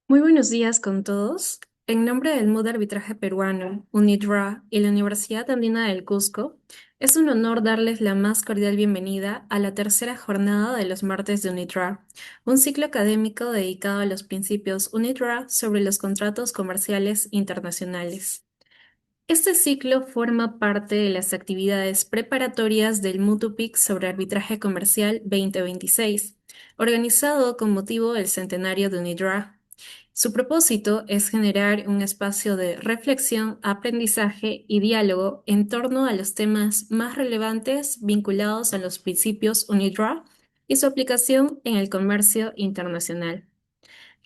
Muy buenos días con todos. En nombre del Moot Arbitraje Peruano, UNIDROIT y la Universidad Andina del Cusco, es un honor darles la más cordial bienvenida a la tercera jornada de los Martes de UNIDROIT, un ciclo académico dedicado a los principios UNIDROIT sobre los contratos comerciales internacionales. Este ciclo forma parte de las actividades preparatorias del Moot UPICC sobre Arbitraje Comercial 2026, organizado con motivo del Centenario de UNIDROIT. Su propósito es generar un espacio de reflexión, aprendizaje y diálogo en torno a los temas más relevantes vinculados a los principios UNIDROIT y su aplicación en el comercio internacional.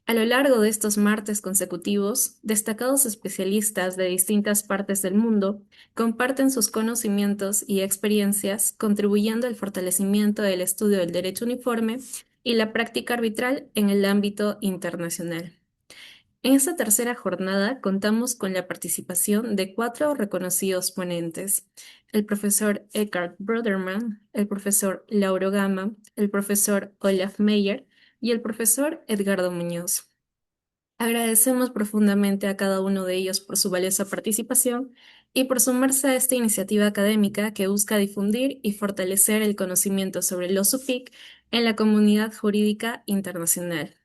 A lo largo de estos martes consecutivos, destacados especialistas de distintas partes del mundo comparten sus conocimientos y experiencias, contribuyendo al fortalecimiento del estudio del derecho uniforme y la práctica arbitral en el ámbito internacional. En esta tercera jornada contamos con la participación de cuatro reconocidos ponentes: el profesor Eckart Brödermann, el profesor Lauro Gama, el profesor Olaf Meyer y el profesor Edgardo Muñoz. Agradecemos profundamente a cada uno de ellos por su valiosa participación y por sumarse a esta iniciativa académica que busca difundir y fortalecer el conocimiento sobre los UPIC en la comunidad jurídica internacional.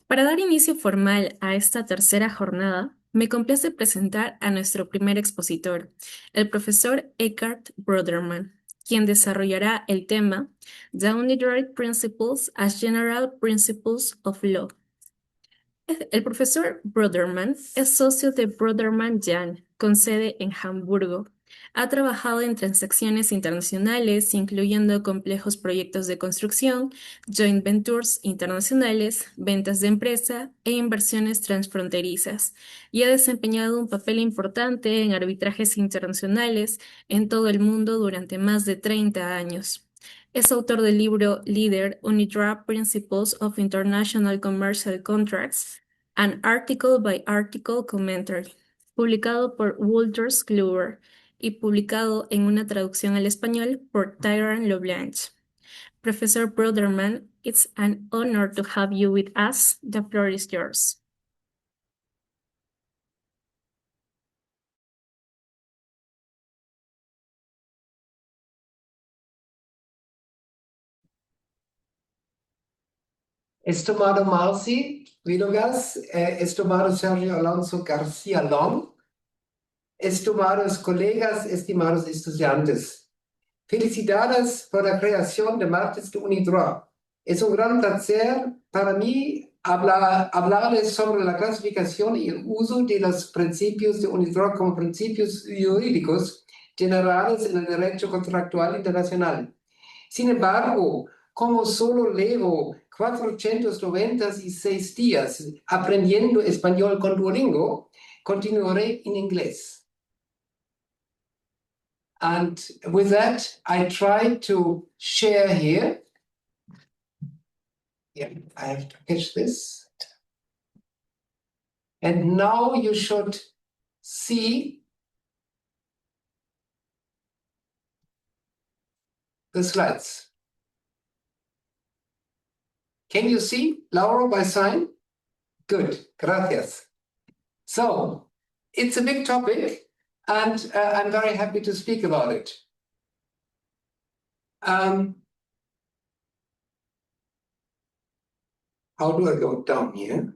Para dar inicio formal a esta tercera jornada, me complace presentar a nuestro primer expositor, el profesor Eckart Brödermann, quien desarrollará el tema The UNIDROIT Principles as General Principles of Law. El profesor Brödermann es socio de Brödermann Young, con sede en Hamburgo. Ha trabajado en transacciones internacionales, incluyendo complejos proyectos de construcción, joint ventures internacionales, ventas de empresa e inversiones transfronterizas, y ha desempeñado un papel importante en arbitrajes internacionales en todo el mundo durante más de 30 años. Es autor del libro líder UNIDROIT Principles of International Commercial Contracts, an article-by-article commentary, publicado por Wolters Kluwer y publicado en una traducción al español por Tyrone Leblanc. Professor Brödermann, it's an honor to have you with us. The floor is yours. Estimado Marci Villegas, estimado Sergio Alonso García Long, estimados colegas, estimados estudiantes, felicidades por la creación de Martes de UNIDROIT. Es un gran placer para mí hablarles sobre la clasificación y el uso de los principios de UNIDROIT como principios jurídicos generales en el derecho contractual internacional. Sin embargo, como solo llevo 496 días aprendiendo español con Duolingo, continuaré en inglés. And with that, I try to share here. Yeah, I have to catch this. And now you should see the slides. Can you see, Lauro, by sign? Good, gracias. So, it's a big topic, and I'm very happy to speak about it. How do I go down here?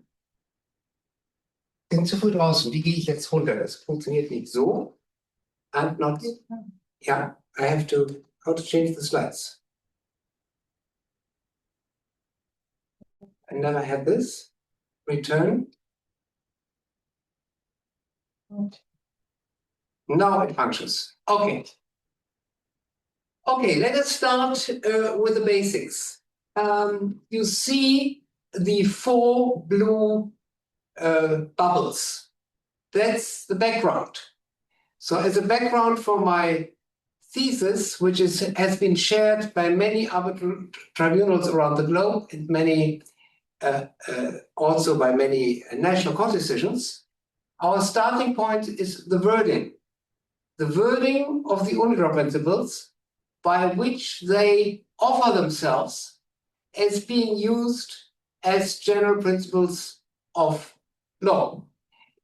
Bin zu früh draußen. Wie gehe ich jetzt runter? Das funktioniert nicht so. And not. Yeah, I have to. How to change the slides? And then I have this. Return. Now it functions. Okay. Okay, let us start with the basics. You see the four blue bubbles. That's the background. So as a background for my thesis, which has been shared by many arbitral tribunals around the globe and many also by many national court decisions, our starting point is the wording. The wording of the UNIDROIT principles, by which they offer themselves as being used as general principles of law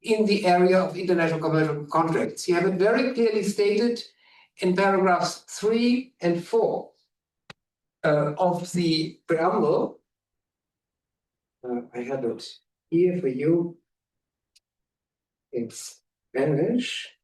in the area of international commercial contracts. You have it very clearly stated in paragraphs 3 and 4 of the preamble. I have it here for you in Spanish.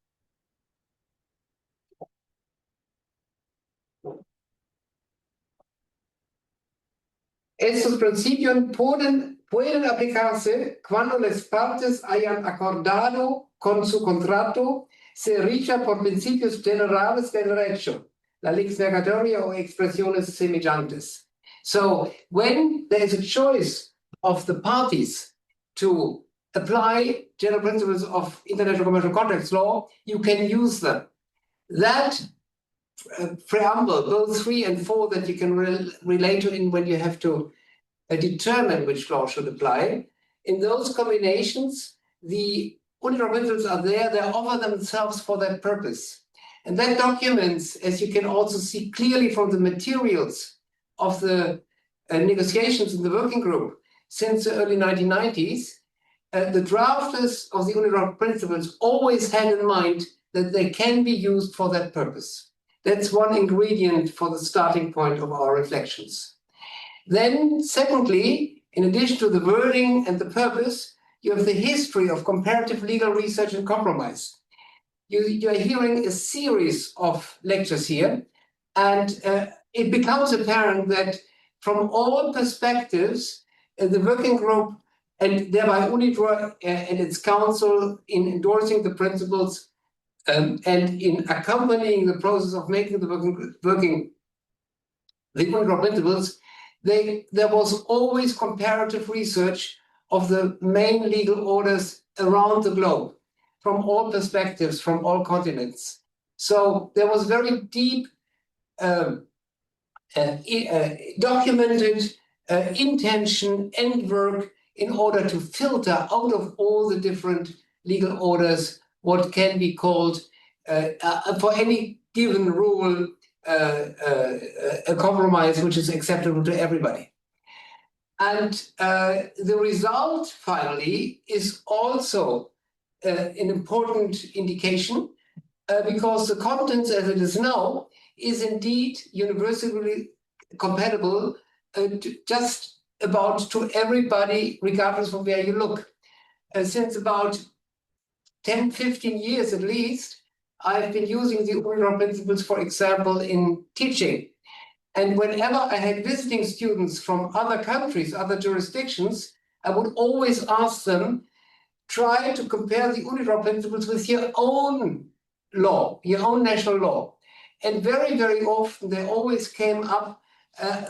Estos principios pueden aplicarse cuando las partes hayan acordado con su contrato se rija por principios generales del derecho, la lex negatoria o expresiones semejantes. So when there is a choice of the parties to apply general principles of international commercial contracts law, you can use them. That preamble, both 3 and 4, that you can relate to in when you have to determine which law should apply. In those combinations, the UNIDROIT principles are there, they offer themselves for that purpose. And that documents, as you can also see clearly from the materials of the negotiations in the working group since the early 1990s, the drafters of the UNIDROIT principles always had in mind that they can be used for that purpose. That's one ingredient for the starting point of our reflections. Then, secondly, in addition to the wording and the purpose, you have the history of comparative legal research and compromise. You are hearing a series of lectures here, and it becomes apparent that from all perspectives, the working group and thereby UNIDROIT and its council in endorsing the principles and in accompanying the process of making the UNIDROIT principles, there was always comparative research of the main legal orders around the globe, from all perspectives, from all continents. So there was very deep documented intention and work in order to filter out of all the different legal orders what can be called, for any given rule, a compromise which is acceptable to everybody. And the result, finally, is also an important indication because the contents as it is now is indeed universally compatible just about to everybody, regardless of where you look. Since about 10, 15 years at least, I've been using the UNIDROIT principles, for example, in teaching. And whenever I had visiting students from other countries, other jurisdictions, I would always ask them, try to compare the UNIDROIT principles with your own law, your own national law. And very, very often they always came up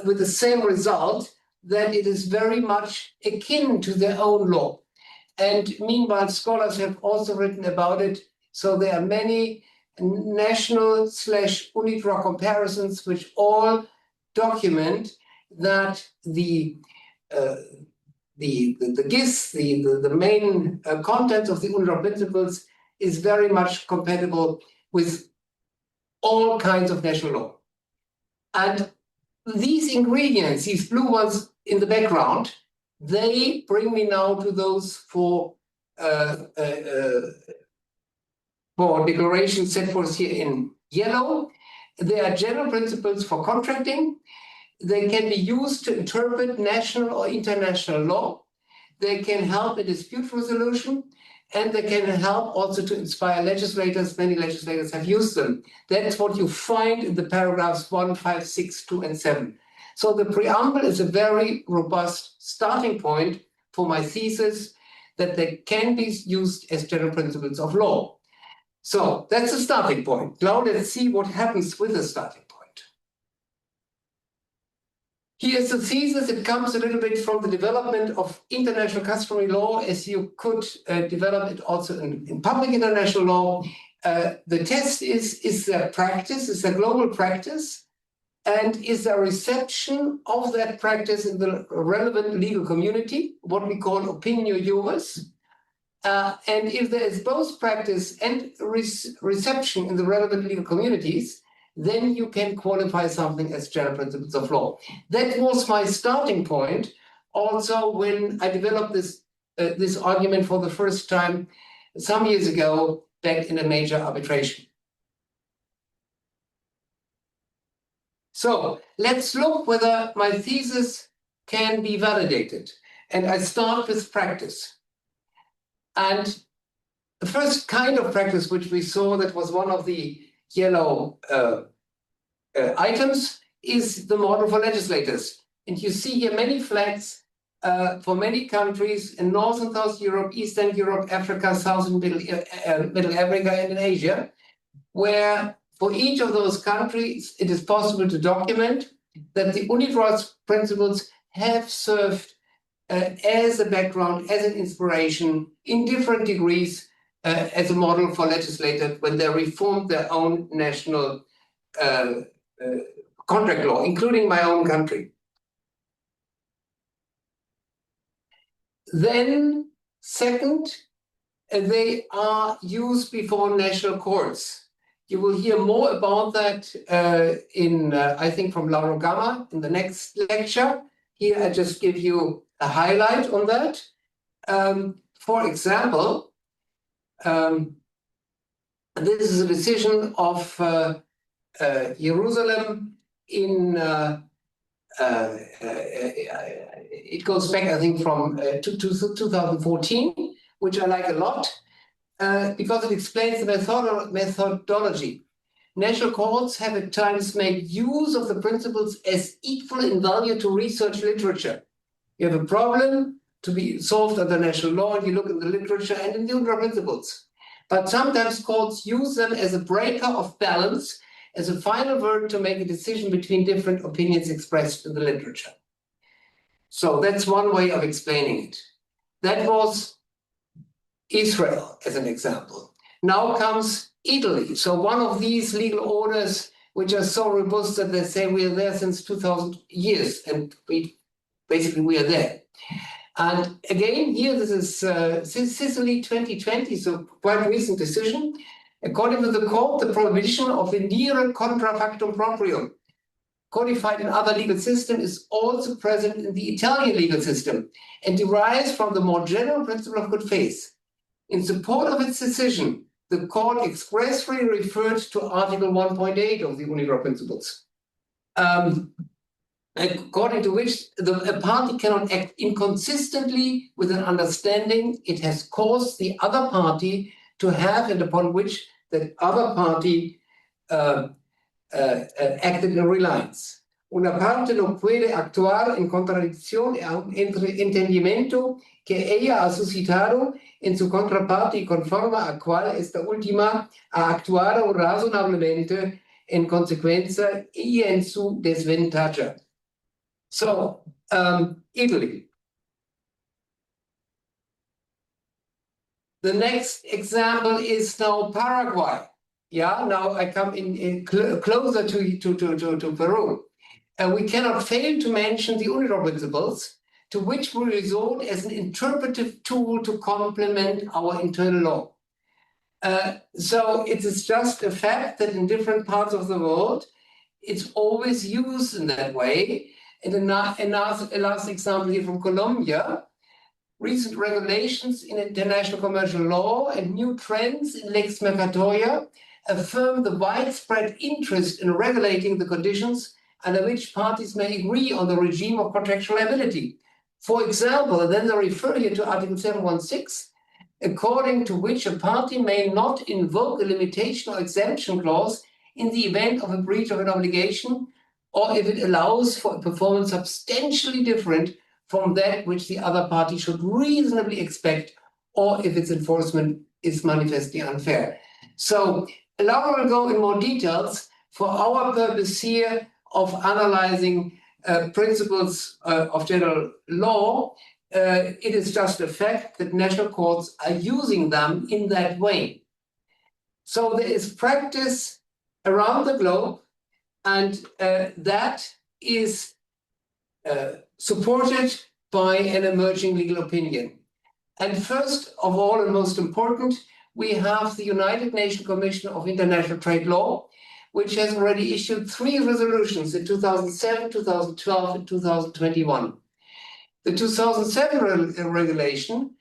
with the same result, that it is very much akin to their own law. And meanwhile, scholars have also written about it. So there are many national/UNIDROIT comparisons which all document that the gist, the main content of the UNIDROIT principles is very much compatible with all kinds of national law. And these ingredients, these blue ones in the background, they bring me now to those four declarations set forth here in yellow. They are general principles for contracting. They can be used to interpret national or international law. They can help in dispute resolution, and they can help also to inspire legislators. Many legislators have used them. That's what you find in the paragraphs 1, 5, 6, 2, and 7. So the preamble is a very robust starting point for my thesis that they can be used as general principles of law. So that's the starting point. Now let's see what happens with the starting point. Here's the thesis. It comes a little bit from the development of international customary law, as you could develop it also in public international law. The test is there practice, is there global practice, and is there reception of that practice in the relevant legal community, what we call opinio juris. And if there is both practice and reception in the relevant legal communities, then you can qualify something as general principles of law. That was my starting point also when I developed this this argument for the first time some years ago back in a major arbitration. So let's look whether my thesis can be validated. And I start with practice. And the first kind of practice which we saw that was one of the yellow items is the model for legislators. And you see here many flags for many countries in North and South Europe, Eastern Europe, Africa, South and Middle Africa, and in Asia, where for each of those countries, it is possible to document that the UNIDROIT principles have served as a background, as an inspiration in different degrees as a model for legislators when they reformed their own national contract law, including my own country. Then, second, they are used before national courts. You will hear more about that I think, from Lauro Gama in the next lecture. Here, I just give you a highlight on that. For example, this is a decision of Jerusalem in it goes back, I think, from 2014, which I like a lot, because it explains the methodology. National courts have at times made use of the principles as equal in value to research literature. You have a problem to be solved under national law, and you look in the literature and in the UNIDROIT principles. But sometimes courts use them as a breaker of balance, as a final word to make a decision between different opinions expressed in the literature. So that's one way of explaining it. That was Israel as an example. Now comes Italy. So one of these legal orders which are so robust that they say we are there since 2000 years, and we are there. And again, here this is Sicily 2020, so quite recent decision. According to the court, the prohibition of venire contra factum proprium, codified in other legal systems, is also present in the Italian legal system and derives from the more general principle of good faith. In support of its decision, the court expressly referred to Article 1.8 of the UNIDROIT principles, according to which a party cannot act inconsistently with an understanding it has caused the other party to have, and upon which the other party acted in reliance. Una parte non puede actuar en contradicción a un entendimiento que ella ha suscitado en su contraparte y conforma a cual esta última ha actuado razonablemente en consecuencia y en su desventaja. So, Italy. The next example is now Paraguay. Yeah, now I come in closer to Peru. And we cannot fail to mention the UNIDROIT principles, to which we resort as an interpretive tool to complement our internal law. So it is just a fact that in different parts of the world, it's always used in that way. And a last example here from Colombia, recent regulations in international commercial law and new trends in lex mercatoria affirm the widespread interest in regulating the conditions under which parties may agree on the regime of contractual liability. For example, and then they refer here to Article 716, according to which a party may not invoke a limitation or exemption clause in the event of a breach of an obligation, or if it allows for a performance substantially different from that which the other party should reasonably expect, or if its enforcement is manifestly unfair. So Lauro will go in more details. For our purpose here of analyzing principles of general law, it is just a fact that national courts are using them in that way. So there is practice around the globe, and that is supported by an emerging legal opinion. And first of all, and most important, we have the United Nations Commission of International Trade Law, which has already issued 3 resolutions in 2007, 2012, and 2021. The 2007 regulation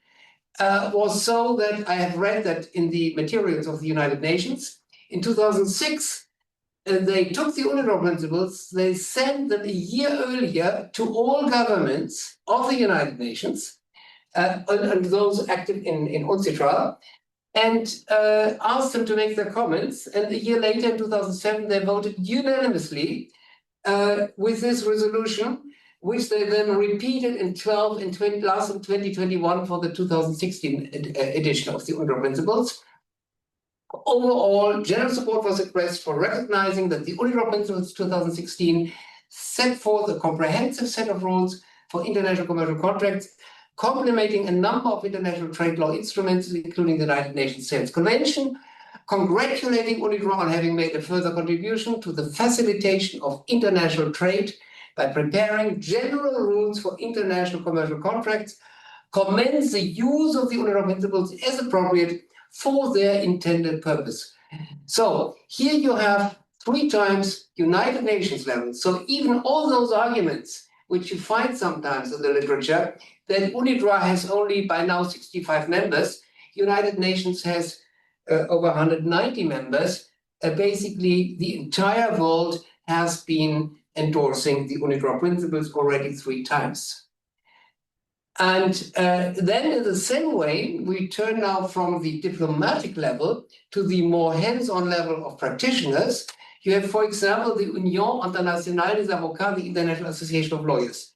was so that I have read that in the materials of the United Nations, in 2006, they took the UNIDROIT principles, they sent them a year earlier to all governments of the United Nations, and those active in UNCITRAL, and asked them to make their comments. And a year later, in 2007, they voted unanimously with this resolution, which they then repeated in 2021 for the 2016 edition of the UNIDROIT principles. Overall, general support was expressed for recognizing that the UNIDROIT Principles 2016 set forth a comprehensive set of rules for international commercial contracts, complementing a number of international trade law instruments, including the United Nations Sales Convention, congratulating UNIDROIT on having made a further contribution to the facilitation of international trade by preparing general rules for international commercial contracts, commends the use of the UNIDROIT Principles as appropriate for their intended purpose. So here you have 3 times United Nations level. So even all those arguments, which you find sometimes in the literature, that UNIDROIT has only by now 65 members, United Nations has over 190 members. Basically, the entire world has been endorsing the UNIDROIT principles already 3 times. And then in the same way, we turn now from the diplomatic level to the more hands-on level of practitioners. You have, for example, the Union Internationale des Avocats, the International Association of Lawyers.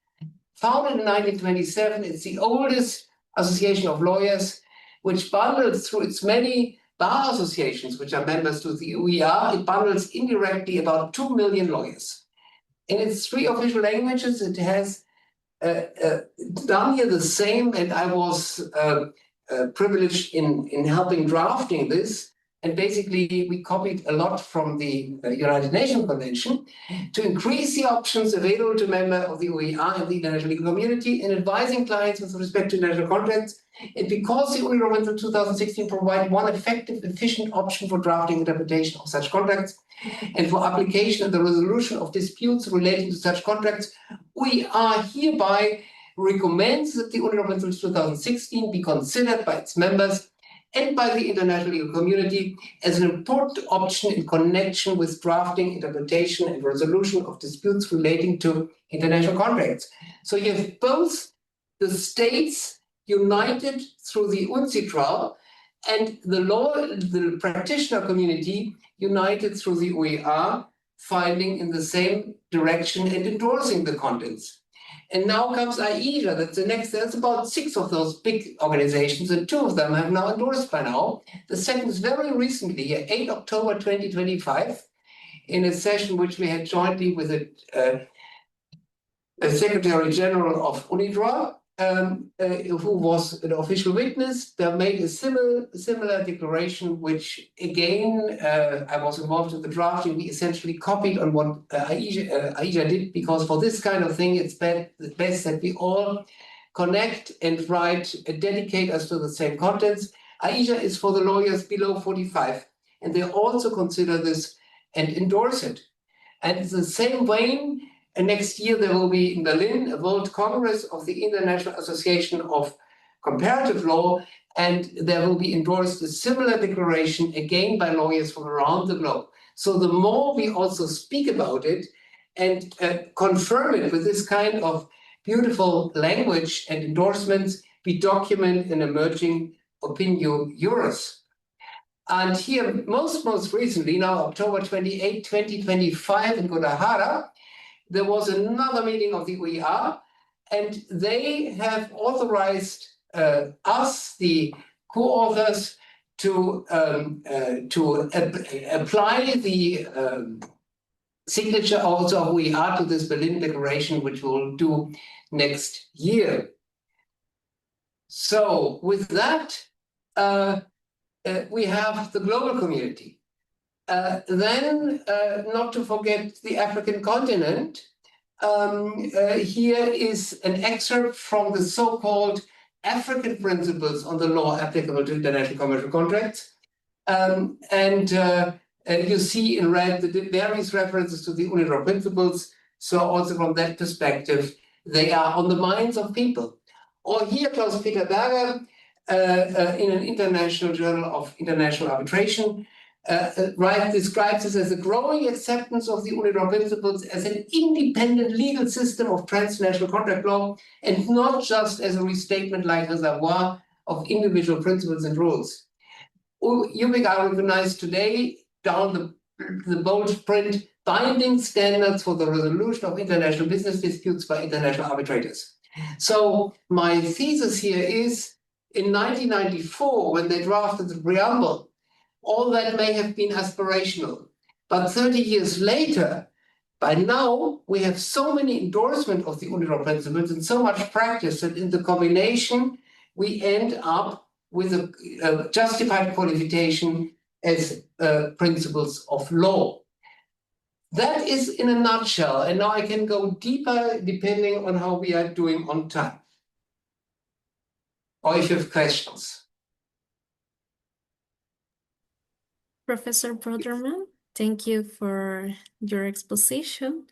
Founded in 1927, it's the oldest association of lawyers, which bundles through its many bar associations, which are members to the UER, it bundles indirectly about 2 million lawyers. In its 3 official languages, it has done here the same, and I was privileged in helping drafting this. And basically, we copied a lot from the United Nations Convention to increase the options available to members of the OER and the international legal community in advising clients with respect to international contracts. And because the UNIDROIT Principles 2016 provide one effective, efficient option for drafting interpretation of such contracts and for application and the resolution of disputes relating to such contracts, we are hereby recommends that the UNIDROIT Principles 2016 be considered by its members and by the international legal community as an important option in connection with drafting, interpretation, and resolution of disputes relating to international contracts. So you have both the states united through the UNCITRAL and the practitioner community united through the OER, finding in the same direction and endorsing the contents. And now comes AIJA, that's the next, there's about 6 of those big organizations, and 2 of them have now endorsed by now. The second is very recently, 8 October 2025, in a session which we had jointly with the Secretary General of UNIDROIT, who was an official witness. They made a similar declaration, which again, I was involved in the drafting. We essentially copied on what AIJA did, because for this kind of thing, it's best that we all connect and write and dedicate us to the same contents. AIJA is for the lawyers below 45, and they also consider this and endorse it. And it's the same vein. And next year, there will be in Berlin a World Congress of the International Association of Comparative Law, and there will be endorsed a similar declaration, again by lawyers from around the globe. So the more we also speak about it and confirm it with this kind of beautiful language and endorsements, we document an emerging opinion juris. And here, most recently, now October 28, 2025 in Guadalajara, there was another meeting of the OER, and they have authorized us, the co-authors, to apply the signature also of OER to this Berlin Declaration, which we'll do next year. So with that, we have the global community. Then, not to forget the African continent, here is an excerpt from the so-called African Principles on the Law Applicable to International Commercial Contracts. And you see in red the various references to the UNIDROIT Principles. So also from that perspective, they are on the minds of people. Or here, Klaus-Peter Berger in an international journal of international arbitration, describes this as a growing acceptance of the UNIDROIT principles as an independent legal system of transnational contract law, and not just as a restatement like reservoir of individual principles and rules. UPICC recognized today, down the bold print, binding standards for the resolution of international business disputes by international arbitrators. So my thesis here is, in 1994, when they drafted the preamble, all that may have been aspirational. But 30 years later, by now, we have so many endorsements of the UNIDROIT principles and so much practice that in the combination, we end up with a justified qualification as principles of law. That is in a nutshell, and now I can go deeper depending on how we are doing on time. Or if you have questions. Professor Brödermann, thank you for your exposition.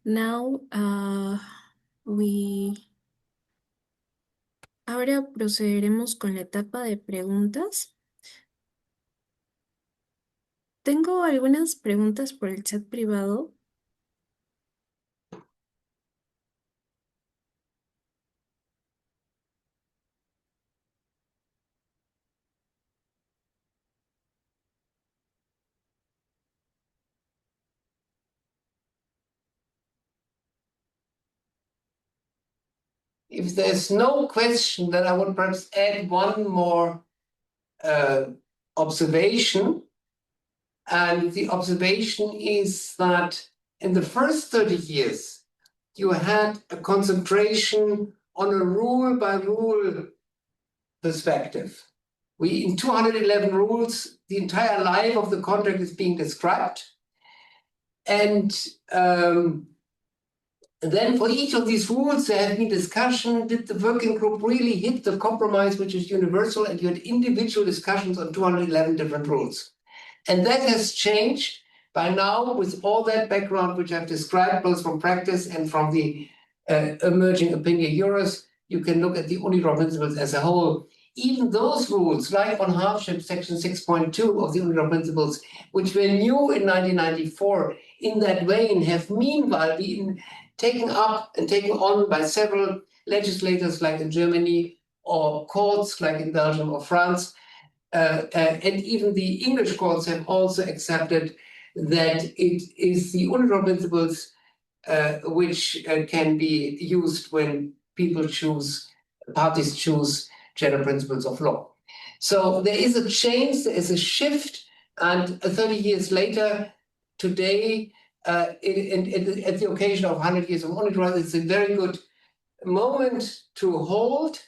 Now, ahora procederemos con la etapa de preguntas. Tengo algunas preguntas por el chat privado. If there's no question, then I would perhaps add one more observation. And the observation is that in the first 30 years, you had a concentration on a rule-by-rule perspective. In 211 rules, the entire life of the contract is being described. And then for each of these rules, there had been discussion, did the working group really hit the compromise which is universal? And you had individual discussions on 211 different rules. And that has changed by now with all that background which I've described, both from practice and from the emerging opinion euros. You can look at the UNIDROIT principles as a whole. Even those rules, like on hardship, section 6.2 of the UNIDROIT principles, which were new in 1994, in that vein have meanwhile been taken up and taken on by several legislators like in Germany, or courts like in Belgium or France. And even the English courts have also accepted that it is the UNIDROIT principles which can be used when parties choose general principles of law. So there is a change, there is a shift, and 30 years later, today, at the occasion of 100 years of UNIDROIT, it's a very good moment to hold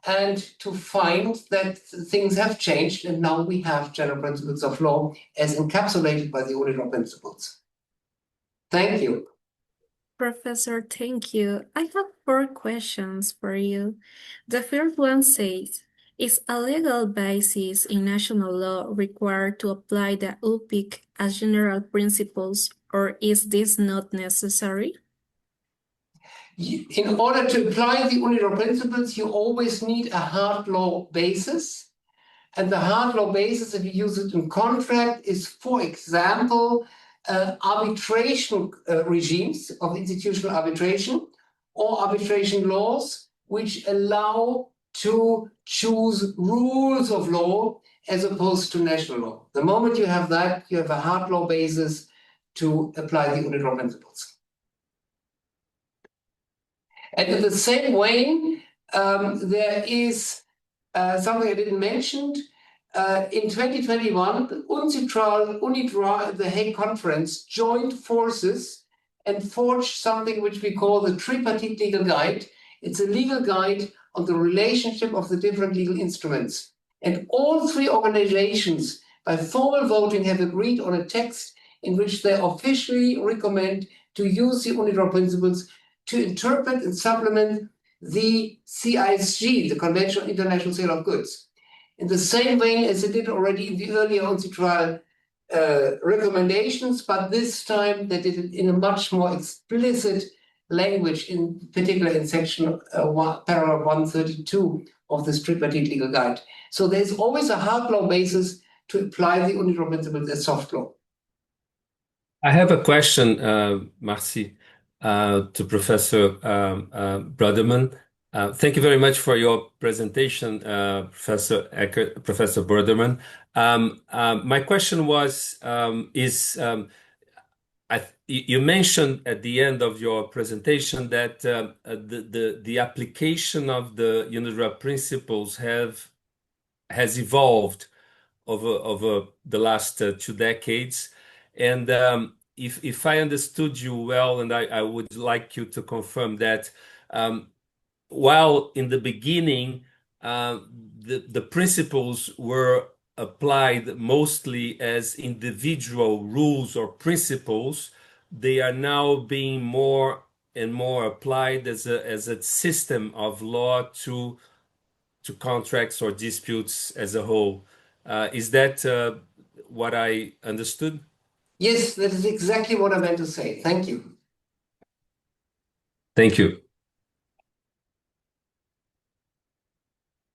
and to find that things have changed, and now we have general principles of law as encapsulated by the UNIDROIT principles. Thank you. Professor, thank you. I have 4 questions for you. The first one says, is a legal basis in national law required to apply the UPICC as general principles, or is this not necessary? In order to apply the UNIDROIT principles, you always need a hard law basis. And the hard law basis, if you use it in contract, is, for example, arbitration regimes of institutional arbitration or arbitration laws which allow to choose rules of law as opposed to national law. The moment you have that, you have a hard law basis to apply the UNIDROIT principles. And in the same way, there is something I didn't mention. In 2021, UNIDROIT and the Hague Conference joined forces and forged something which we call the tripartite legal guide. It's a legal guide on the relationship of the different legal instruments. And all 3 organizations, by formal voting, have agreed on a text in which they officially recommend to use the UNIDROIT principles to interpret and supplement the CISG, the Convention on International Sale of Goods. In the same vein as they did already in the earlier UNCITRAL recommendations, but this time they did it in a much more explicit language, in particular in section paragraph 132 of this tripartite legal guide. So there's always a hard law basis to apply the UNIDROIT principles as soft law. I have a question, Marci, to Professor Brödermann. Thank you very much for your presentation, Professor Eckart, Professor Brödermann. My question was, you mentioned at the end of your presentation that the application of the UNIDROIT principles has evolved over the last 2 decades. And if I understood you well, and I would like you to confirm that, while in the beginning the principles were applied mostly as individual rules or principles, they are now being more and more applied as a system of law to contracts or disputes as a whole. Is that what I understood? Yes, that is exactly what I meant to say. Thank you. Thank you.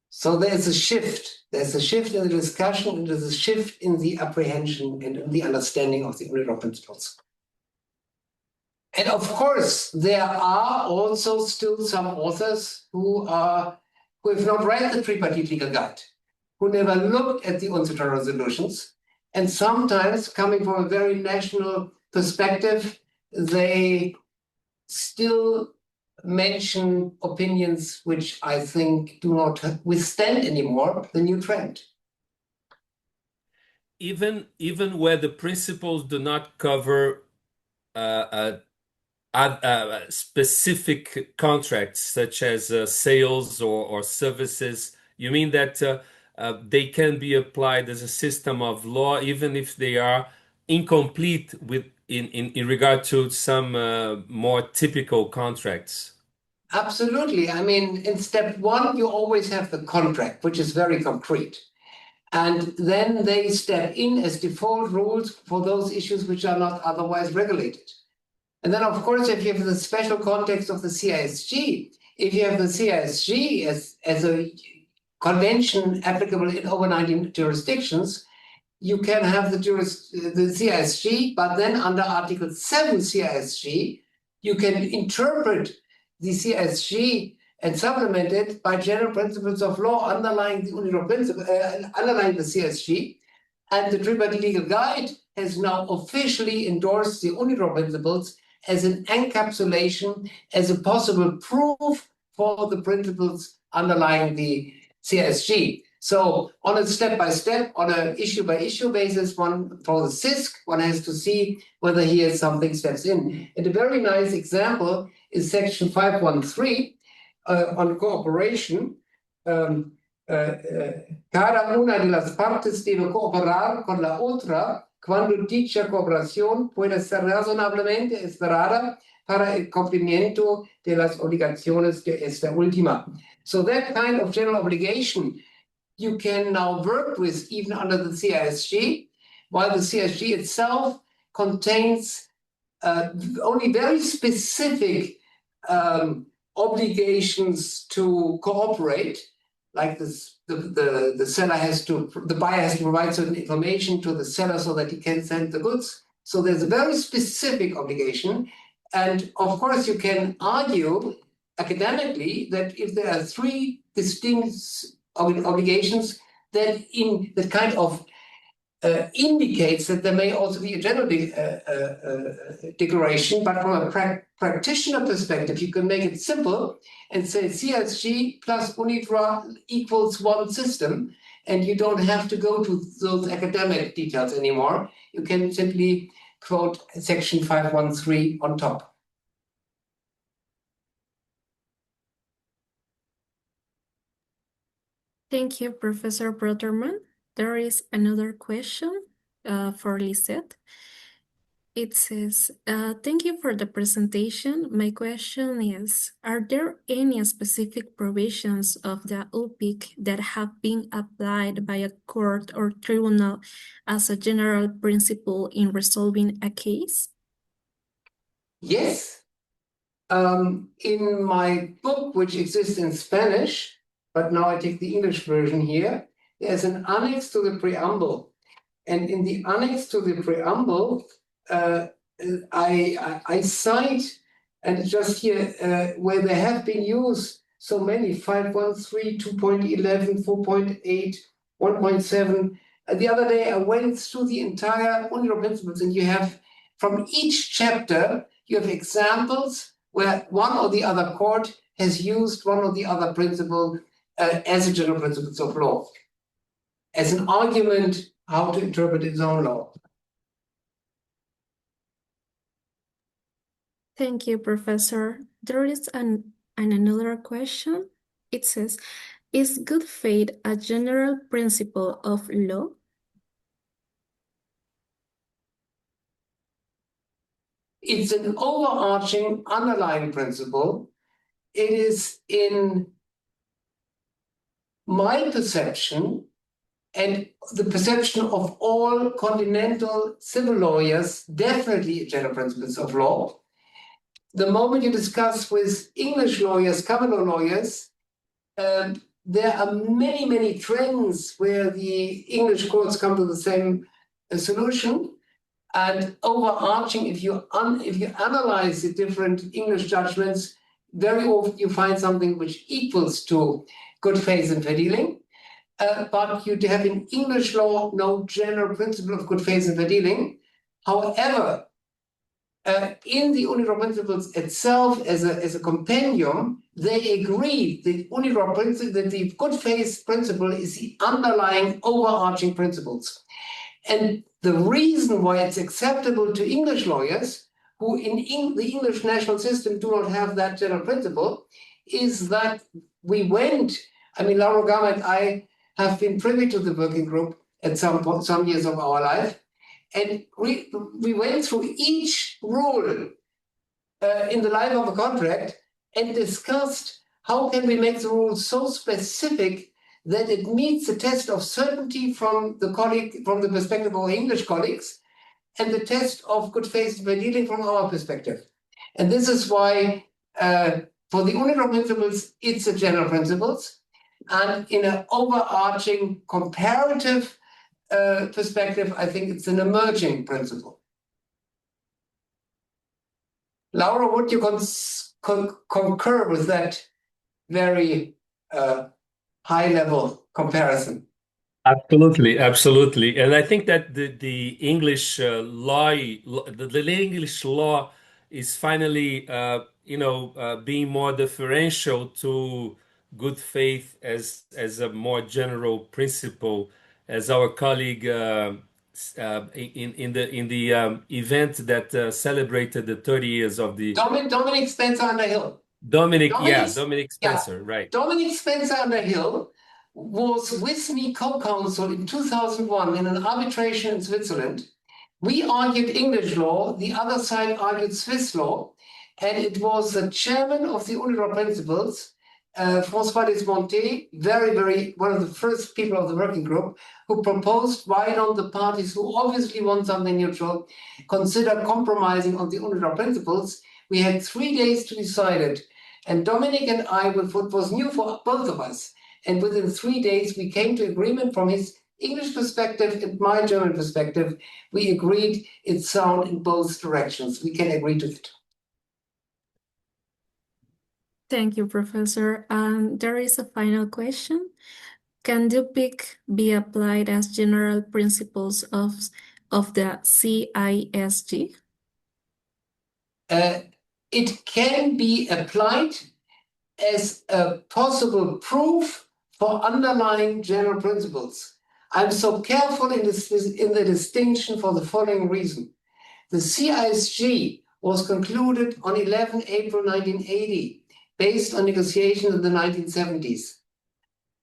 So there's a shift. There's a shift in the discussion, and there's a shift in the apprehension and in the understanding of the UNIDROIT principles. And of course, there are also still some authors who have not read the tripartite legal guide, who never looked at the UNCITRAL resolutions, and sometimes coming from a very national perspective, they still mention opinions which I think do not withstand anymore the new trend. Even where the principles do not cover specific contracts such as sales or services, you mean that they can be applied as a system of law even if they are incomplete in regard to some more typical contracts? Absolutely. I mean, in step one, you always have the contract, which is very concrete. And then they step in as default rules for those issues which are not otherwise regulated. And then, of course, if you have the special context of the CISG, if you have the CISG as a convention applicable in over 19 jurisdictions, you can have the CISG, but then under Article 7 CISG, you can interpret the CISG and supplement it by general principles of law underlying the UNIDROIT principle, underlying the CISG. And the tripartite legal guide has now officially endorsed the UNIDROIT principles as an encapsulation, as a possible proof for the principles underlying the CISG. So on a step-by-step, on an issue-by-issue basis, one for the CISC, one has to see whether here something steps in. And a very nice example is Section 513 on cooperation. Cada una de las partes debe cooperar con la otra cuando dicha cooperación puede ser razonablemente esperada para el cumplimiento de las obligaciones de esta última. So that kind of general obligation you can now work with even under the CISG, while the CISG itself contains only very specific obligations to cooperate, like this, the seller has to, the buyer has to provide certain information to the seller so that he can send the goods. So there's a very specific obligation. And of course, you can argue academically that if there are three distinct obligations, that kind of indicates that there may also be a general declaration, but from a practitioner perspective, you can make it simple and say CISG plus UNIDROIT equals one system, and you don't have to go to those academic details anymore. You can simply quote Section 513 on top. Thank you, Professor Brödermann. There is another question for Lisette. It says, thank you for the presentation. My question is, are there any specific provisions of the UPICC that have been applied by a court or tribunal as a general principle in resolving a case? Yes. In my book, which exists in Spanish, but now I take the English version here. There's an annex to the preamble. And in the annex to the preamble, I cite, and just here, where there have been used so many, 513, 2.11, 4.8, 1.7. The other day, I went through the entire UNIDROIT Principles, and you have, from each chapter, you have examples where one or the other court has used one or the other principle as a general principles of law, as an argument how to interpret its own law. Thank you, Professor. There is another question. It says, is good faith a general principle of law? It's an overarching underlying principle. It is, in my perception, and the perception of all continental civil lawyers, definitely a general principles of law. The moment you discuss with English lawyers, common law lawyers, there are many, many trends where the English courts come to the same solution. And overarching, if you analyze the different English judgments, very often you find something which equals to good faith and fair dealing. But you have in English law no general principle of good faith and fair dealing. However, in the UNIDROIT Principles itself, as a compendium, they agree the UNIDROIT principle, that the good faith principle is the underlying overarching principles. And the reason why it's acceptable to English lawyers, who in the English national system do not have that general principle, is that we went, I mean, Lauro Gama and I have been privy to the working group at some years of our life, and we went through each rule in the life of a contract and discussed how can we make the rule so specific that it meets the test of certainty from the perspective of our English colleagues, and the test of good faith and fair dealing from our perspective. And this is why for the UNIDROIT Principles, it's a general principles. And in an overarching comparative perspective, I think it's an emerging principle. Laura, would you concur with that very high-level comparison? Absolutely, absolutely. And I think that the English the English law is finally, being more differential to good faith as a more general principle, as our colleague in the event that celebrated the 30 years of the Dominic Spencer Underhill. Dominic Spencer, right. Dominic Spencer Underhill was with me co-counsel in 2001 in an arbitration in Switzerland. We argued English law, the other side argued Swiss law, and it was the chairman of the UNIDROIT Principles, François Desmontés, one of the first people of the working group, who proposed why don't the parties who obviously want something neutral consider compromising on the UNIDROIT Principles. We had 3 days to decide it. And Dominic and I, what was new for both of us, and within 3 days, we came to agreement from his English perspective and my German perspective. We agreed it's sound in both directions. We can agree to it. Thank you, Professor. There is a final question. Can UPICC be applied as general principles of the CISG? It can be applied as a possible proof for underlying general principles. I'm so careful in the distinction for the following reason. The CISG was concluded on 11 April 1980, based on negotiations in the 1970s.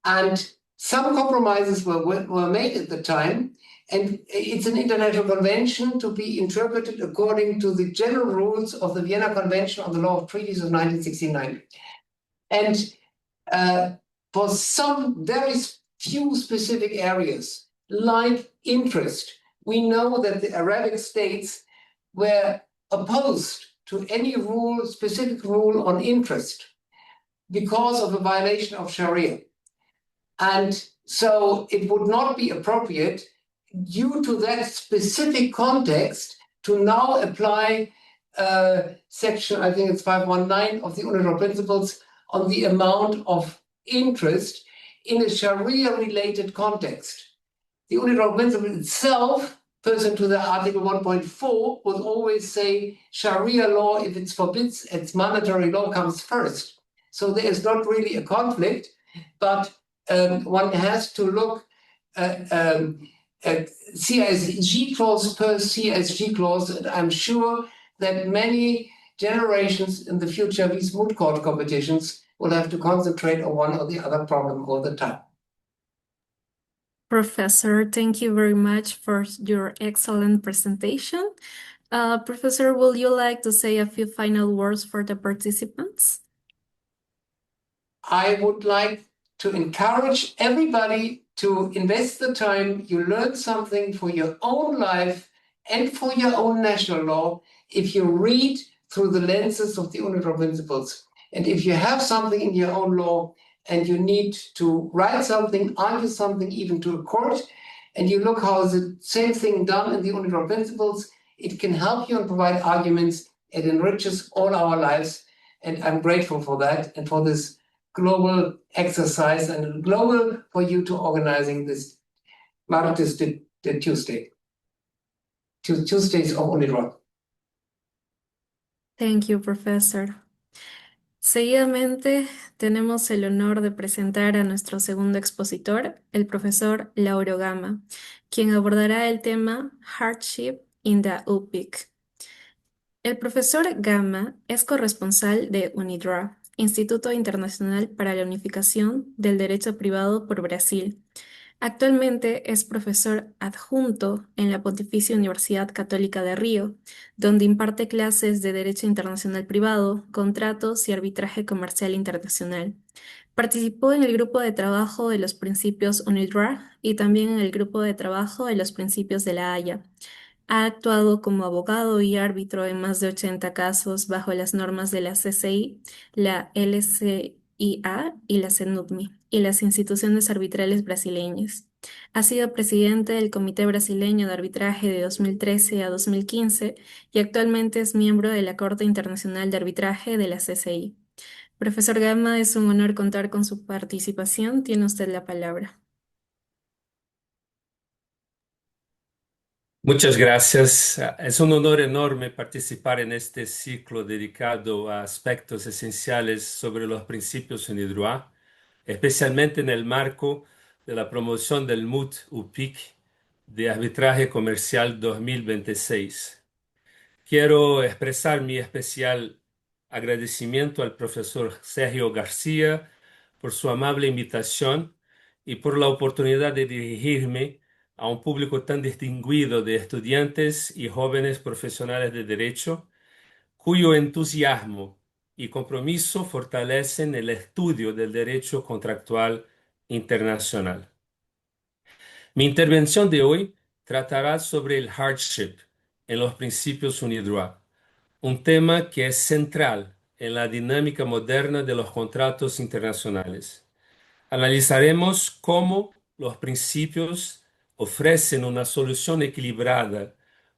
And some compromises were made at the time, and it's an international convention to be interpreted according to the general rules of the Vienna Convention on the Law of Treaties of 1969. And for some very few specific areas, like interest, we know that the Arabic states were opposed to any specific rule on interest because of a violation of Sharia. And so it would not be appropriate, due to that specific context, to now apply section, I think it's 519 of the UNIDROIT Principles on the amount of interest in a Sharia-related context. The UNIDROIT Principle itself, pursuant to the Article 1.4, would always say Sharia law, if it forbids, its mandatory law comes first. So there is not really a conflict, but one has to look at CSG clause per CSG clause, and I'm sure that many generations in the future, these moot court competitions will have to concentrate on one or the other problem all the time. Professor, thank you very much for your excellent presentation. Professor, will you like to say a few final words for the participants? I would like to encourage everybody to invest the time. You learn something for your own life and for your own national law if you read through the lenses of the UNIDROIT Principles. And if you have something in your own law and you need to write something, argue something, even to a court, and you look how is the same thing done in the UNIDROIT Principles, it can help you and provide arguments. It enriches all our lives. And I'm grateful for that and for this global exercise and global for you to organizing this Martes de Tuesday. Tuesdays of UNIDROIT. Thank you, Professor. Seguidamente, tenemos el honor de presentar a nuestro segundo expositor, el profesor Lauro Gama, quien abordará el tema Hardship in the UPICC. El profesor Gama es corresponsal de UNIDROIT, Instituto Internacional para la Unificación del Derecho Privado por Brasil. Actualmente es profesor adjunto en la Pontificia Universidad Católica de Río, donde imparte clases de Derecho Internacional Privado, Contratos y Arbitraje Comercial Internacional. Participó en el grupo de trabajo de los Principios UNIDROIT y también en el grupo de trabajo de los Principios de la Haya. Ha actuado como abogado y árbitro en más de 80 casos bajo las normas de la CCI, la LCIA y la CENUDMI y las instituciones arbitrales brasileñas. Ha sido presidente del Comité Brasileño de Arbitraje de 2013 a 2015 y actualmente es miembro de la Corte Internacional de Arbitraje de la CCI. Profesor Gama, es un honor contar con su participación. Tiene usted la palabra. Muchas gracias. Es un honor enorme participar en este ciclo dedicado a aspectos esenciales sobre los principios UNIDROIT, especialmente en el marco de la promoción del Moot UPICC de Arbitraje Comercial 2026. Quiero expresar mi especial agradecimiento al profesor Sergio García por su amable invitación y por la oportunidad de dirigirme a un público tan distinguido de estudiantes y jóvenes profesionales de derecho, cuyo entusiasmo y compromiso fortalecen el estudio del derecho contractual internacional. Mi intervención de hoy tratará sobre el hardship en los principios UNIDROIT, un tema que es central en la dinámica moderna de los contratos internacionales. Analizaremos cómo los principios ofrecen una solución equilibrada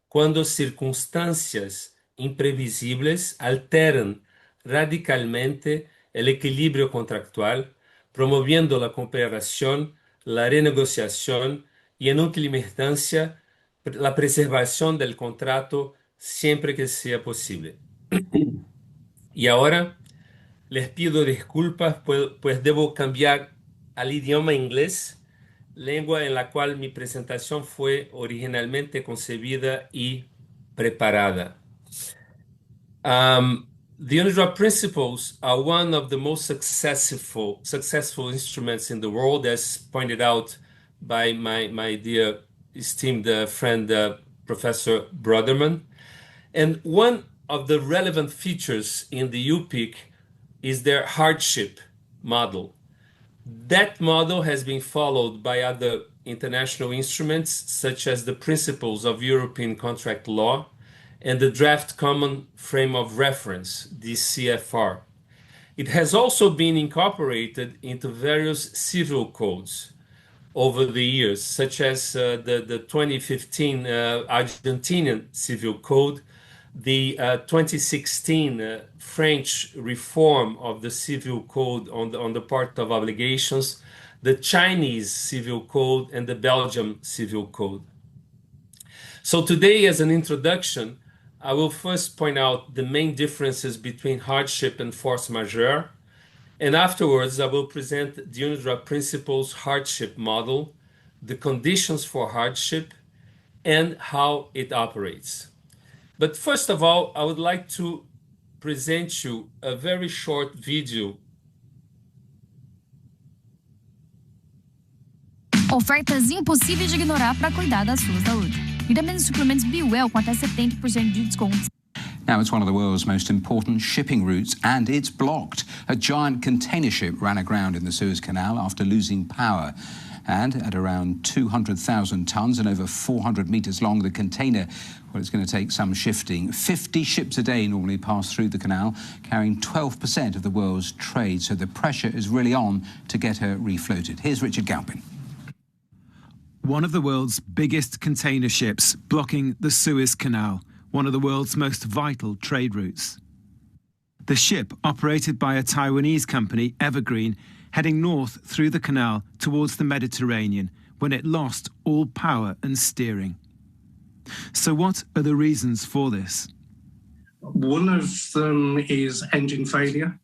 cuando circunstancias imprevisibles alteran radicalmente el equilibrio contractual, promoviendo la cooperación, la renegociación y, en última instancia, la preservación del contrato siempre que sea posible. Y ahora les pido disculpas, pues debo cambiar al idioma inglés, lengua en la cual mi presentación fue originalmente concebida y preparada. The UNIDROIT Principles are one of the most successful instruments in the world, as pointed out by my dear esteemed friend, Professor Brödermann. And one of the relevant features in the UPICC is their hardship model. That model has been followed by other international instruments, such as the Principles of European Contract Law and the Draft Common Frame of Reference, the CFR. It has also been incorporated into various civil codes over the years, such as the 2015 Argentinian Civil Code, the 2016 French reform of the Civil Code on the part of obligations, the Chinese Civil Code, and the Belgium Civil Code. So today, as an introduction, I will first point out the main differences between hardship and force majeure, and afterwards I will present the UNIDROIT Principles hardship model, the conditions for hardship, and how it operates. But first of all, I would like to present you a very short video. Ofertas impossíveis de ignorar para cuidar da sua saúde. Vitaminas e suplementos BeWell com até 70% de desconto. Now, it's one of the world's most important shipping routes, and it's blocked. A giant container ship ran aground in the Suez Canal after losing power. And at around 200,000 tons and over 400 meters long, the container, well, it's going to take some shifting. 50 ships a day normally pass through the canal, carrying 12% of the world's trade. So the pressure is really on to get her refloated. Here's Richard Galpin. One of the world's biggest container ships blocking the Suez Canal, one of the world's most vital trade routes. The ship, operated by a Taiwanese company, Evergreen, heading north through the canal towards the Mediterranean when it lost all power and steering. So what are the reasons for this? One of them is engine failure.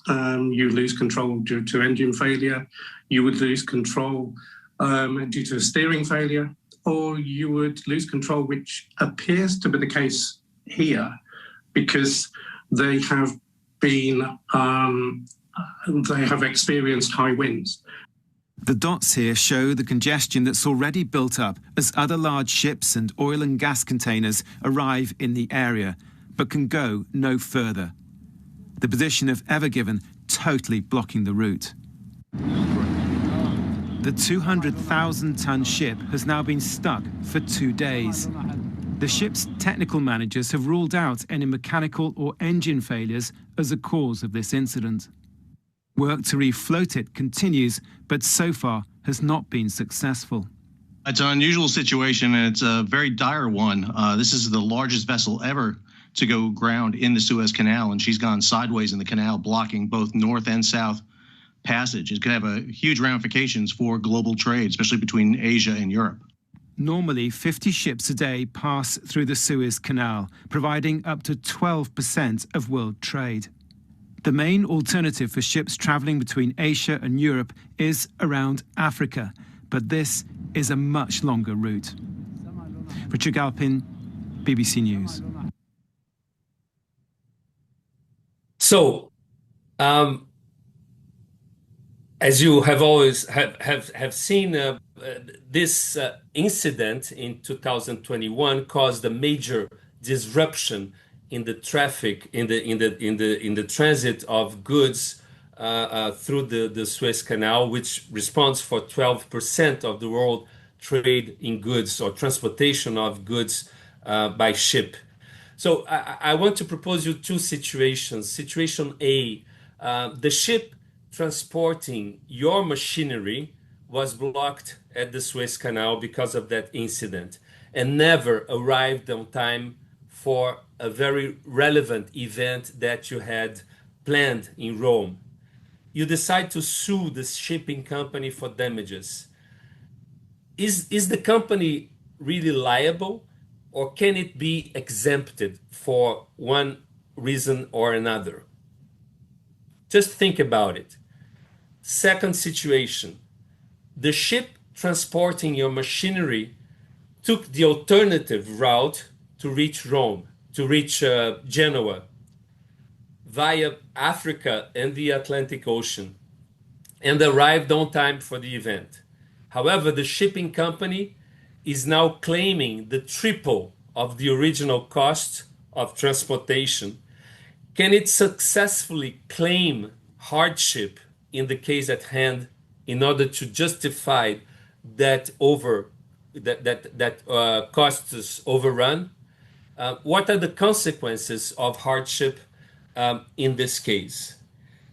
You lose control due to engine failure. You would lose control due to a steering failure, or you would lose control, which appears to be the case here, because they have experienced high winds. The dots here show the congestion that's already built up as other large ships and oil and gas containers arrive in the area, but can go no further. The position of Ever Given totally blocking the route. The 200,000-ton ship has now been stuck for 2 days. The ship's technical managers have ruled out any mechanical or engine failures as a cause of this incident. Work to refloat it continues, but so far has not been successful. It's an unusual situation, and it's a very dire one. This is the largest vessel ever to go ground in the Suez Canal, and she's gone sideways in the canal, blocking both north and south passage. It could have huge ramifications for global trade, especially between Asia and Europe. Normally, 50 ships a day pass through the Suez Canal, providing up to 12% of world trade. The main alternative for ships travelling between Asia and Europe is around Africa, but this is a much longer route. Richard Galpin, BBC News. So, as you have always have seen, this incident in 2021 caused a major disruption in the traffic, in the transit of goods through the Suez Canal, which responds for 12% of the world trade in goods or transportation of goods by ship. So I want to propose you two situations. Situation A, the ship transporting your machinery was blocked at the Suez Canal because of that incident and never arrived on time for a very relevant event that you had planned in Rome. You decide to sue the shipping company for damages. Is the company really liable, or can it be exempted for one reason or another? Just think about it. Second situation, the ship transporting your machinery took the alternative route to reach Rome, to reach Genoa, via Africa and the Atlantic Ocean, and arrived on time for the event. However, the shipping company is now claiming the triple of the original cost of transportation. Can it successfully claim hardship in the case at hand in order to justify that costs overrun? What are the consequences of hardship in this case?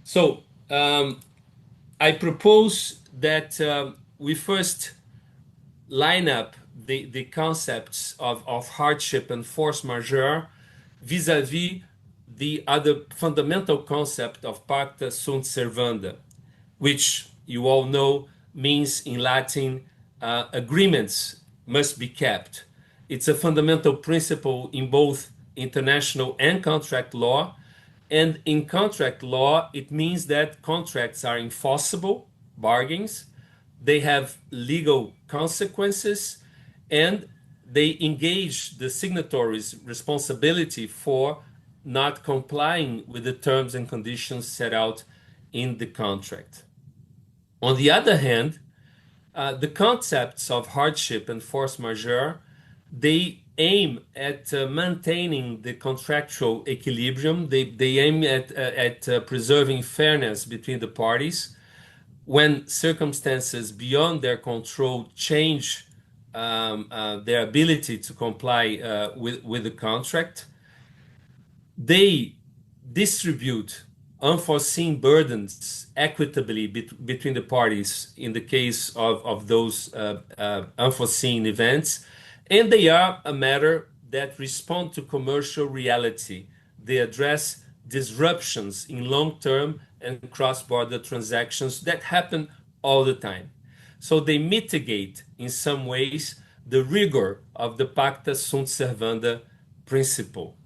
So I propose that we first line up the concepts of hardship and force majeure vis-à-vis the other fundamental concept of pacta sunt servanda, which you all know means in Latin agreements must be kept. It's a fundamental principle in both international and contract law. And in contract law, it means that contracts are enforceable bargains, they have legal consequences, and they engage the signatory's responsibility for not complying with the terms and conditions set out in the contract. On the other hand, the concepts of hardship and force majeure, they aim at maintaining the contractual equilibrium. They aim at preserving fairness between the parties. When circumstances beyond their control change their ability to comply with the contract, they distribute unforeseen burdens equitably between the parties in the case of those unforeseen events, and they are a matter that respond to commercial reality. They address disruptions in long-term and cross-border transactions that happen all the time. So they mitigate in some ways the rigor of the pacta sunt servanda principle.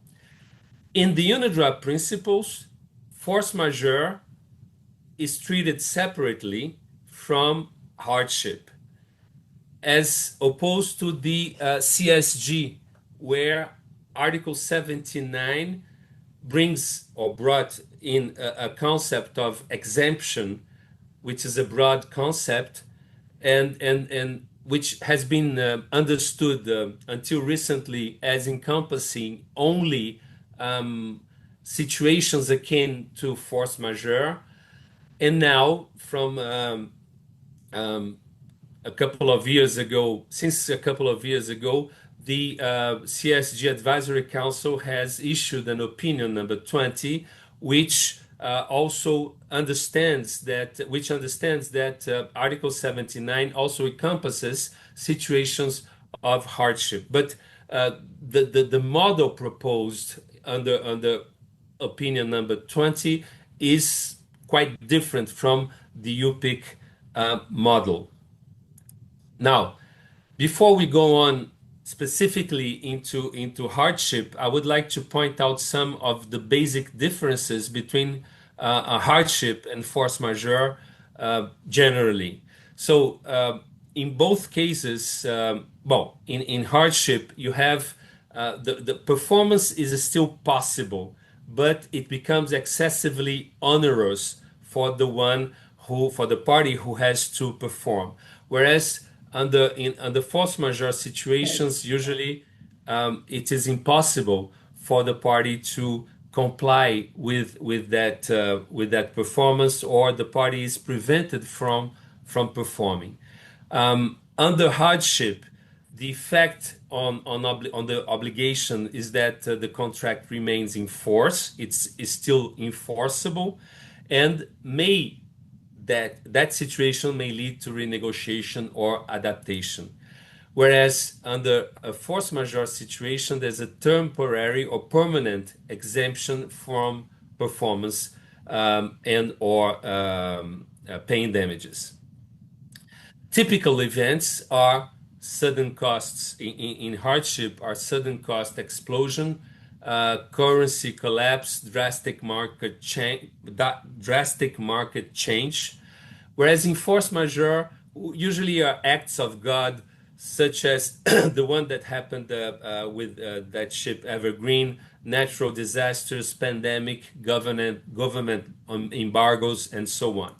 In the UNIDROIT principles, force majeure is treated separately from hardship, as opposed to the CSG, where Article 79 brings or brought in a concept of exemption, which is a broad concept, and which has been understood until recently as encompassing only situations akin to force majeure. And now, from a couple of years ago, the CSG Advisory Council has issued an opinion number 20, which also understands that Article 79 also encompasses situations of hardship. But the model proposed under opinion number 20 is quite different from the UPICC model. Now, before we go on specifically into hardship, I would like to point out some of the basic differences between a hardship and force majeure generally. So in both cases, in hardship, you have the performance is still possible, but it becomes excessively onerous for the party who has to perform. Whereas under force majeure situations, usually it is impossible for the party to comply with that performance, or the party is prevented from performing. Under hardship, the effect on the obligation is that the contract remains in force. It's still enforceable, and that situation may lead to renegotiation or adaptation. Whereas under a force majeure situation, there's a temporary or permanent exemption from performance and or paying damages. Typical events are sudden costs. In hardship are sudden cost explosion, currency collapse, drastic market change. Whereas in force majeure, usually are acts of God, such as the one that happened with that ship Evergreen, natural disasters, pandemic, government embargoes, and so on.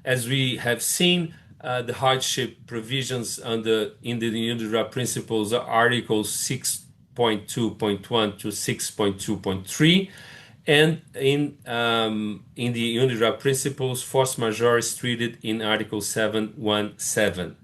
As we have seen, the hardship provisions in the UNIDROIT principles are Articles 6.2.1 to 6.2.3, and in the UNIDROIT principles, force majeure is treated in Article 7.1.7.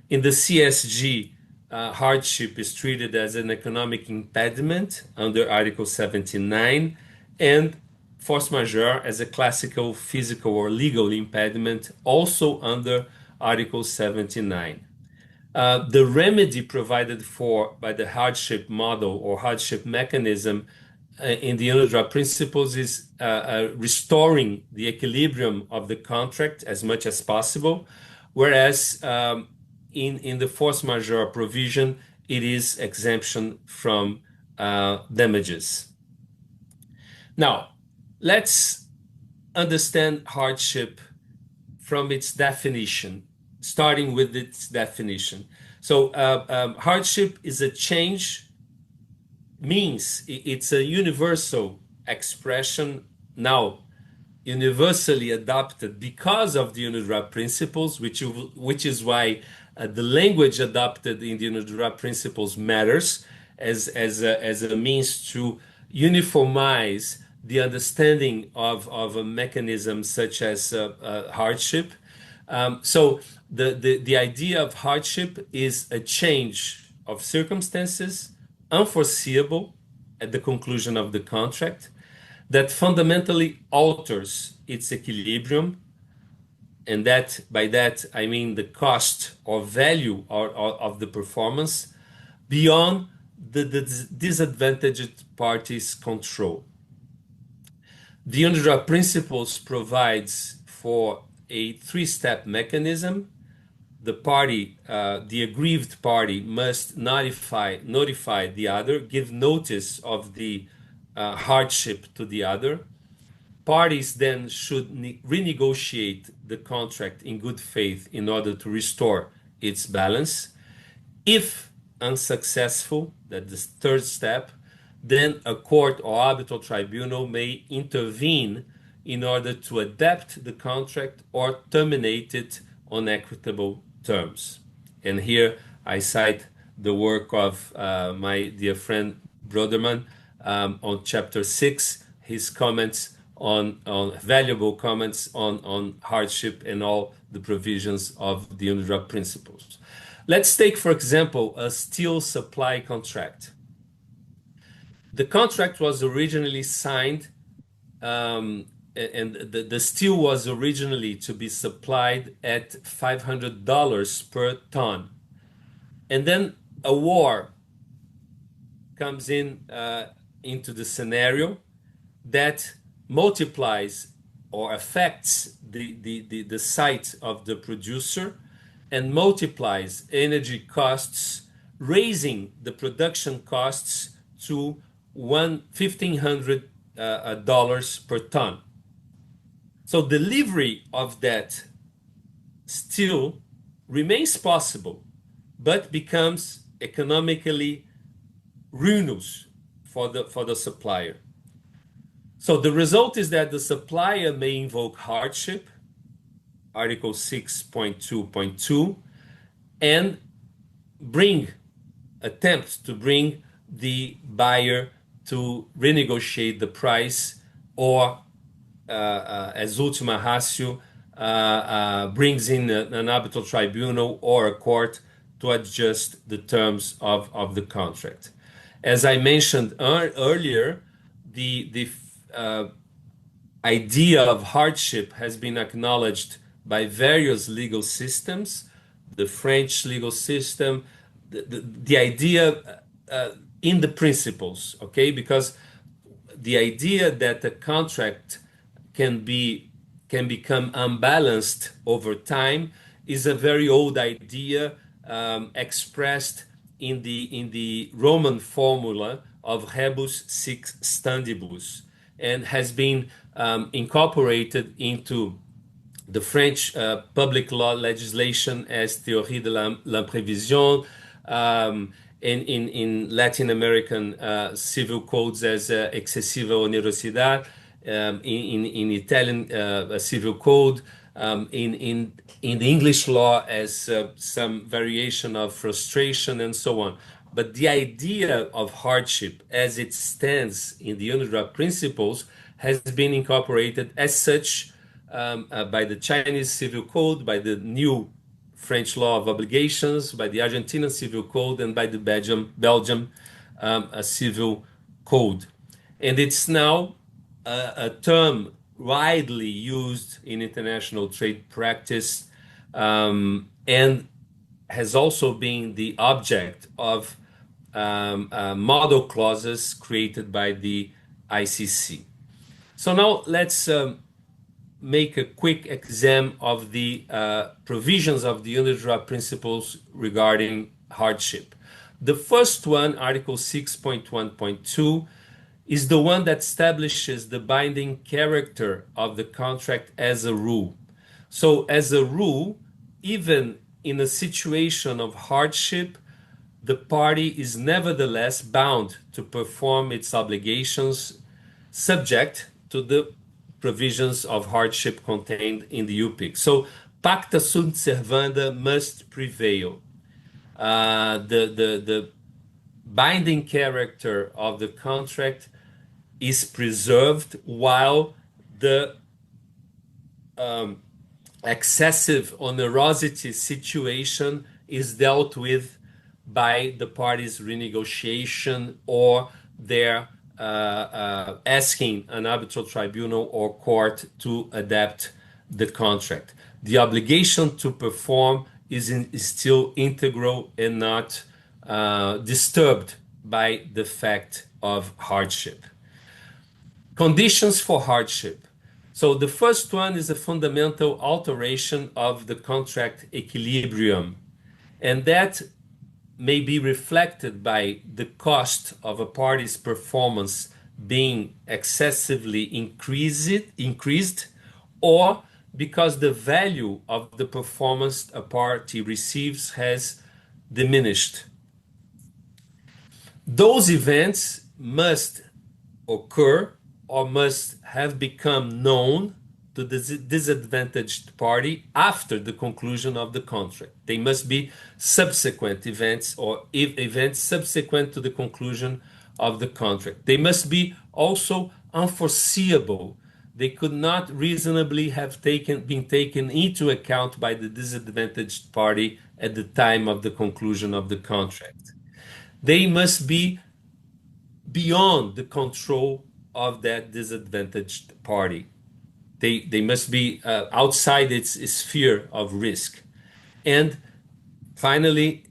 In the CSG, hardship is treated as an economic impediment under Article 79, and force majeure as a classical physical or legal impediment, also under Article 79. The remedy provided for by the hardship model or hardship mechanism in the UNIDROIT principles is restoring the equilibrium of the contract as much as possible, whereas in the force majeure provision, it is exemption from damages. Now, let's understand hardship from its definition, starting with its definition. So hardship is a change, means it's a universal expression now universally adopted because of the UNIDROIT principles, which is why the language adopted in the UNIDROIT principles matters as a means to uniformize the understanding of a mechanism such as hardship. So the idea of hardship is a change of circumstances, unforeseeable at the conclusion of the contract, that fundamentally alters its equilibrium, and that by that I mean the cost or value of the performance beyond the disadvantaged party's control. The UNIDROIT principles provides for a three-step mechanism. The party, the aggrieved party, must notify the other, give notice of the hardship to the other. Parties then should renegotiate the contract in good faith in order to restore its balance. If unsuccessful, that's the third step, then a court or arbitral tribunal may intervene in order to adapt the contract or terminate it on equitable terms. And here I cite the work of my dear friend Brödermann on chapter 6, his comments on valuable comments on hardship and all the provisions of the UNIDROIT principles. Let's take, for example, a steel supply contract. The contract was originally signed and the steel was originally to be supplied at $500 per ton. And then a war comes into the scenario that multiplies or affects the site of the producer and multiplies energy costs, raising the production costs to $1,500 per ton. So delivery of that steel remains possible, but becomes economically ruinous for the supplier. So the result is that the supplier may invoke hardship, Article 6.2.2, and attempt to bring the buyer to renegotiate the price, or as ultima ratio, brings in an arbitral tribunal or a court to adjust the terms of the contract. As I mentioned earlier, the idea of hardship has been acknowledged by various legal systems, the French legal system, the idea in the principles, okay? Because the idea that a contract can become unbalanced over time is a very old idea, expressed in the Roman formula of rebus sic stantibus, and has been incorporated into the French public law legislation as théorie de l'imprévision, in Latin American civil codes as excessiva onerosidad, in Italian civil code, in the English law as some variation of frustration and so on. But the idea of hardship as it stands in the UNIDROIT principles has been incorporated as such by the Chinese civil code, by the new French law of obligations, by the Argentinian civil code, and by the Belgium civil code. And it's now a term widely used in international trade practice, and has also been the object of model clauses created by the ICC. So now let's make a quick exam of the provisions of the UNIDROIT principles regarding hardship. The first one, Article 6.1.2, is the one that establishes the binding character of the contract as a rule. So as a rule, even in a situation of hardship, the party is nevertheless bound to perform its obligations subject to the provisions of hardship contained in the UPICC. So pacta sunt servanda must prevail. The binding character of the contract is preserved while the excessive onerosity situation is dealt with by the parties' renegotiation or their asking an arbitral tribunal or court to adapt the contract. The obligation to perform is still integral and not disturbed by the fact of hardship. Conditions for hardship. So the first one is a fundamental alteration of the contract equilibrium, and that may be reflected by the cost of a party's performance being excessively increased, or because the value of the performance a party receives has diminished. Those events must occur or must have become known to the disadvantaged party after the conclusion of the contract. They must be subsequent events or events subsequent to the conclusion of the contract. They must be also unforeseeable. They could not reasonably have been taken into account by the disadvantaged party at the time of the conclusion of the contract. They must be beyond the control of that disadvantaged party. They must be outside its sphere of risk. And finally,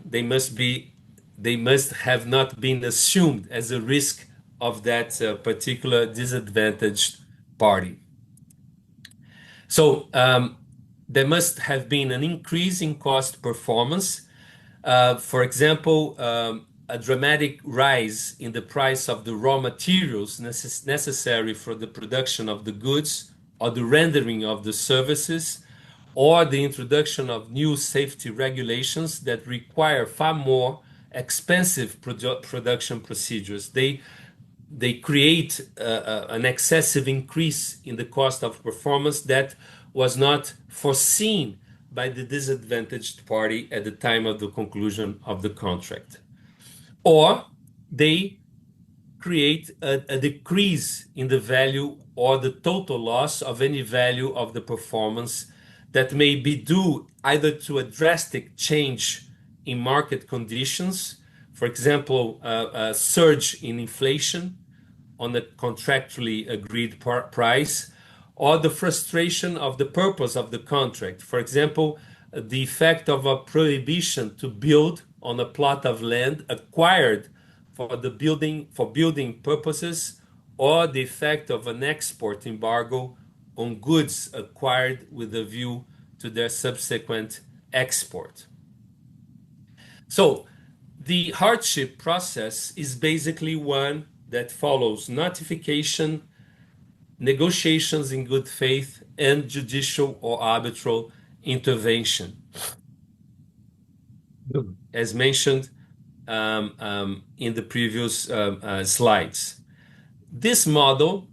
they must have not been assumed as a risk of that particular disadvantaged party. So there must have been an increase in cost performance. For example, a dramatic rise in the price of the raw materials necessary for the production of the goods or the rendering of the services, or the introduction of new safety regulations that require far more expensive production procedures. They create an excessive increase in the cost of performance that was not foreseen by the disadvantaged party at the time of the conclusion of the contract. Or they create a decrease in the value or the total loss of any value of the performance that may be due either to a drastic change in market conditions, for example, a surge in inflation on the contractually agreed price, or the frustration of the purpose of the contract. For example, the effect of a prohibition to build on a plot of land acquired for building purposes, or the effect of an export embargo on goods acquired with a view to their subsequent export. So the hardship process is basically one that follows notification, negotiations in good faith, and judicial or arbitral intervention. As mentioned in the previous slides. This model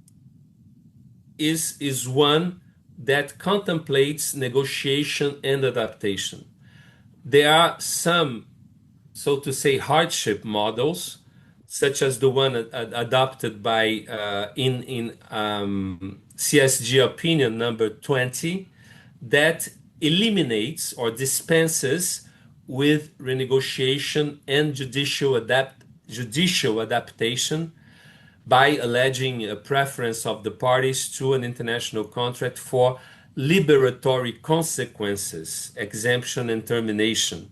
is one that contemplates negotiation and adaptation. There are some, so to say, hardship models, such as the one adopted by in CSG opinion number 20, that eliminates or dispenses with renegotiation and judicial adaptation by alleging a preference of the parties to an international contract for liberatory consequences, exemption and termination,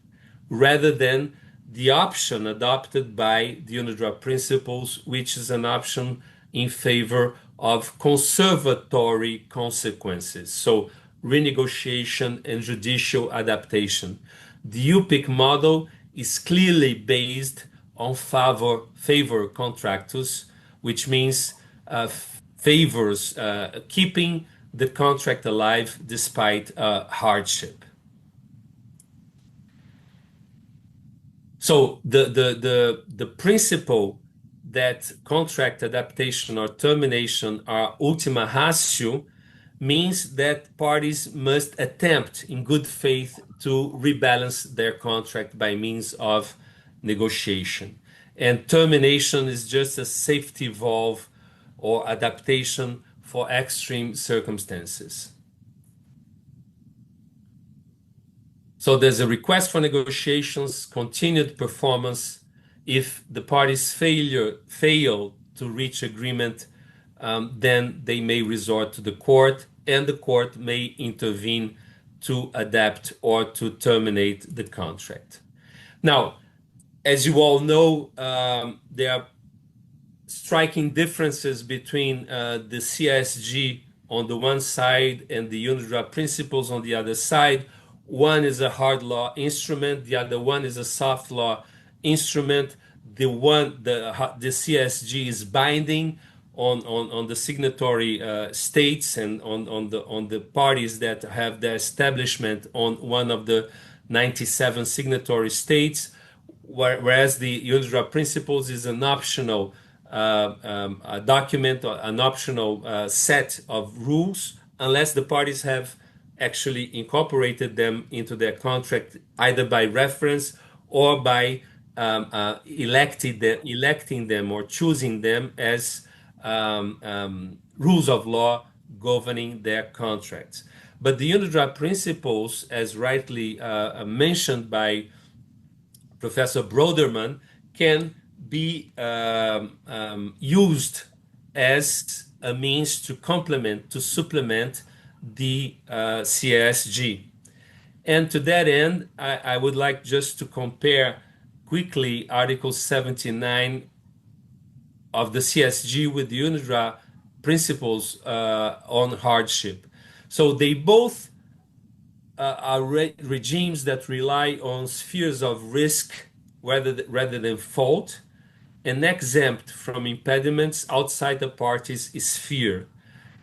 rather than the option adopted by the UNIDROIT Principles, which is an option in favor of conservatory consequences, so renegotiation and judicial adaptation. The UPICC model is clearly based on favor contractus, which means favors keeping the contract alive despite hardship. So the principle that contract adaptation or termination are ultima ratio means that parties must attempt in good faith to rebalance their contract by means of negotiation. And termination is just a safety valve or adaptation for extreme circumstances. So there's a request for negotiations, continued performance. If the parties fail to reach agreement, then they may resort to the court, and the court may intervene to adapt or to terminate the contract. Now, as you all know, there are striking differences between the CSG on the one side and the UNIDROIT Principles on the other side. One is a hard law instrument, the other one is a soft law instrument. The CSG is binding on the signatory states and on the parties that have their establishment on one of the 97 signatory states, whereas the UNIDROIT Principles is an optional document or an optional set of rules, unless the parties have actually incorporated them into their contract, either by reference or by electing them or choosing them as rules of law governing their contracts. But the UNIDROIT Principles, as rightly mentioned by Professor Brödermann, can be used as a means to complement, to supplement the CSG. And to that end, I would like just to compare quickly Article 79 of the CSG with the UNIDROIT Principles on hardship. So they both are regimes that rely on spheres of risk rather than fault, and exempt from impediments outside the party's sphere.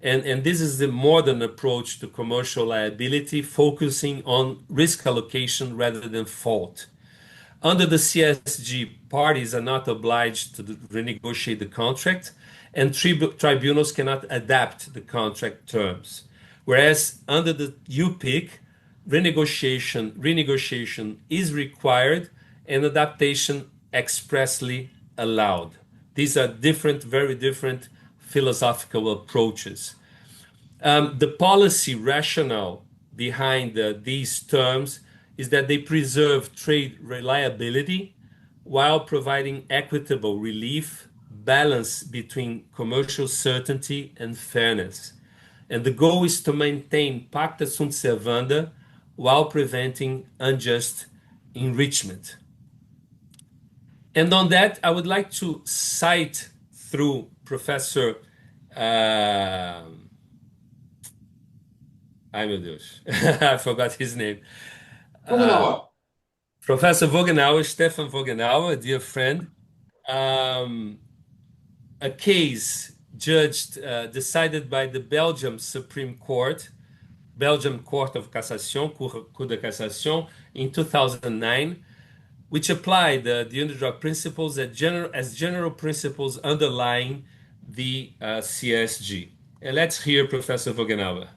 And this is the modern approach to commercial liability, focusing on risk allocation rather than fault. Under the CSG, parties are not obliged to renegotiate the contract, and tribunals cannot adapt the contract terms. Whereas under the UPICC, renegotiation is required and adaptation expressly allowed. These are different, very different philosophical approaches. The policy rationale behind these terms is that they preserve trade reliability while providing equitable relief, balance between commercial certainty and fairness. And the goal is to maintain pacta sunt servanda while preventing unjust enrichment. And on that, I would like to cite through Professor meu Deus, I forgot his name. Professor Vogenauer, Stefan Vogenauer, a dear friend. A case decided by the Belgium Supreme Court, Belgium Court of Cassation, Cour de Cassation, in 2009, which applied the UNIDROIT Principles as general principles underlying the CSG. And let's hear Professor Vogenauer.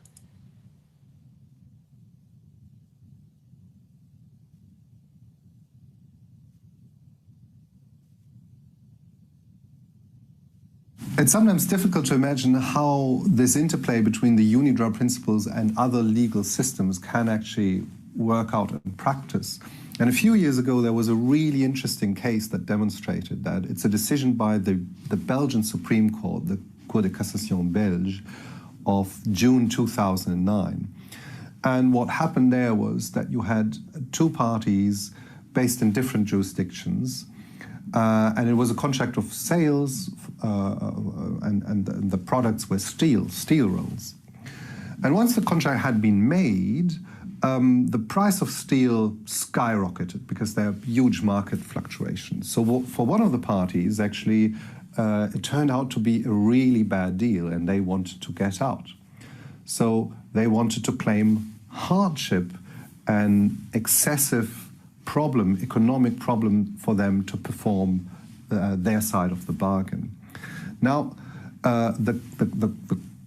It's sometimes difficult to imagine how this interplay between the UNIDROIT Principles and other legal systems can actually work out in practice. And a few years ago, there was a really interesting case that demonstrated that. It's a decision by the Belgian Supreme Court, the Cour de Cassation Belge, of June 2009. And what happened there was that you had two parties based in different jurisdictions, and it was a contract of sales, and the products were steel rolls. And once the contract had been made, the price of steel skyrocketed because there are huge market fluctuations. So for one of the parties, actually, it turned out to be a really bad deal, and they wanted to get out. So they wanted to claim hardship and excessive problem, economic problem for them to perform their side of the bargain. Now, the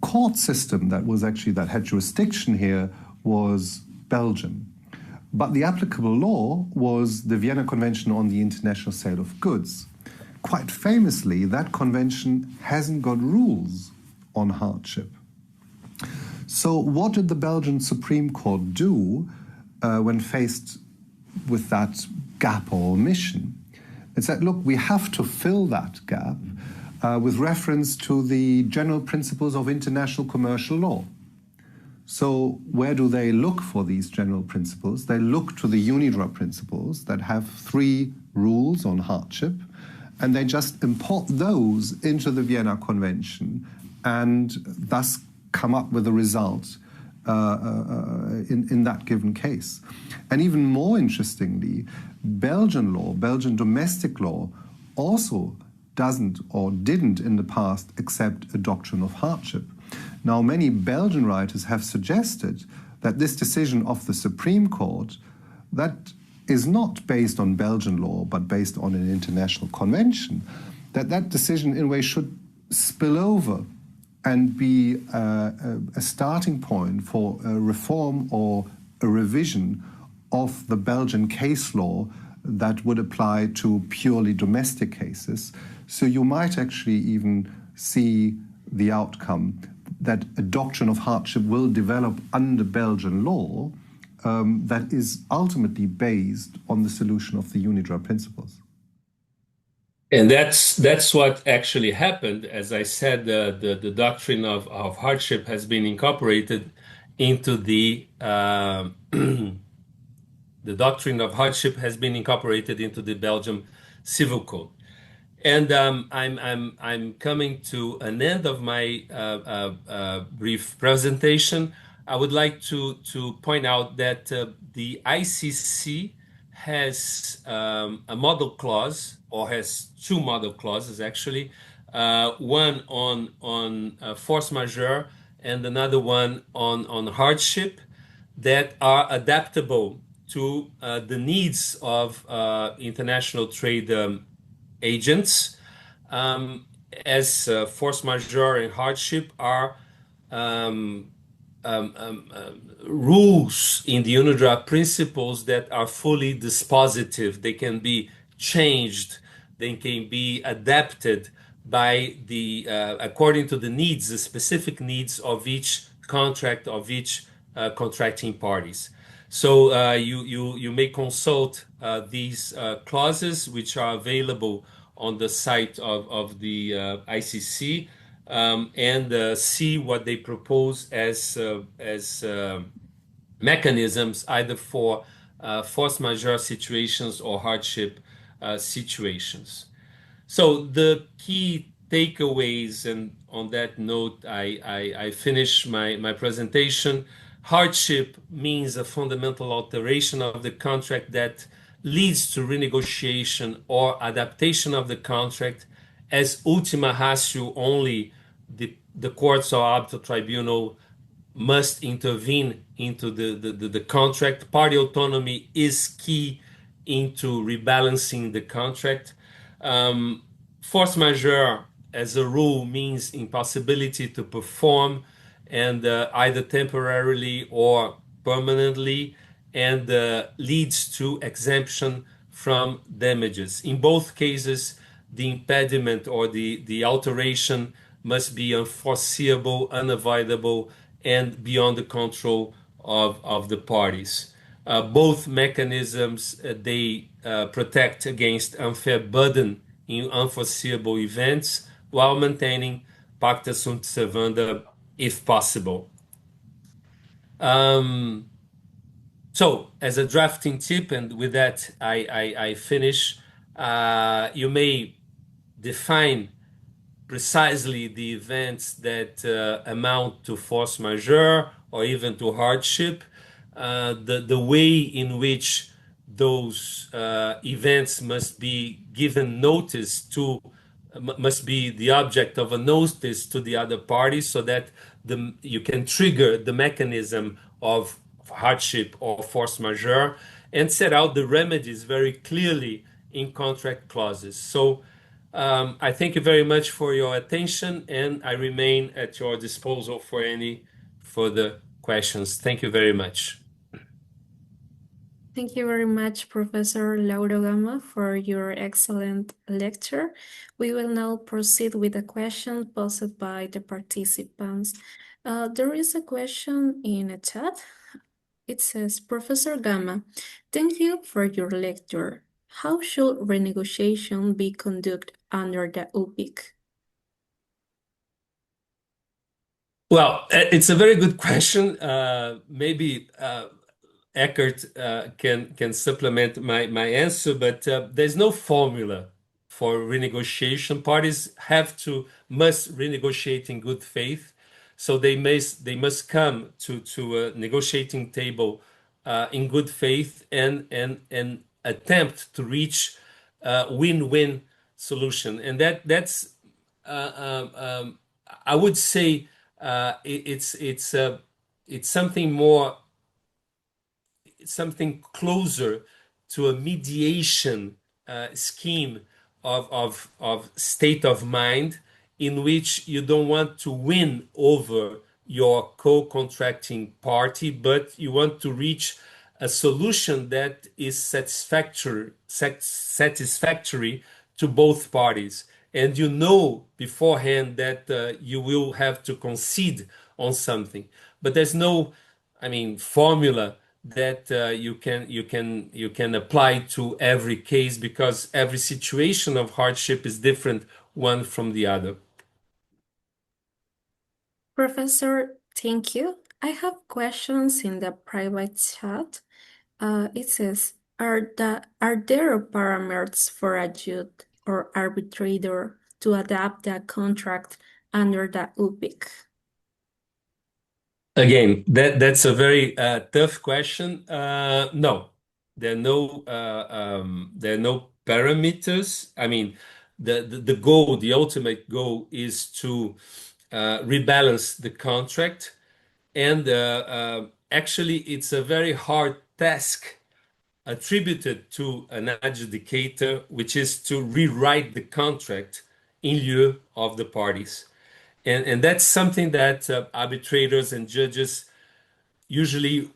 court system that had jurisdiction here was Belgium. But the applicable law was the Vienna Convention on the International Sale of Goods. Quite famously, that convention hasn't got rules on hardship. So what did the Belgian Supreme Court do when faced with that gap or omission? It said, look, we have to fill that gap with reference to the general principles of international commercial law. So where do they look for these general principles? They look to the UNIDROIT principles that have 3 rules on hardship, and they just import those into the Vienna Convention and thus come up with a result in that given case. And even more interestingly, Belgian law, Belgian domestic law, also doesn't or didn't in the past accept a doctrine of hardship. Now, many Belgian writers have suggested that this decision of the Supreme Court, that is not based on Belgian law, but based on an international convention, that decision in a way should spill over and be a starting point for a reform or a revision of the Belgian case law that would apply to purely domestic cases. So you might actually even see the outcome that a doctrine of hardship will develop under Belgian law that is ultimately based on the solution of the UNIDROIT principles. And that's what actually happened. As I said, the doctrine of hardship has been incorporated into the the doctrine of hardship has been incorporated into the Belgium Civil Code. And I'm coming to an end of my brief presentation. I would like to point out that the ICC has a model clause, or has 2 model clauses actually, one on force majeure and another one on hardship, that are adaptable to the needs of international trade agents, as force majeure and hardship are rules in the UNIDROIT principles that are fully dispositive. They can be changed, they can be adapted by the according to the needs, the specific needs of each contract, of each contracting parties. So you may consult these clauses, which are available on the site of the ICC, and see what they propose as mechanisms, either for force majeure situations or hardship situations. So the key takeaways, and on that note, I finish my presentation. Hardship means a fundamental alteration of the contract that leads to renegotiation or adaptation of the contract. As ultima ratio, only the courts or arbitral tribunal must intervene into the contract. Party autonomy is key into rebalancing the contract. Force majeure, as a rule, means impossibility to perform, and either temporarily or permanently, and leads to exemption from damages. In both cases, the impediment or the alteration must be unforeseeable, unavoidable, and beyond the control of the parties. Both mechanisms, they protect against unfair burden in unforeseeable events while maintaining pacta sunt servanda if possible. So, as a drafting tip, and with that I finish, you may define precisely the events that amount to force majeure or even to hardship, the way in which those events must be given notice to, must be the object of a notice to the other party, so that you can trigger the mechanism of hardship or force majeure, and set out the remedies very clearly in contract clauses. So I thank you very much for your attention, and I remain at your disposal for any further questions. Thank you very much. Thank you very much, Professor Lauro Gama, for your excellent lecture. We will now proceed with the questions posed by the participants. There is a question in a chat. It says, Professor Gama, thank you for your lecture. How should renegotiation be conducted under the UPICC? Well, it's a very good question. Maybe Eckart can supplement my answer, but there's no formula for renegotiation. Parties must renegotiate in good faith, so they must come to a negotiating table in good faith and attempt to reach a win-win solution. And that's I would say it's something more. Something closer to a mediation scheme of state of mind, in which you don't want to win over your co-contracting party, but you want to reach a solution that is satisfactory to both parties. And you know beforehand that you will have to concede on something, but there's no, formula that you can apply to every case, because every situation of hardship is different one from the other. Professor, thank you. I have questions in the private chat. It says, are there parameters for a judge or arbitrator to adapt the contract under the UPICC? Again, that's a very tough question. No, there are no parameters. The goal, the ultimate goal, is to rebalance the contract, and actually, it's a very hard task attributed to an adjudicator, which is to rewrite the contract in lieu of the parties. And that's something that arbitrators and judges usually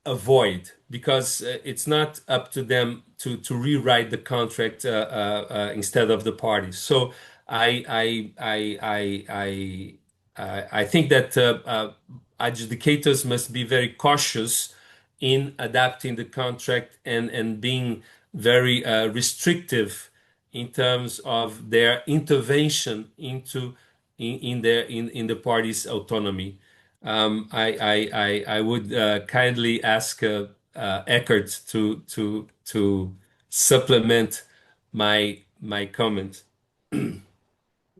avoid, because it's not up to them to rewrite the contract instead of the parties. So I think that adjudicators must be very cautious in adapting the contract and being very restrictive in terms of their intervention into in the party's autonomy. I would kindly ask Eckart to supplement my comment. There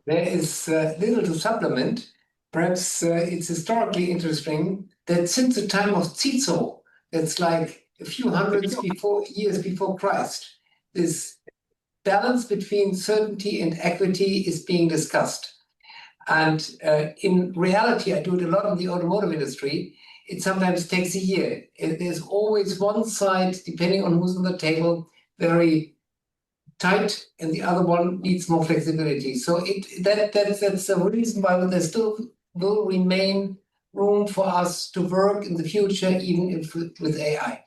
is little to supplement. Perhaps it's historically interesting that since the time of Cicero, that's like a few years before Christ, this balance between certainty and equity is being discussed. And in reality, I do it a lot in the automotive industry. It sometimes takes a year. There's always one side, depending on who's on the table, very tight, and the other one needs more flexibility. So that's the reason why there still will remain room for us to work in the future, even with AI.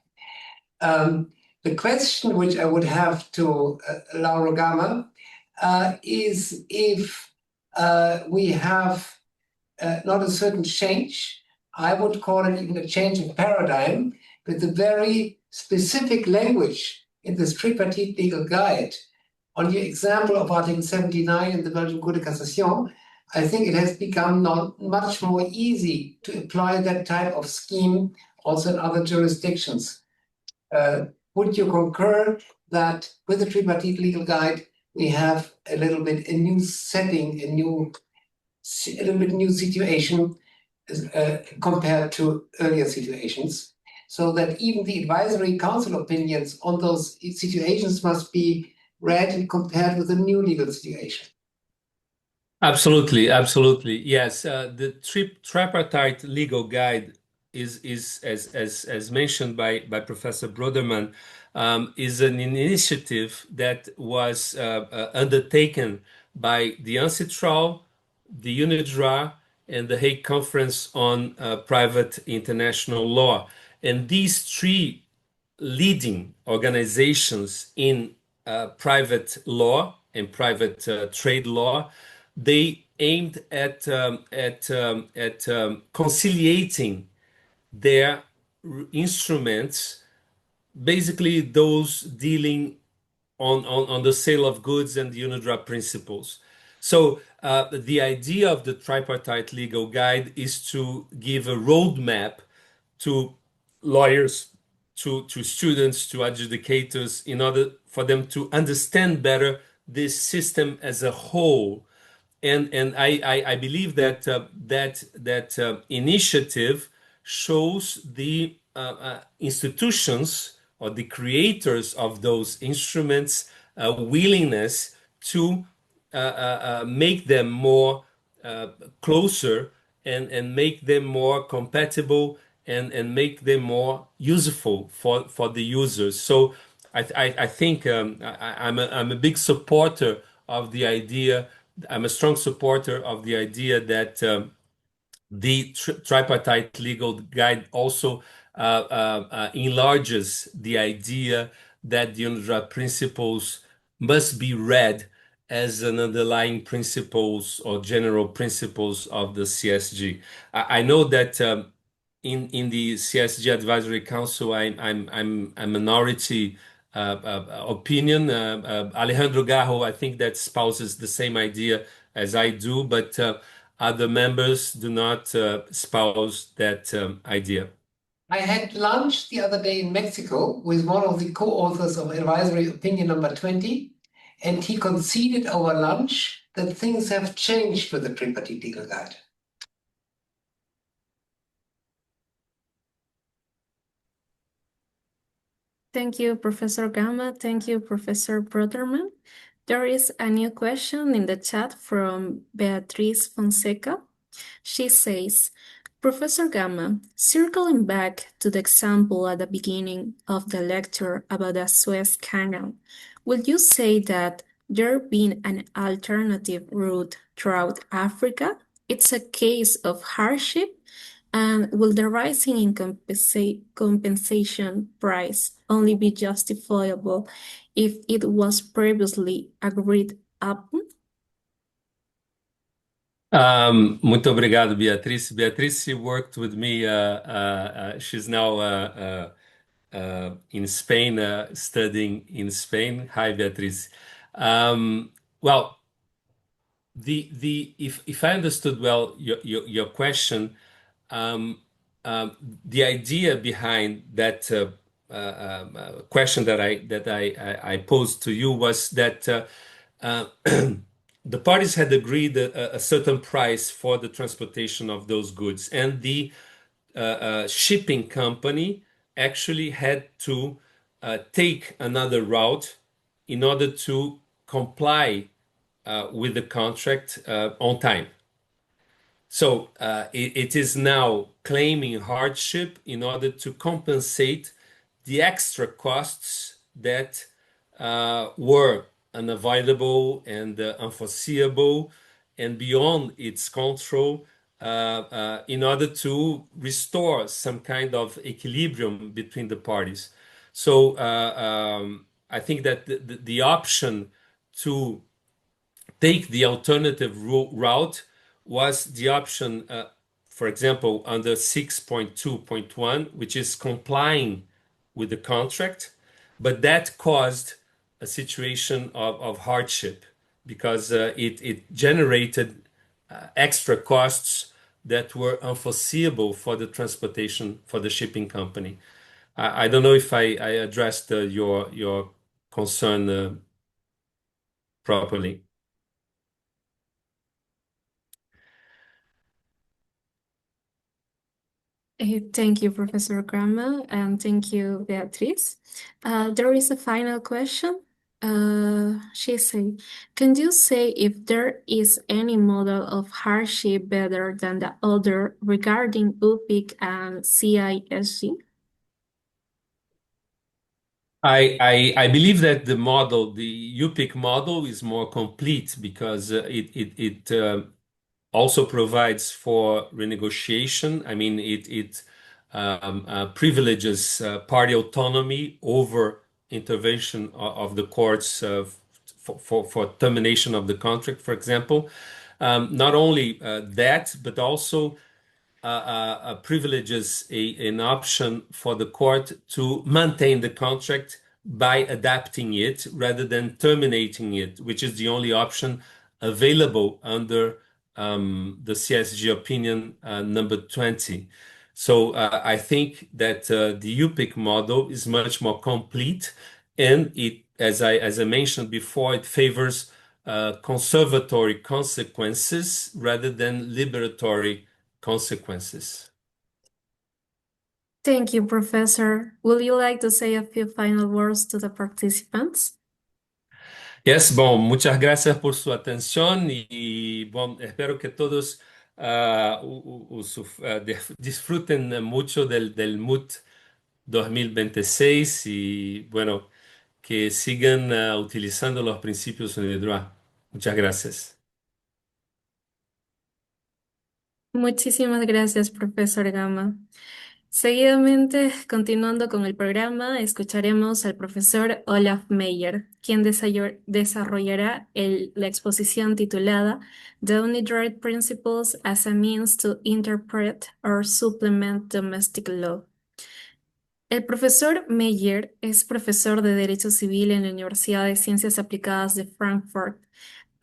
The question which I would have to Lauro Gama is if we have not a certain change, I would call it even a change of paradigm, with the very specific language in this tripartite legal guide. On the example of Article 79 in the Belgian Cour de Cassation, I think it has become much more easy to apply that type of scheme also in other jurisdictions. Would you concur that with the tripartite legal guide, we have a little bit a new setting, a little bit new situation compared to earlier situations, so that even the advisory council opinions on those situations must be read and compared with the new legal situation? Absolutely, absolutely. Yes, the tripartite legal guide is as mentioned by Professor Brödermann, is an initiative that was undertaken by the UNCITRAL, the UNIDROIT, and the Hague Conference on Private International Law. And these three leading organizations in private law and private trade law, they aimed at conciliating their instruments, basically those dealing on the sale of goods and the UNIDROIT principles. So the idea of the tripartite legal guide is to give a roadmap to lawyers, to students, to adjudicators, in order for them to understand better this system as a whole. And I believe that that initiative shows the institutions or the creators of those instruments willingness to make them more closer and make them more compatible and make them more useful for the users. So I think I'm a big supporter of the idea. I'm a strong supporter of the idea that the tripartite legal guide also enlarges the idea that the UNIDROIT principles must be read as an underlying principles or general principles of the CSG. I know that in the CSG Advisory Council, I'm a minority opinion. Alejandro Garro, I think, that spouses the same idea as I do, but other members do not espouse that idea. I had lunch the other day in Mexico with one of the co-authors of Advisory Opinion number 20, and he conceded over lunch that things have changed with the tripartite legal guide. Thank you, Professor Gama. Thank you, Professor Brödermann. There is a new question in the chat from Beatriz Fonseca. She says, Professor Gama, circling back to the example at the beginning of the lecture about the Suez Canal, would you say that there being an alternative route throughout Africa, it's a case of hardship? And will the rising in compensation price only be justifiable if it was previously agreed upon? Muito obrigado, Beatriz. Beatriz worked with me. She's now in Spain, studying in Spain. Hi, Beatriz. Well, if I understood well your question, the idea behind that question that I posed to you was that the parties had agreed a certain price for the transportation of those goods, and the shipping company actually had to take another route in order to comply with the contract on time. So it is now claiming hardship in order to compensate the extra costs that were unavoidable and unforeseeable and beyond its control, in order to restore some kind of equilibrium between the parties. So I think that the option to take the alternative route was the option for example, under 6.2.1, which is complying with the contract, but that caused a situation of hardship because it generated extra costs that were unforeseeable for the transportation, for the shipping company. I don't know if I addressed your concern properly. Thank you, Professor Gama, and thank you, Beatriz. There is a final question. She said, can you say if there is any model of hardship better than the other regarding UPICC and CISG? I believe that the model, the UPICC model, is more complete because it also provides for renegotiation. I mean, it privileges party autonomy over intervention of the courts for termination of the contract, for example. Not only that, but also privileges an option for the court to maintain the contract by adapting it rather than terminating it, which is the only option available under the CSG opinion number 20. So I think that the UPICC model is much more complete, and it, as I mentioned before, it favors conservatory consequences rather than liberatory consequences. Thank you, Professor. Would you like to say a few final words to the participants? Yes, bom, muchas gracias por su atención y bom, espero que todos disfruten mucho del Moot 2026 y bueno, que sigan utilizando los principios UNIDROIT. Muchas gracias. Muchísimas gracias, Profesor Gama. Seguidamente, continuando con el programa, escucharemos al profesor Olaf Meyer, quien desarrollará la exposición titulada The UNIDROIT Principles as a Means to Interpret or Supplement Domestic Law. El profesor Meyer es profesor de Derecho Civil en la Universidad de Ciencias Aplicadas de Frankfurt.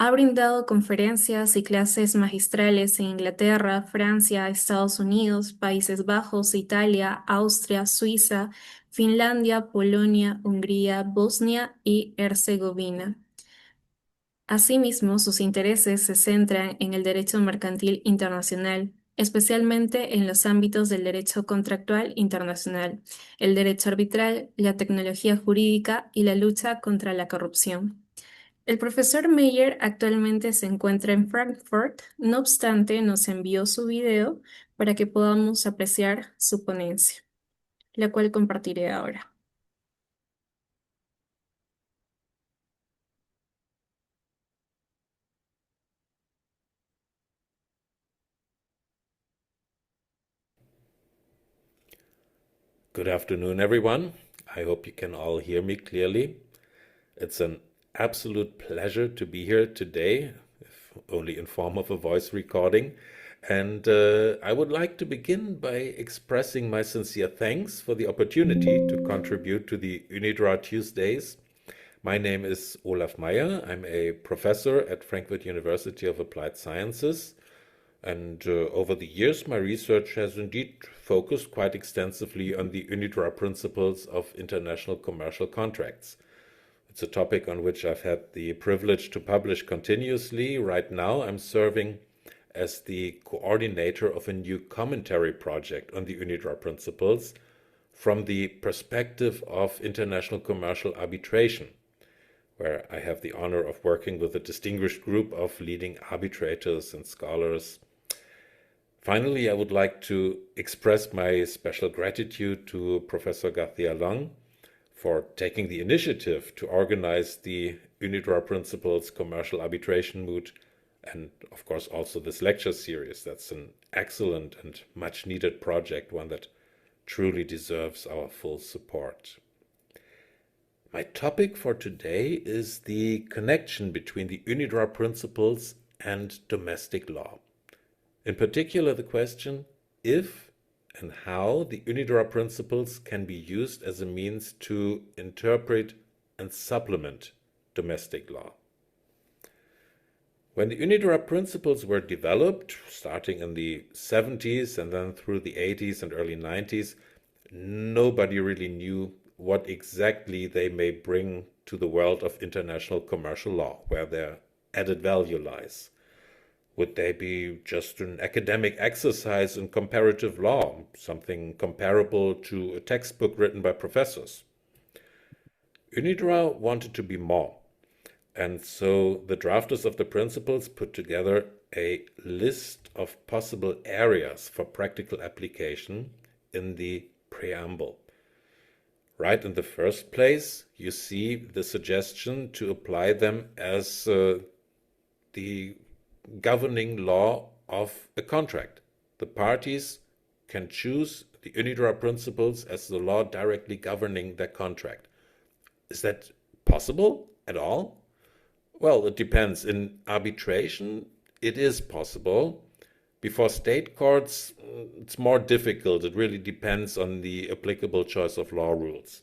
Ha brindado conferencias y clases magistrales en Inglaterra, Francia, Estados Unidos, Países Bajos, Italia, Austria, Suiza, Finlandia, Polonia, Hungría, Bosnia y Herzegovina. Asimismo, sus intereses se centran en el derecho mercantil internacional, especialmente en los ámbitos del derecho contractual internacional, el derecho arbitral, la tecnología jurídica y la lucha contra la corrupción. El profesor Meyer actualmente se encuentra en Frankfurt, no obstante nos envió su video para que podamos apreciar su ponencia, la cual compartiré ahora. Good afternoon, everyone. I hope you can all hear me clearly. It's an absolute pleasure to be here today, if only in form of a voice recording. And I would like to begin by expressing my sincere thanks for the opportunity to contribute to the UNIDROIT Tuesdays. My name is Olaf Meyer. I'm a professor at Frankfurt University of Applied Sciences. And over the years, my research has indeed focused quite extensively on the UNIDROIT principles of international commercial contracts. It's a topic on which I've had the privilege to publish continuously. Right now, I'm serving as the coordinator of a new commentary project on the UNIDROIT principles from the perspective of international commercial arbitration, where I have the honor of working with a distinguished group of leading arbitrators and scholars. Finally, I would like to express my special gratitude to Professor Garcia Long for taking the initiative to organize the UNIDROIT Principles Commercial Arbitration Moot, and of course also this lecture series. That's an excellent and much needed project, one that truly deserves our full support. My topic for today is the connection between the UNIDROIT principles and domestic law. In particular, the question if and how the UNIDROIT principles can be used as a means to interpret and supplement domestic law. When the UNIDROIT principles were developed, starting in the 70s and then through the 80s and early 90s, nobody really knew what exactly they may bring to the world of international commercial law, where their added value lies. Would they be just an academic exercise in comparative law, something comparable to a textbook written by professors? UNIDROIT wanted to be more. And so the drafters of the principles put together a list of possible areas for practical application in the preamble. Right in the first place, you see the suggestion to apply them as the governing law of a contract. The parties can choose the UNIDROIT principles as the law directly governing their contract. Is that possible at all? Well, it depends. In arbitration, it is possible. Before state courts, it's more difficult. It really depends on the applicable choice of law rules.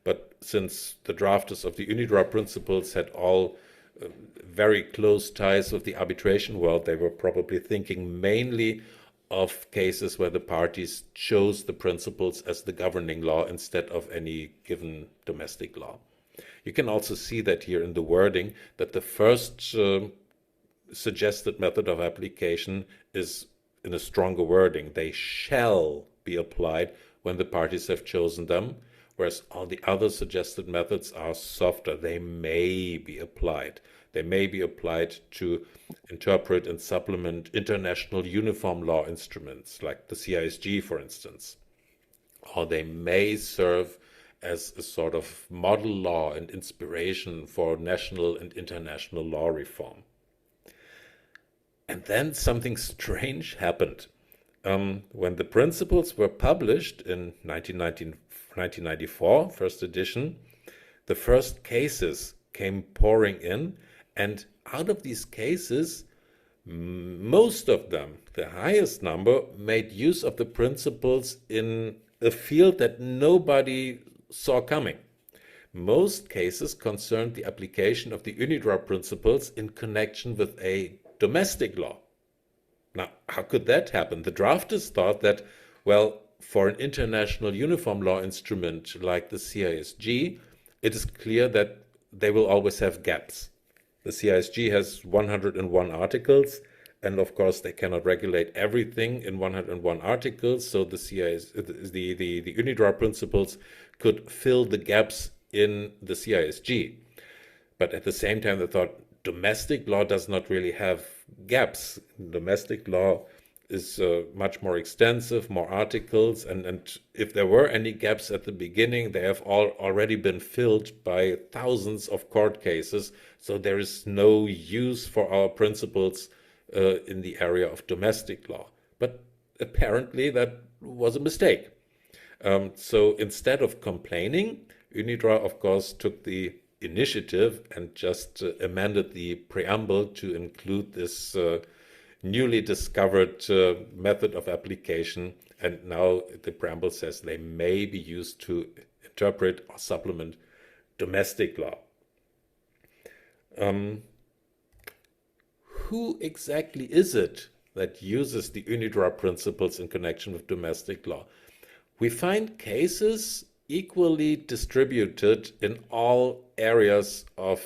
But since the drafters of the UNIDROIT principles had all very close ties with the arbitration world, they were probably thinking mainly of cases where the parties chose the principles as the governing law instead of any given domestic law. You can also see that here in the wording that the first suggested method of application is in a stronger wording. They shall be applied when the parties have chosen them, whereas all the other suggested methods are softer. They may be applied. They may be applied to interpret and supplement international uniform law instruments, like the CISG, for instance. Or they may serve as a sort of model law and inspiration for national and international law reform. And then something strange happened. When the principles were published in 1994, first edition, the first cases came pouring in, and out of these cases, most of them, the highest number, made use of the principles in a field that nobody saw coming. Most cases concerned the application of the UNIDROIT principles in connection with a domestic law. Now, how could that happen? The drafters thought that, well, for an international uniform law instrument like the CISG, it is clear that they will always have gaps. The CISG has 101 articles, and of course they cannot regulate everything in 101 articles, so the UNIDROIT principles could fill the gaps in the CISG. But at the same time, they thought domestic law does not really have gaps. Domestic law is much more extensive, more articles, and if there were any gaps at the beginning, they have already been filled by thousands of court cases, so there is no use for our principles in the area of domestic law. But apparently that was a mistake. So instead of complaining, UNIDROIT, of course, took the initiative and just amended the preamble to include this newly discovered method of application. And now the preamble says they may be used to interpret or supplement domestic law. Who exactly is it that uses the UNIDROIT principles in connection with domestic law? We find cases equally distributed in all areas of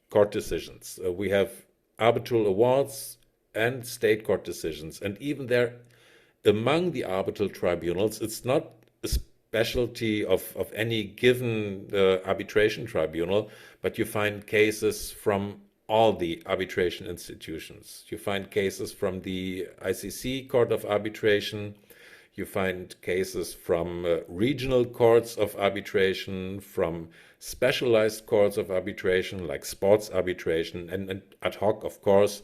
court decisions. We have arbitral awards and state court decisions, and even there, among the arbitral tribunals, it's not a specialty of any given arbitration tribunal, but you find cases from all the arbitration institutions. You find cases from the ICC Court of Arbitration. You find cases from regional courts of arbitration, from specialized courts of arbitration, like sports arbitration, and ad hoc, of course.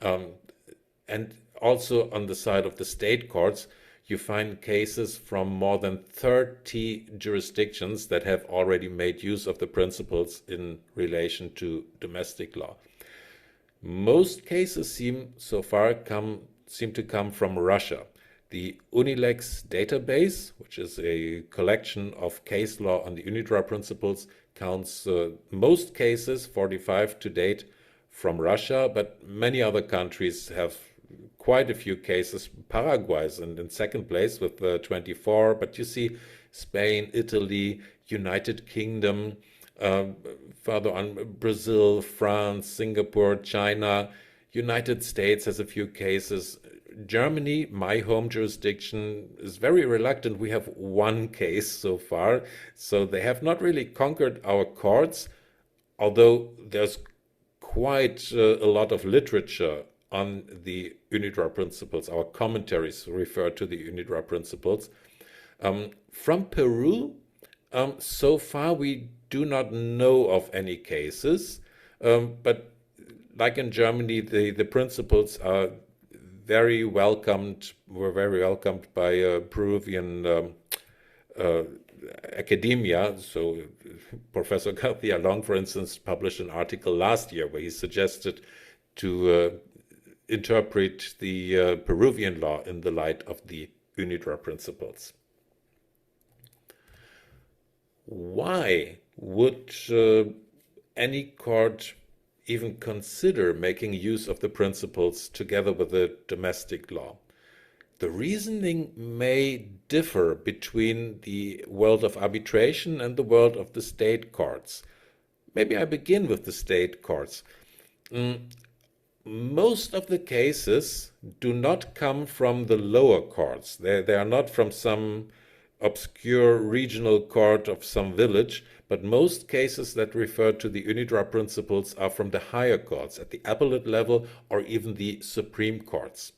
And also on the side of the state courts, you find cases from more than 30 jurisdictions that have already made use of the principles in relation to domestic law. Most cases seem to come from Russia. The UNILEX database, which is a collection of case law on the UNIDROIT principles, counts most cases, 45 to date, from Russia, but many other countries have quite a few cases. Paraguay is in second place with 24, but you see Spain, Italy, United Kingdom, further on Brazil, France, Singapore, China, United States has a few cases. Germany, my home jurisdiction, is very reluctant. We have one case so far, so they have not really conquered our courts, although there's quite a lot of literature on the UNIDROIT principles. Our commentaries refer to the UNIDROIT principles. From Peru, so far we do not know of any cases, but like in Germany, the principles are very welcomed, were very welcomed by Peruvian academia. So Professor Garcia Long, for instance, published an article last year where he suggested to interpret the Peruvian law in the light of the UNIDROIT principles. Why would any court even consider making use of the principles together with the domestic law? The reasoning may differ between the world of arbitration and the world of the state courts. Maybe I begin with the state courts. Most of the cases do not come from the lower courts. They are not from some obscure regional court of some village, but most cases that refer to the UNIDROIT principles are from the higher courts, at the appellate level or even the Supreme Courts.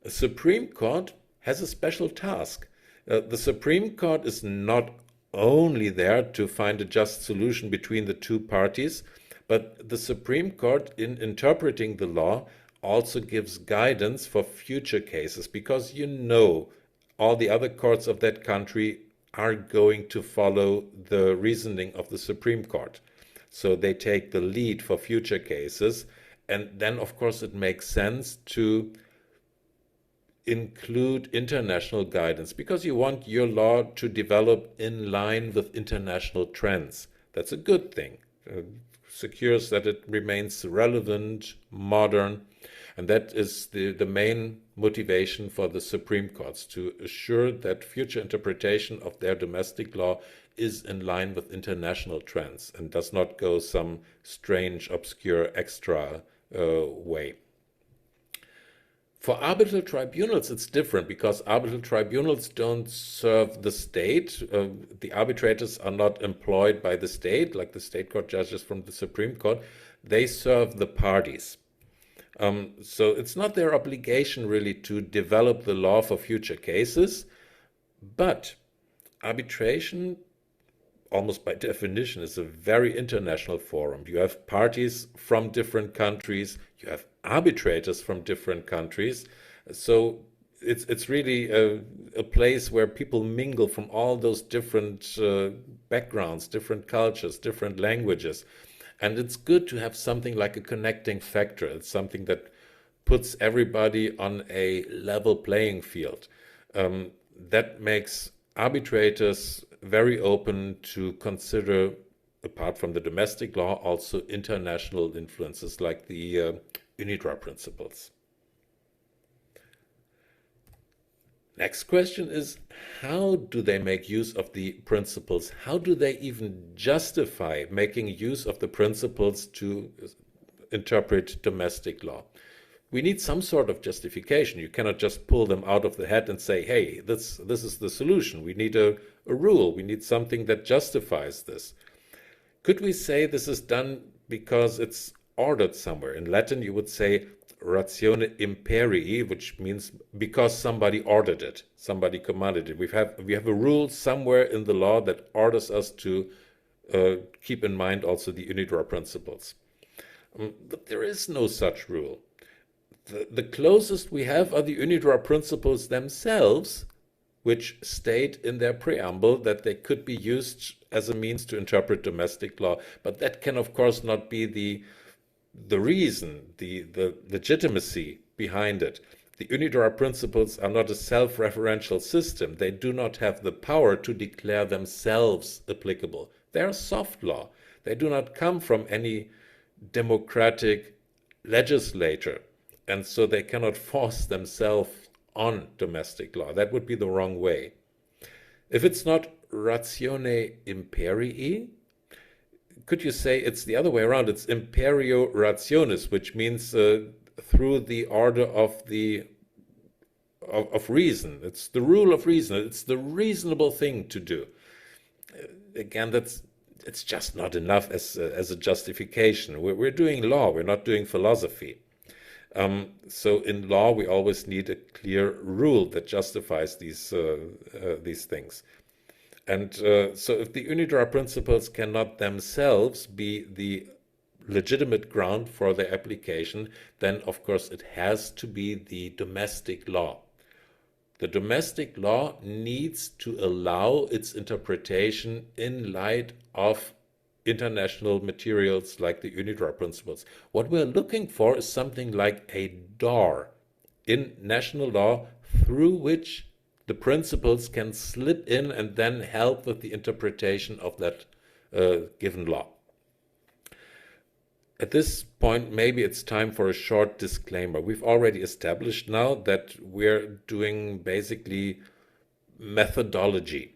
A Supreme Court has a special task. The Supreme Court is not only there to find a just solution between the two parties, but the Supreme Court, in interpreting the law, also gives guidance for future cases, because all the other courts of that country are going to follow the reasoning of the Supreme Court. So they take the lead for future cases, and then of course it makes sense to include international guidance, because you want your law to develop in line with international trends. That's a good thing. Secures that it remains relevant, modern, and that is the main motivation for the Supreme Courts, to assure that future interpretation of their domestic law is in line with international trends and does not go some strange, obscure, extra way. For arbitral tribunals, it's different, because arbitral tribunals don't serve the state. The arbitrators are not employed by the state, like the state court judges from the Supreme Court. They serve the parties. So it's not their obligation really to develop the law for future cases, but arbitration, almost by definition, is a very international forum. You have parties from different countries, you have arbitrators from different countries, so it's really a place where people mingle from all those different backgrounds, different cultures, different languages. And it's good to have something like a connecting factor. It's something that puts everybody on a level playing field. That makes arbitrators very open to consider, apart from the domestic law, also international influences like the UNIDROIT principles. Next question is, how do they make use of the principles? How do they even justify making use of the principles to interpret domestic law? We need some sort of justification. You cannot just pull them out of the hat and say, hey, this is the solution. We need a rule. We need something that justifies this. Could we say this is done because it's ordered somewhere? In Latin, you would say ratione imperii, which means because somebody ordered it, somebody commanded it. We have a rule somewhere in the law that orders us to keep in mind also the UNIDROIT principles. But there is no such rule. The closest we have are the UNIDROIT principles themselves, which state in their preamble that they could be used as a means to interpret domestic law. But that can, of course, not be the the reason, the legitimacy behind it. The UNIDROIT principles are not a self-referential system. They do not have the power to declare themselves applicable. They are soft law. They do not come from any democratic legislator, and so they cannot force themselves on domestic law. That would be the wrong way. If it's not ratione imperii, could you say it's the other way around? It's imperio rationis, which means through the order of reason. It's the rule of reason. It's the reasonable thing to do. Again, it's just not enough as a justification. We're doing law. We're not doing philosophy. So in law, we always need a clear rule that justifies these things. And so if the UNIDROIT principles cannot themselves be the legitimate ground for their application, then of course it has to be the domestic law. The domestic law needs to allow its interpretation in light of international materials like the UNIDROIT principles. What we're looking for is something like a door in national law through which the principles can slip in and then help with the interpretation of that given law. At this point, maybe it's time for a short disclaimer. We've already established now that we're doing basically methodology.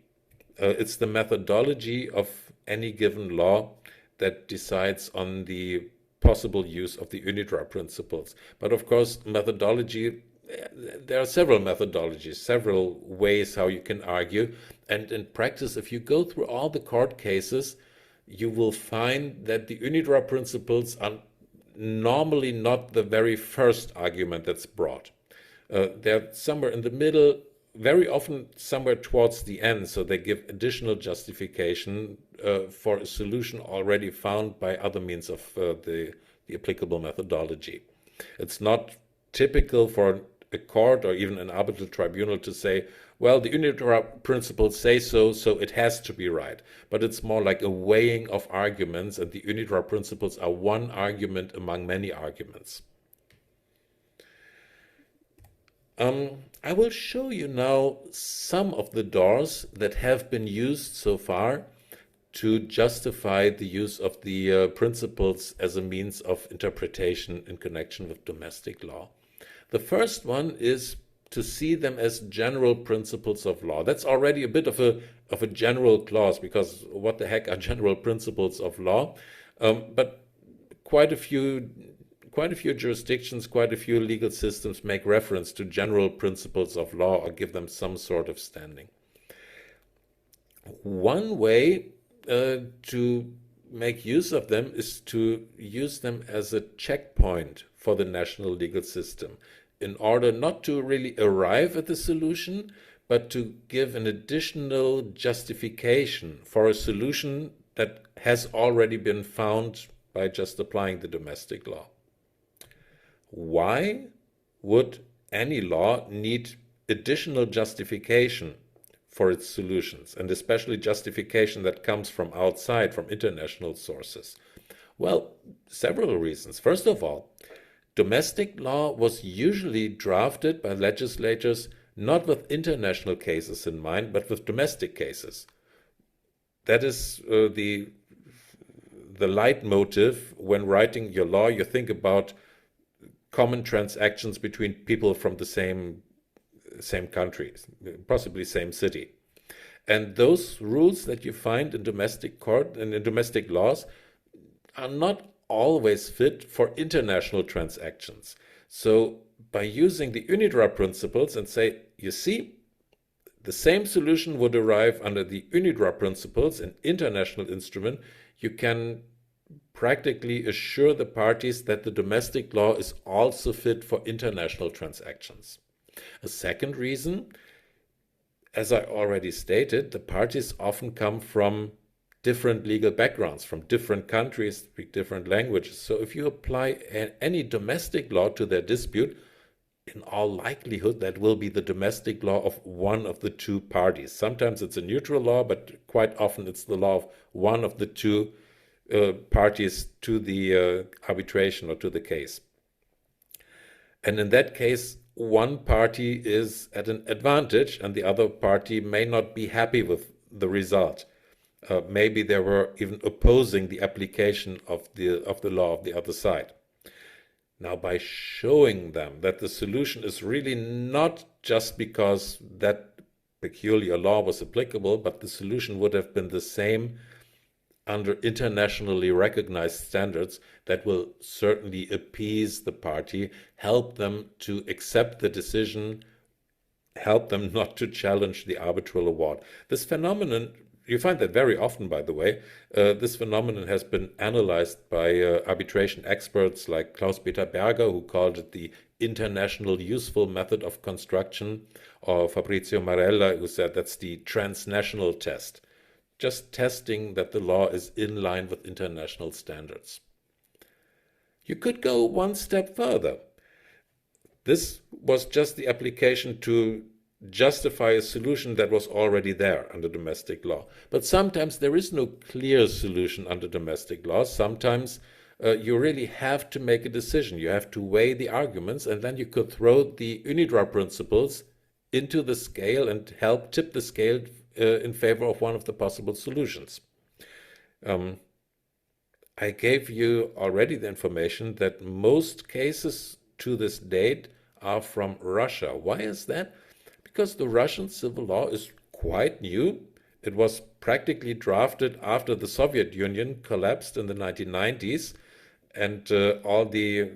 It's the methodology of any given law that decides on the possible use of the UNIDROIT principles. But of course, methodology, there are several methodologies, several ways how you can argue. And in practice, if you go through all the court cases, you will find that the UNIDROIT principles are normally not the very first argument that's brought. They're somewhere in the middle, very often somewhere towards the end, so they give additional justification for a solution already found by other means of the applicable methodology. It's not typical for a court or even an arbitral tribunal to say, well, the UNIDROIT principles say so, so it has to be right. But it's more like a weighing of arguments, and the UNIDROIT principles are one argument among many arguments. I will show you now some of the doors that have been used so far to justify the use of the principles as a means of interpretation in connection with domestic law. The first one is to see them as general principles of law. That's already a bit of a general clause, because what the heck are general principles of law? But quite a few jurisdictions, quite a few legal systems make reference to general principles of law or give them some sort of standing. One way to make use of them is to use them as a checkpoint for the national legal system, in order not to really arrive at the solution, but to give an additional justification for a solution that has already been found by just applying the domestic law. Why would any law need additional justification for its solutions, and especially justification that comes from outside, from international sources? Well, several reasons. First of all, domestic law was usually drafted by legislators not with international cases in mind, but with domestic cases. That is the leitmotif when writing your law. You think about common transactions between people from the same country, possibly same city. And those rules that you find in domestic court and in domestic laws are not always fit for international transactions. So by using the UNIDROIT principles and say, you see, the same solution would arrive under the UNIDROIT principles, an international instrument, you can practically assure the parties that the domestic law is also fit for international transactions. A second reason, as I already stated, the parties often come from different legal backgrounds, from different countries, speak different languages. So if you apply any domestic law to their dispute, in all likelihood that will be the domestic law of one of the two parties. Sometimes it's a neutral law, but quite often it's the law of one of the two parties to the arbitration or to the case. And in that case, one party is at an advantage and the other party may not be happy with the result. Maybe they were even opposing the application of the law of the other side. Now, by showing them that the solution is really not just because that peculiar law was applicable, but the solution would have been the same under internationally recognized standards, that will certainly appease the party, help them to accept the decision, help them not to challenge the arbitral award. This phenomenon, you find that very often, by the way. This phenomenon has been analyzed by arbitration experts like Klaus-Peter Berger, who called it the international useful method of construction, or Fabrizio Marella, who said that's the transnational test. Just testing that the law is in line with international standards. You could go one step further. This was just the application to justify a solution that was already there under domestic law. But sometimes there is no clear solution under domestic law. Sometimes you really have to make a decision. You have to weigh the arguments, and then you could throw the UNIDROIT principles into the scale and help tip the scale in favor of one of the possible solutions. I gave you already the information that most cases to this date are from Russia. Why is that? Because the Russian civil law is quite new. It was practically drafted after the Soviet Union collapsed in the 1990s, and all the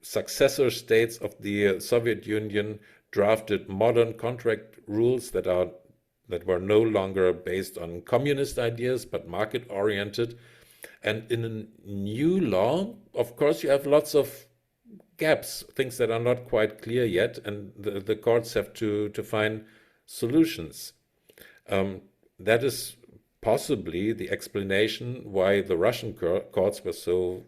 successor states of the Soviet Union drafted modern contract rules that were no longer based on communist ideas but market-oriented. And in a new law, of course, you have lots of gaps, things that are not quite clear yet, and the courts have to find solutions. That is possibly the explanation why the Russian courts were so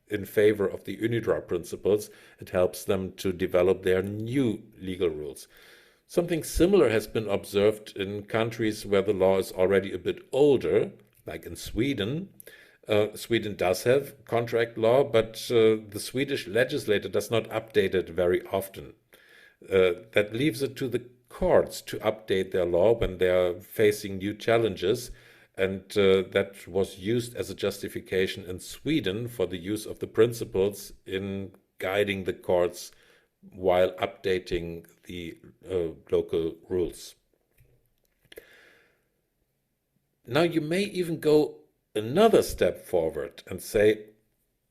in favor of the UNIDROIT principles. It helps them to develop their new legal rules. Something similar has been observed in countries where the law is already a bit older, like in Sweden. Sweden does have contract law, but the Swedish legislator does not update it very often. That leaves it to the courts to update their law when they are facing new challenges, and that was used as a justification in Sweden for the use of the principles in guiding the courts while updating the local rules. Now you may even go another step forward and say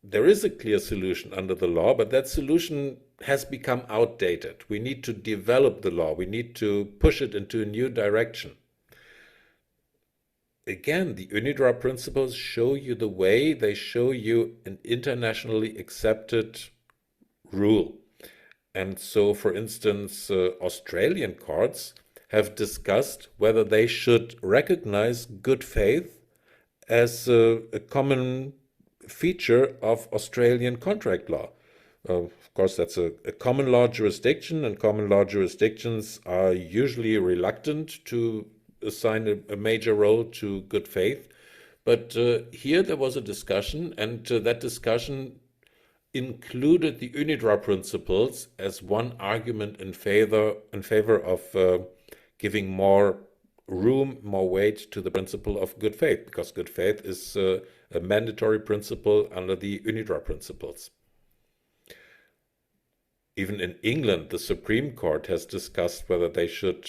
there is a clear solution under the law, but that solution has become outdated. We need to develop the law. We need to push it into a new direction. Again, the UNIDROIT principles show you the way. They show you an internationally accepted rule. And so, for instance, Australian courts have discussed whether they should recognize good faith as a common feature of Australian contract law. Of course, that's a common law jurisdiction, and common law jurisdictions are usually reluctant to assign a major role to good faith. But here there was a discussion, and that discussion included the UNIDROIT principles as one argument in favor of giving more room, more weight to the principle of good faith, because good faith is a mandatory principle under the UNIDROIT principles. Even in England, the Supreme Court has discussed whether they should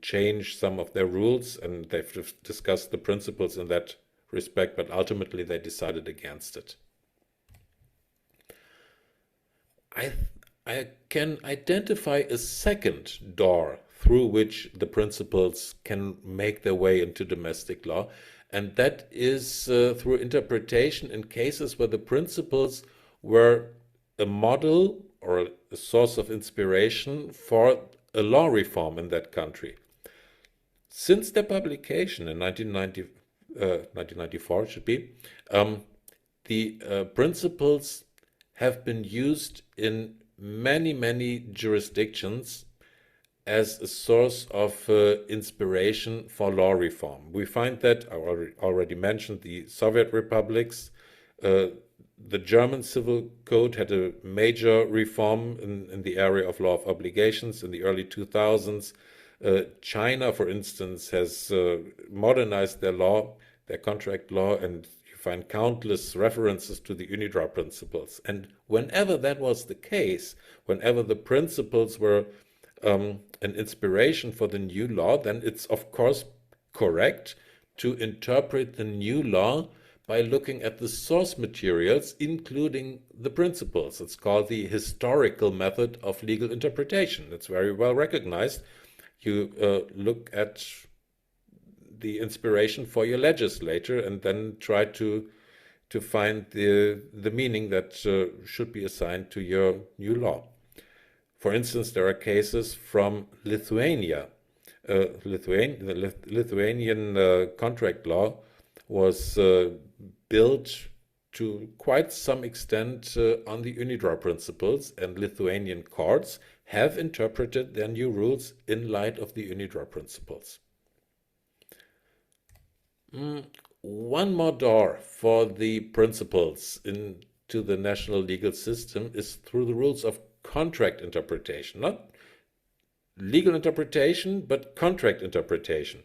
change some of their rules, and they've discussed the principles in that respect, but ultimately they decided against it. I can identify a second door through which the principles can make their way into domestic law, and that is through interpretation in cases where the principles were a model or a source of inspiration for a law reform in that country. Since their publication in 1994, it should be, the principles have been used in many jurisdictions, as a source of inspiration for law reform. We find that, I already mentioned the Soviet republics, the German civil code had a major reform in the area of law of obligations in the early 2000s. China, for instance, has modernized their law, their contract law, and you find countless references to the UNIDROIT principles. And whenever that was the case, whenever the principles were an inspiration for the new law, then it's of course correct to interpret the new law by looking at the source materials, including the principles. It's called the historical method of legal interpretation. It's very well recognized. You look at the inspiration for your legislator and then try to find the meaning that should be assigned to your new law. For instance, there are cases from Lithuania. The Lithuanian contract law was built to quite some extent on the UNIDROIT principles, and Lithuanian courts have interpreted their new rules in light of the UNIDROIT principles. One more door for the principles into the national legal system is through the rules of contract interpretation, not legal interpretation, but contract interpretation.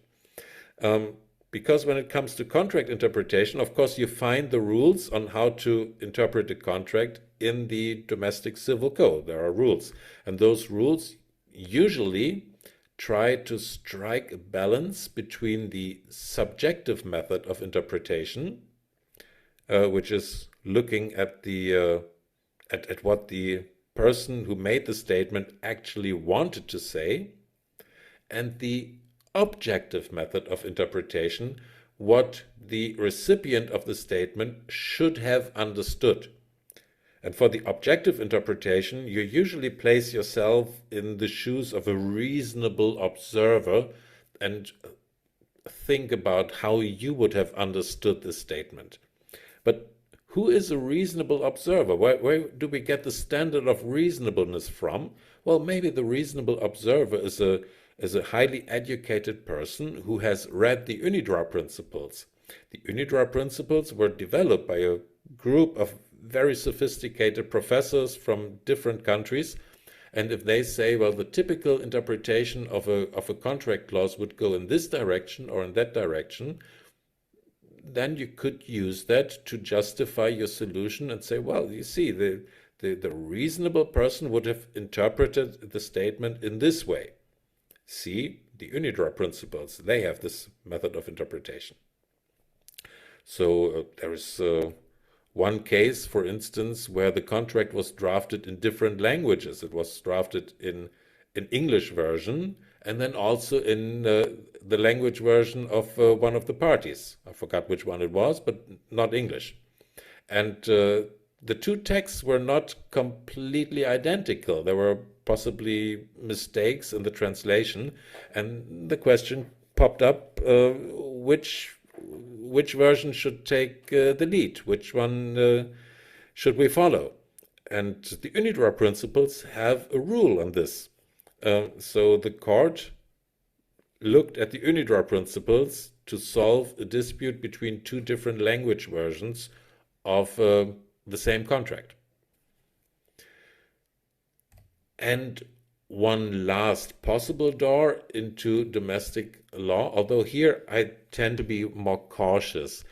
Because when it comes to contract interpretation, of course, you find the rules on how to interpret a contract in the domestic civil code. There are rules, and those rules usually try to strike a balance between the subjective method of interpretation, which is looking at at what the person who made the statement actually wanted to say, and the objective method of interpretation, what the recipient of the statement should have understood. And for the objective interpretation, you usually place yourself in the shoes of a reasonable observer and think about how you would have understood the statement. But who is a reasonable observer? Where do we get the standard of reasonableness from? Well, maybe the reasonable observer is a highly educated person who has read the UNIDROIT principles. The UNIDROIT principles were developed by a group of very sophisticated professors from different countries, and if they say, well, the typical interpretation of a contract clause would go in this direction or in that direction, then you could use that to justify your solution and say, well, you see, the reasonable person would have interpreted the statement in this way. See, the UNIDROIT principles, they have this method of interpretation. So there is one case, for instance, where the contract was drafted in different languages. It was drafted in English version and then also in the language version of one of the parties. I forgot which one it was, but not English. And the two texts were not completely identical. There were possibly mistakes in the translation, and the question popped up, which version should take the lead? Which one should we follow? And the UNIDROIT principles have a rule on this. So the court looked at the UNIDROIT principles to solve a dispute between two different language versions of the same contract. And one last possible door into domestic law, although here I tend to be more cautious.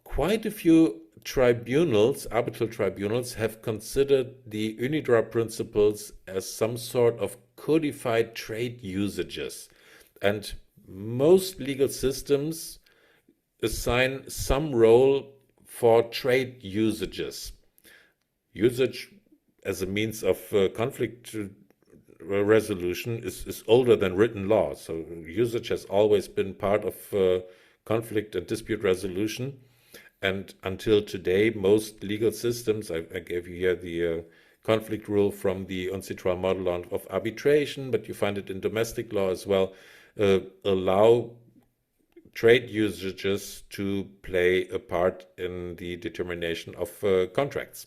Quite a few tribunals, arbitral tribunals, have considered the UNIDROIT principles as some sort of codified trade usages. And most legal systems assign some role for trade usages. Usage as a means of conflict resolution is older than written law. So usage has always been part of conflict and dispute resolution. And until today, most legal systems, I gave you here the conflict rule from the UNCITRAL model of arbitration, but you find it in domestic law as well, allow trade usages to play a part in the determination of contracts.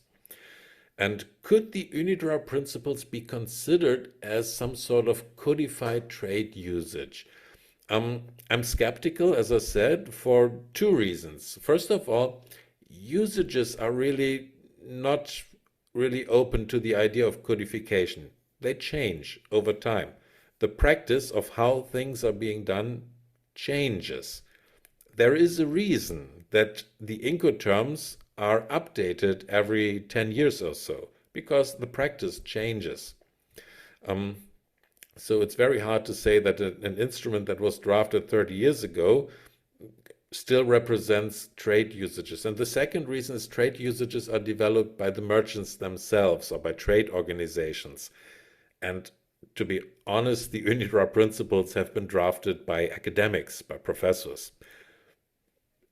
And could the UNIDROIT principles be considered as some sort of codified trade usage? I'm skeptical, as I said, for two reasons. First of all, usages are really not really open to the idea of codification. They change over time. The practice of how things are being done changes. There is a reason that the Incoterms are updated every 10 years or so, because the practice changes. So it's very hard to say that an instrument that was drafted 30 years ago still represents trade usages. And the second reason is trade usages are developed by the merchants themselves or by trade organizations. And to be honest, the UNIDROIT principles have been drafted by academics, by professors.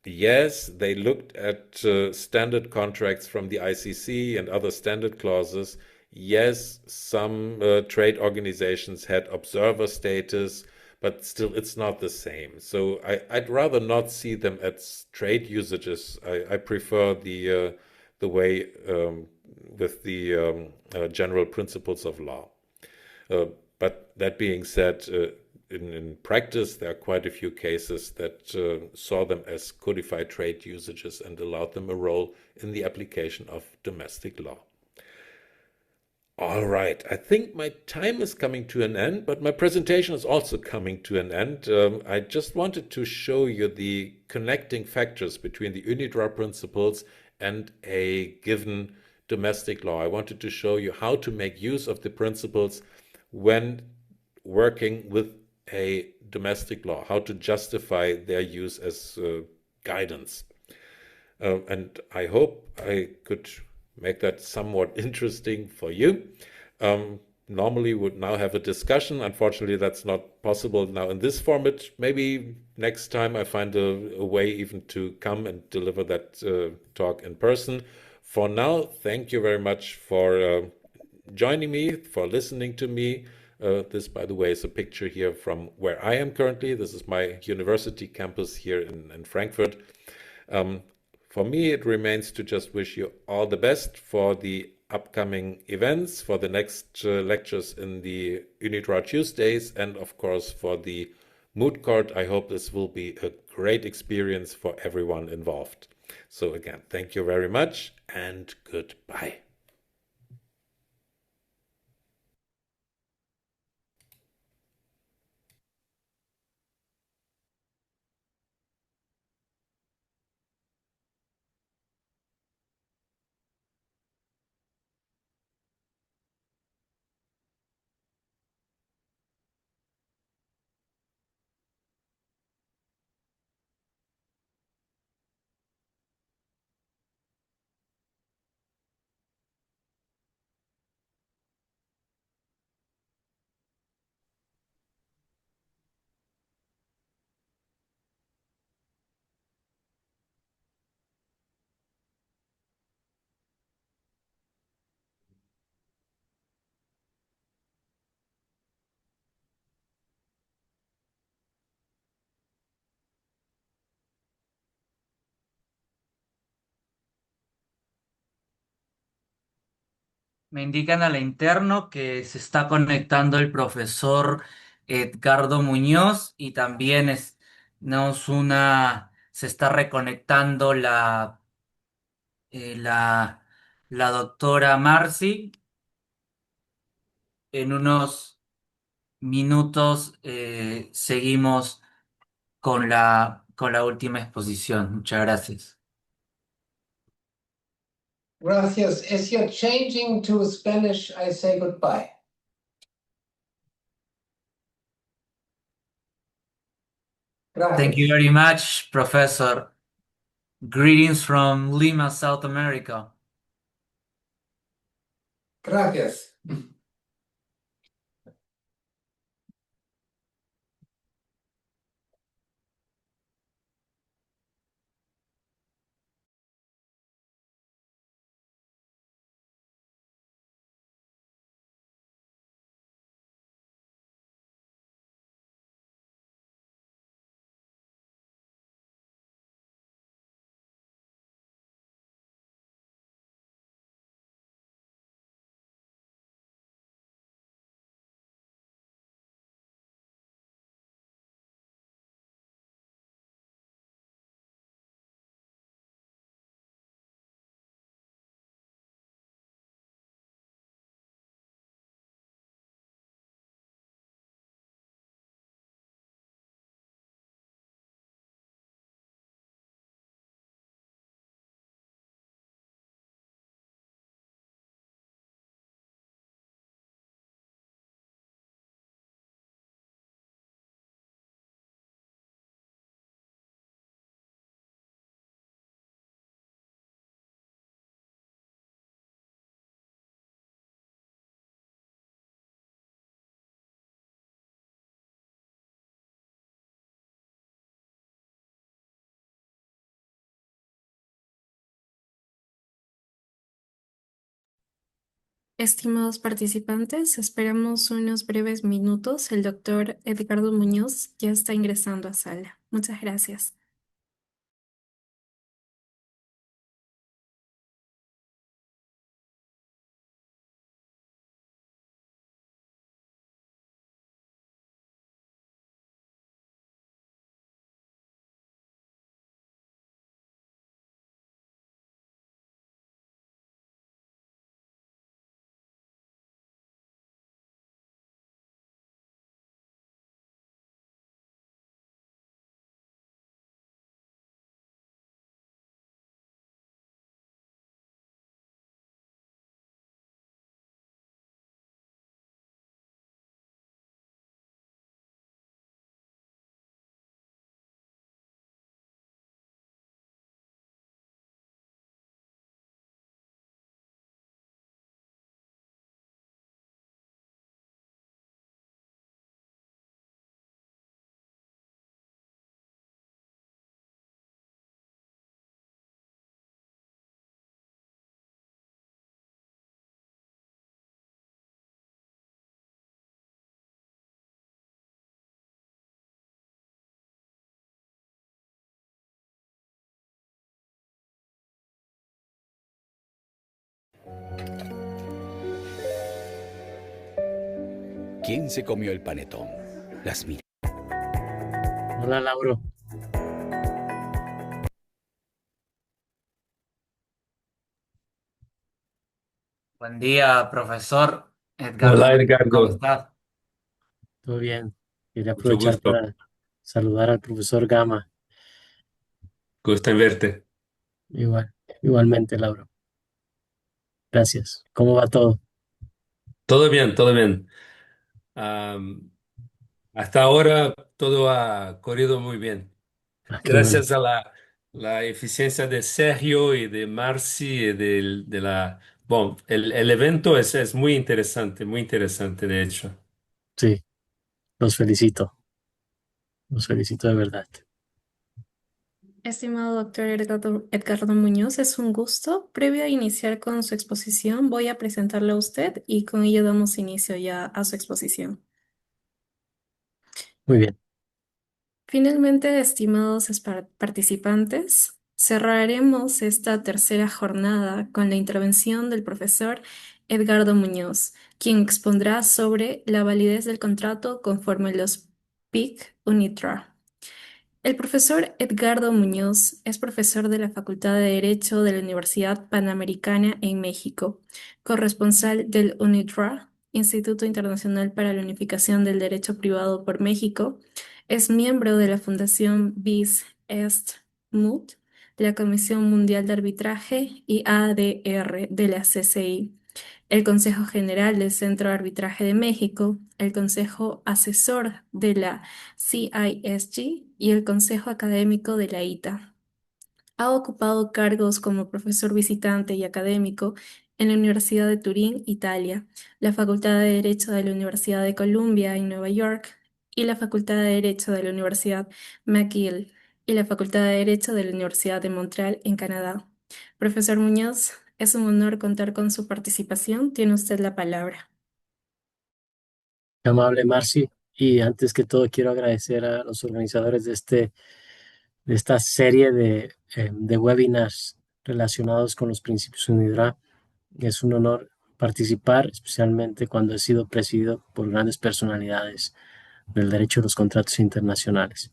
Yes, they looked at standard contracts from the ICC and other standard clauses. Yes, some trade organizations had observer status, but still it's not the same. So I'd rather not see them as trade usages. I prefer the way with the general principles of law. But that being said, in practice, there are quite a few cases that saw them as codified trade usages and allowed them a role in the application of domestic law. All right, I think my time is coming to an end, but my presentation is also coming to an end. I just wanted to show you the connecting factors between the UNIDROIT principles and a given domestic law. I wanted to show you how to make use of the principles when working with a domestic law, how to justify their use as guidance. And I hope I could make that somewhat interesting for you. Normally would now have a discussion. Unfortunately, that's not possible now in this format. Maybe next time I find a way even to come and deliver that talk in person. For now, thank you very much for joining me, for listening to me. This, by the way, is a picture here from where I am currently. This is my university campus here in Frankfurt. For me, it remains to just wish you all the best for the upcoming events, for the next lectures in the UNIDROIT Tuesdays, and of course for the moot court. I hope this will be a great experience for everyone involved. So again, thank you very much and goodbye. Me indican a la interno que se está conectando el profesor Edgardo Muñoz y también se está reconectando eh, la, la doctora Marci. En unos minutos seguimos con la última exposición. Muchas gracias. Gracias. As you're changing to Spanish, I say goodbye. Thank you Gracias. very much, Professor. Greetings from Lima, South America. Gracias. Estimados participantes, esperamos unos breves minutos. El doctor Edgardo Muñoz ya está ingresando a sala. Muchas gracias. ¿Quién se comió el panetón? Las mira. Hola, Lauro. Buen día, profesor Edgardo Hola, Muñoz, ¿cómo Edgardo. está? ¿Todo bien? Quería Mucho aprovechar gusto. para saludar al profesor Gama. Gusto en verte. Igualmente, Lauro. Gracias. ¿Cómo va todo? Todo bien, todo bien. Am, Hasta ahora todo ha corrido muy bien. Ah, qué bueno. Gracias a la eficiencia de Sergio y de Marci y de la... Bueno, el evento es muy interesante de hecho. Sí, los felicito. Los felicito de verdad. Estimado doctor Edgardo Muñoz, es un gusto. Previo a iniciar con su exposición, voy a presentarle a usted y con ello damos inicio ya a su exposición. Muy bien. Finalmente, estimados participantes, cerraremos esta tercera jornada con la intervención del profesor Edgardo Muñoz, quien expondrá sobre la validez del contrato conforme los PIC UNIDROIT. El profesor Edgardo Muñoz es profesor de la Facultad de Derecho de la Universidad Panamericana en México, corresponsal del UNIDROIT, Instituto Internacional para la Unificación del Derecho Privado por México, es miembro de la Fundación BIS Est Moot, de la Comisión Mundial de Arbitraje y ADR de la CCI, el Consejo General del Centro de Arbitraje de México, el Consejo Asesor de la CISG y el Consejo Académico de la ITA. Ha ocupado cargos como profesor visitante y académico en la Universidad de Turín, Italia, la Facultad de Derecho de la Universidad de Columbia en Nueva York y la Facultad de Derecho de la Universidad McGill y la Facultad de Derecho de la Universidad de Montreal en Canadá. Profesor Muñoz, es un honor contar con su participación. Tiene usted la palabra. Qué amable, Marci. Y antes que todo, quiero agradecer a los organizadores de esta serie de webinars relacionados con los principios UNIDROIT. Es un honor participar, especialmente cuando he sido presidido por grandes personalidades del derecho de los contratos internacionales.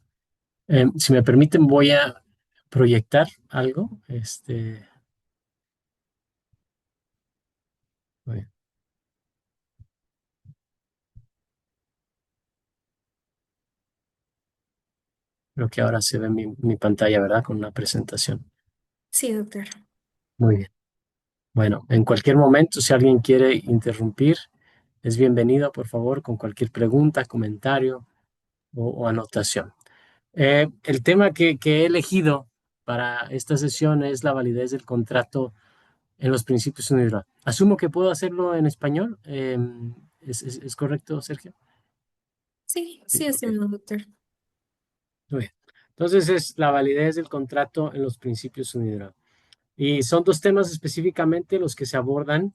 Si me permiten, voy a proyectar algo. Muy bien. Creo que ahora se ve mi pantalla, ¿verdad? Con una presentación. Sí, doctor. Muy bien. Bueno, en cualquier momento, si alguien quiere interrumpir, es bienvenido, por favor, con cualquier pregunta, comentario o anotación. El tema que he elegido para esta sesión es la validez del contrato en los principios UNIDROIT. Asumo que puedo hacerlo en español. ¿Es correcto, Sergio? Sí, Sí, sí, ok. estimado doctor. Muy bien. Entonces es la validez del contrato en los principios UNIDROIT. Y son dos temas específicamente los que se abordan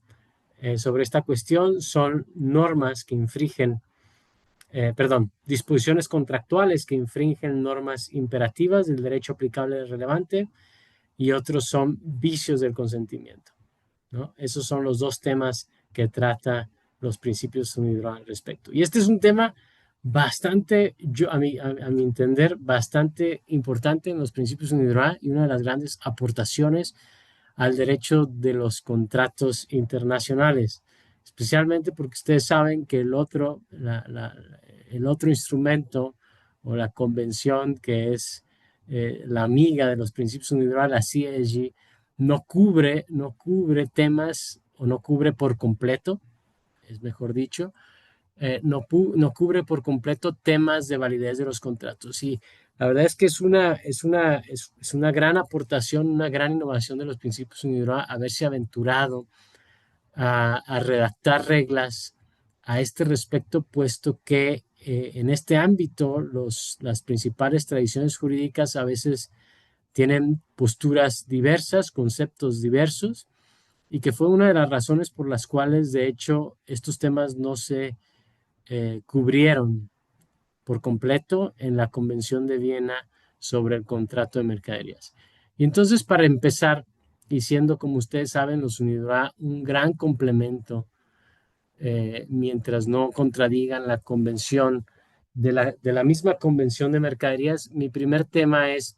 sobre esta cuestión son normas que infringen, disposiciones contractuales que infringen normas imperativas del derecho aplicable relevante y otros son vicios del consentimiento, ¿no? Esos son los dos temas que trata los principios UNIDROIT al respecto. Y este es un tema bastante, a mi entender, bastante importante en los principios UNIDROIT y una de las grandes aportaciones al derecho de los contratos internacionales, especialmente porque ustedes saben que el otro instrumento o la convención que es la amiga de los principios UNIDROIT, la CEG, no cubre temas o no cubre por completo, es mejor dicho, no cubre por completo temas de validez de los contratos. Y la verdad es que es una gran aportación, una gran innovación de los principios UNIDROIT haberse aventurado a redactar reglas a este respecto, puesto que en este ámbito las principales tradiciones jurídicas a veces tienen posturas diversas, conceptos diversos, y que fue una de las razones por las cuales, de hecho, estos temas no se cubrieron por completo en la Convención de Viena sobre el contrato de mercaderías. Y entonces, para empezar, y siendo, como ustedes saben, los UNIDROIT un gran complemento, mientras no contradigan la convención de la misma Convención de Mercaderías, mi primer tema es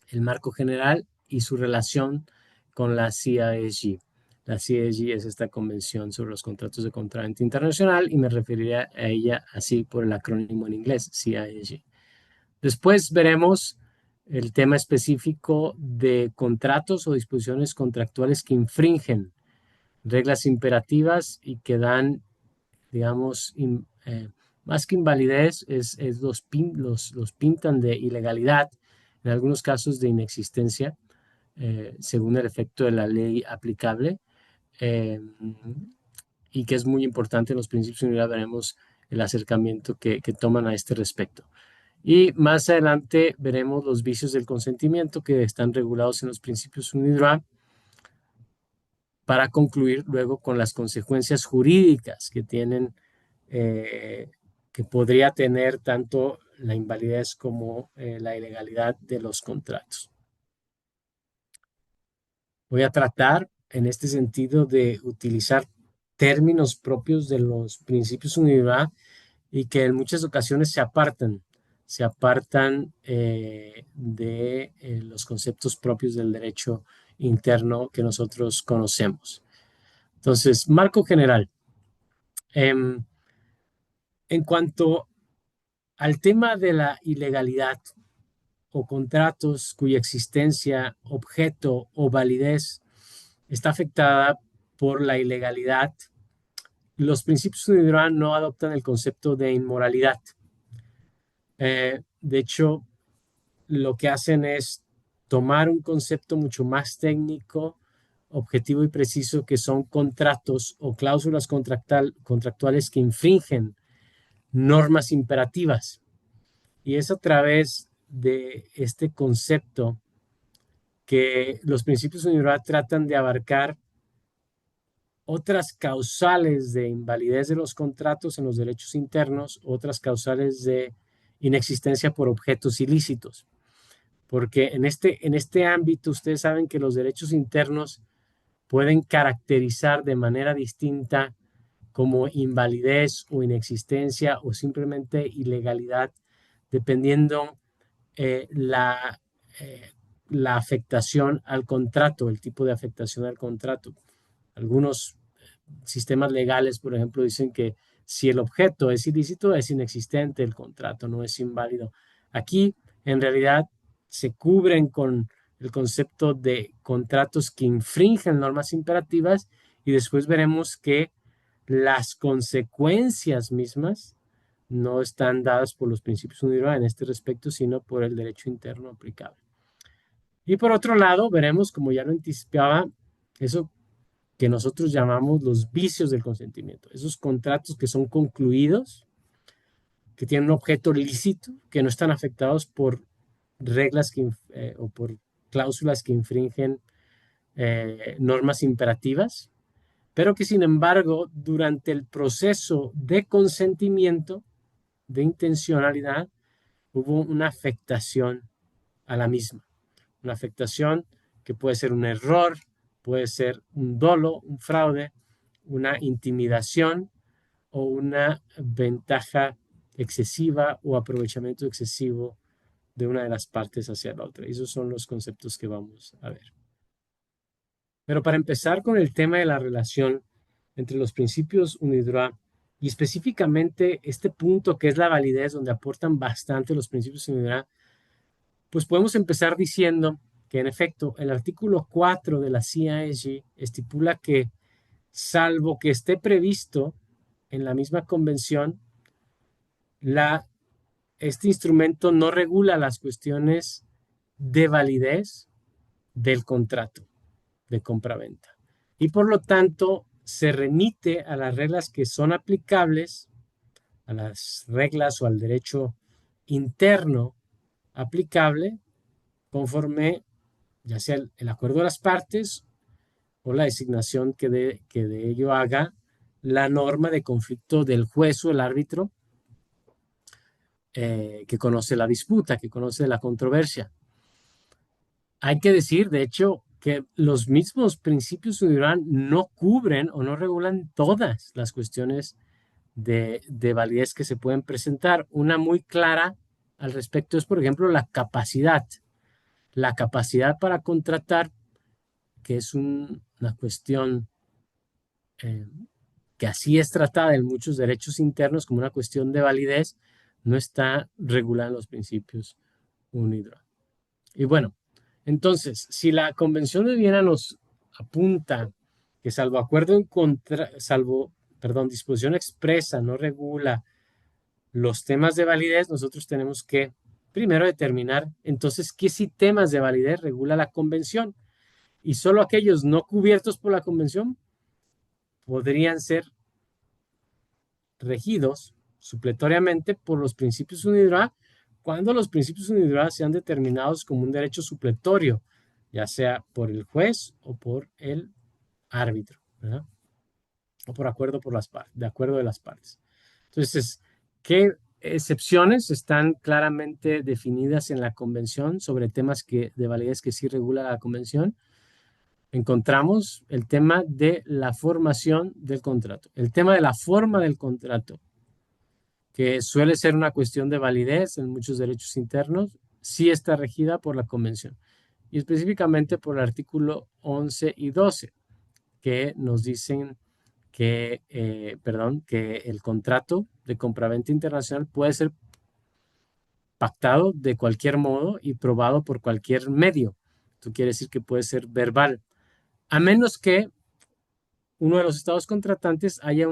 el marco general y su relación con la CIAEG. La CIAEG es esta convención sobre los contratos de contrato internacional y me referiré a ella así por el acrónimo en inglés, CIAEG. Después veremos el tema específico de contratos o disposiciones contractuales que infringen reglas imperativas y que dan, digamos, más que invalidez, los pintan de ilegalidad, en algunos casos de inexistencia, según el efecto de la ley aplicable, y que es muy importante en los principios UNIDROIT. Veremos el acercamiento que toman a este respecto. Y más adelante veremos los vicios del consentimiento que están regulados en los principios UNIDROIT, para concluir luego con las consecuencias jurídicas que tienen, que podría tener tanto la invalidez como la ilegalidad de los contratos. Voy a tratar en este sentido de utilizar términos propios de los principios UNIDROIT y que en muchas ocasiones se apartan de los conceptos propios del derecho interno que nosotros conocemos. Entonces, marco general. En cuanto al tema de la ilegalidad o contratos cuya existencia, objeto o validez está afectada por la ilegalidad, los principios UNIDROIT no adoptan el concepto de inmoralidad. De hecho, lo que hacen es tomar un concepto mucho más técnico, objetivo y preciso, que son contratos o cláusulas contractuales que infringen normas imperativas. Y es a través de este concepto que los principios UNIDROIT tratan de abarcar otras causales de invalidez de los contratos en los derechos internos, otras causales de inexistencia por objetos ilícitos. Porque en este ámbito ustedes saben que los derechos internos pueden caracterizar de manera distinta como invalidez o inexistencia o simplemente ilegalidad, dependiendo la afectación al contrato, el tipo de afectación al contrato. Algunos sistemas legales, por ejemplo, dicen que si el objeto es ilícito, es inexistente el contrato, no es inválido. Aquí, en realidad, se cubren con el concepto de contratos que infringen normas imperativas y después veremos que las consecuencias mismas no están dadas por los principios UNIDROIT en este respecto, sino por el derecho interno aplicable. Y por otro lado, veremos, como ya lo anticipaba, eso que nosotros llamamos los vicios del consentimiento, esos contratos que son concluidos, que tienen un objeto lícito, que no están afectados por reglas o por cláusulas que infringen normas imperativas, pero que sin embargo durante el proceso de consentimiento, de intencionalidad, hubo una afectación a la misma. Una afectación que puede ser un error, puede ser un dolo, un fraude, una intimidación o una ventaja excesiva o aprovechamiento excesivo de una de las partes hacia la otra. Esos son los conceptos que vamos a ver. Pero para empezar con el tema de la relación entre los principios UNIDROIT y específicamente este punto que es la validez, donde aportan bastante los principios UNIDROIT, pues podemos empezar diciendo que en efecto el artículo 4 de la CIASG estipula que salvo que esté previsto en la misma convención, este instrumento no regula las cuestiones de validez del contrato de compraventa y por lo tanto se remite a las reglas que son aplicables, a las reglas o al derecho interno aplicable conforme ya sea el acuerdo de las partes o la designación que de ello haga la norma de conflicto del juez o el árbitro que conoce la disputa, que conoce la controversia. Hay que decir, de hecho, que los mismos principios UNIDROIT no cubren o no regulan todas las cuestiones de validez que se pueden presentar. Una muy clara al respecto es, por ejemplo, la capacidad. La capacidad para contratar, que es una cuestión que así es tratada en muchos derechos internos como una cuestión de validez, no está regulada en los principios UNIDROIT. Y bueno, entonces, si la Convención de Viena nos apunta que disposición expresa no regula los temas de validez, nosotros tenemos que primero determinar entonces qué sistemas de validez regula la Convención y solo aquellos no cubiertos por la Convención podrían ser regidos supletoriamente por los principios UNIDROIT cuando los principios UNIDROIT sean determinados como un derecho supletorio, ya sea por el juez o por el árbitro, ¿verdad? O por acuerdo de acuerdo de las partes. Entonces, ¿qué excepciones están claramente definidas en la Convención sobre temas de validez que sí regula la Convención? Encontramos el tema de la formación del contrato, el tema de la forma del contrato, que suele ser una cuestión de validez en muchos derechos internos, sí está regida por la Convención y específicamente por el artículo 11 y 12, que nos dicen que el contrato de compraventa internacional puede ser pactado de cualquier modo y probado por cualquier medio. Esto quiere decir que puede ser verbal, a menos que uno de los estados contratantes haya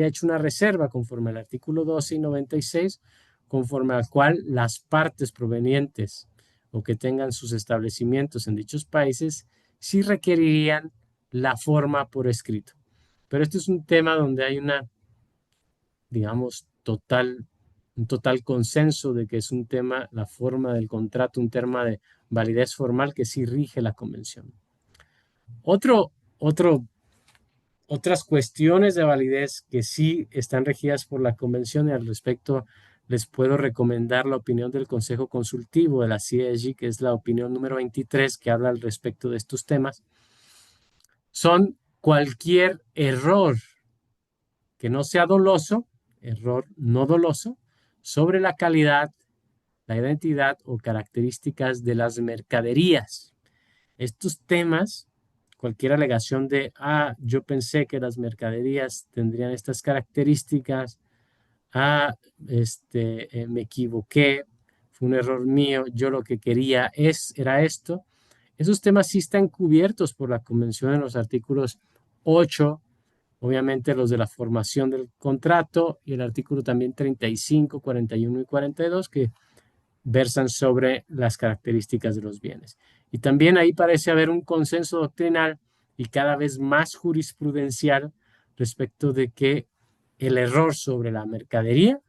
hecho una reserva conforme al artículo 12 y 96, conforme al cual las partes provenientes o que tengan sus establecimientos en dichos países sí requerirían la forma por escrito. Pero este es un tema donde hay digamos, un total consenso de que es un tema, la forma del contrato, un tema de validez formal que sí rige la convención. Otras cuestiones de validez que sí están regidas por la convención y al respecto les puedo recomendar la opinión del Consejo Consultivo de la CIASG, que es la opinión número 23 que habla al respecto de estos temas. Son cualquier error que no sea doloso, error no doloso, sobre la calidad, la identidad o características de las mercaderías. Estos temas, cualquier alegación de, yo pensé que las mercaderías tendrían estas características, me equivoqué, fue un error mío, yo lo que quería era esto. Esos temas sí están cubiertos por la Convención en los artículos 8, obviamente los de la formación del contrato y el artículo también 35, 41 y 42 que versan sobre las características de los bienes. Y también ahí parece haber un consenso doctrinal y cada vez más jurisprudencial respecto de que el error sobre la mercadería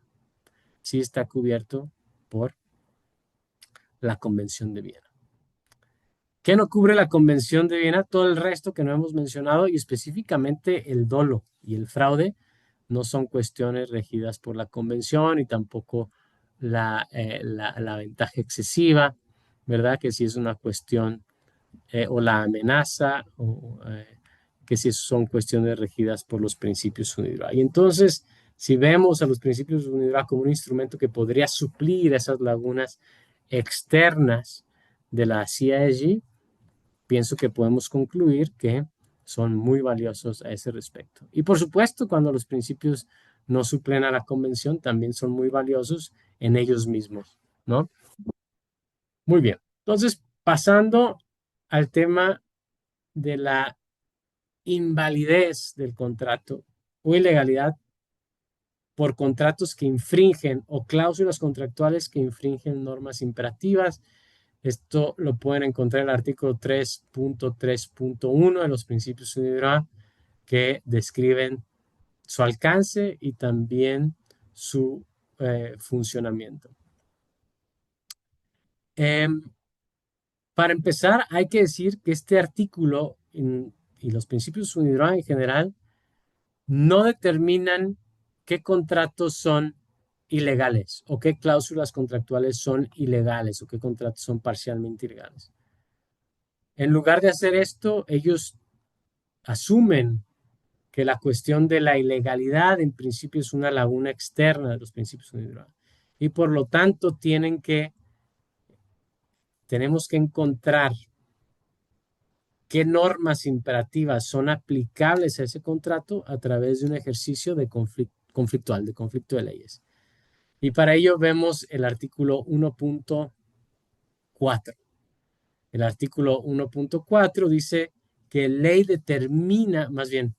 sí está cubierto por la Convención de Viena. ¿Qué no cubre la Convención de Viena? Todo el resto que no hemos mencionado y específicamente el dolo y el fraude no son cuestiones regidas por la Convención y tampoco la ventaja excesiva, ¿verdad? Que si es una cuestión, o la amenaza, que si son cuestiones regidas por los principios UNIDROIT. Y entonces, si vemos a los principios UNIDROIT como un instrumento que podría suplir esas lagunas externas de la CIEG, pienso que podemos concluir que son muy valiosos a ese respecto. Y por supuesto, cuando los principios no suplen a la convención, también son muy valiosos en ellos mismos, ¿no? Muy bien. Entonces, pasando al tema de la invalidez del contrato o ilegalidad por contratos que infringen o cláusulas contractuales que infringen normas imperativas. Esto lo pueden encontrar en el artículo 3.3.1 de los Principios UNIDROIT, que describen su alcance y también su funcionamiento. Para empezar, hay que decir que este artículo y los Principios UNIDROIT en general no determinan qué contratos son ilegales o qué cláusulas contractuales son ilegales o qué contratos son parcialmente ilegales. En lugar de hacer esto, ellos asumen que la cuestión de la ilegalidad en principio es una laguna externa de los principios UNIDROIT y por lo tanto tenemos que encontrar qué normas imperativas son aplicables a ese contrato a través de un ejercicio de conflicto de leyes. Y para ello vemos el artículo 1.4. El artículo 1.4 dice que ley determina, más bien,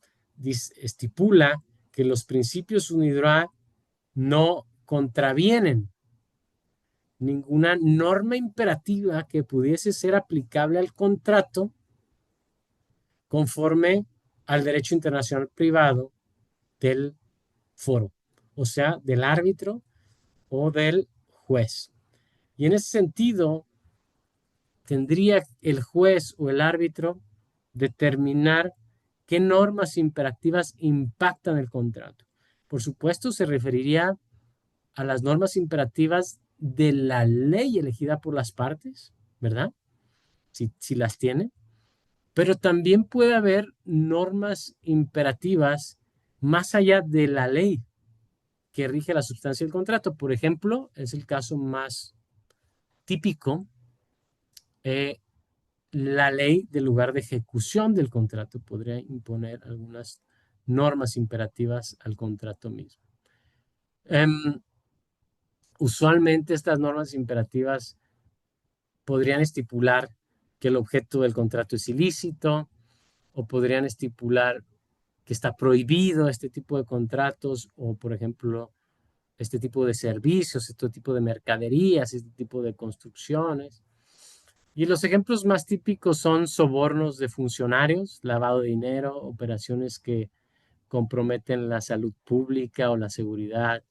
estipula que los principios UNIDROIT no contravienen ninguna norma imperativa que pudiese ser aplicable al contrato conforme al derecho internacional privado del foro, o sea, del árbitro o del juez. Y en ese sentido, tendría el juez o el árbitro determinar qué normas imperativas impactan el contrato. Por supuesto, se referiría a las normas imperativas de la ley elegida por las partes, ¿verdad? Si las tiene. Pero también puede haber normas imperativas más allá de la ley que rige la sustancia del contrato. Por ejemplo, es el caso más típico, la ley del lugar de ejecución del contrato podría imponer algunas normas imperativas al contrato mismo. Usualmente estas normas imperativas podrían estipular que el objeto del contrato es ilícito o podrían estipular que está prohibido este tipo de contratos o, por ejemplo, este tipo de servicios, este tipo de mercaderías, este tipo de construcciones. Y los ejemplos más típicos son sobornos de funcionarios, lavado de dinero, operaciones que comprometen la salud pública o la seguridad,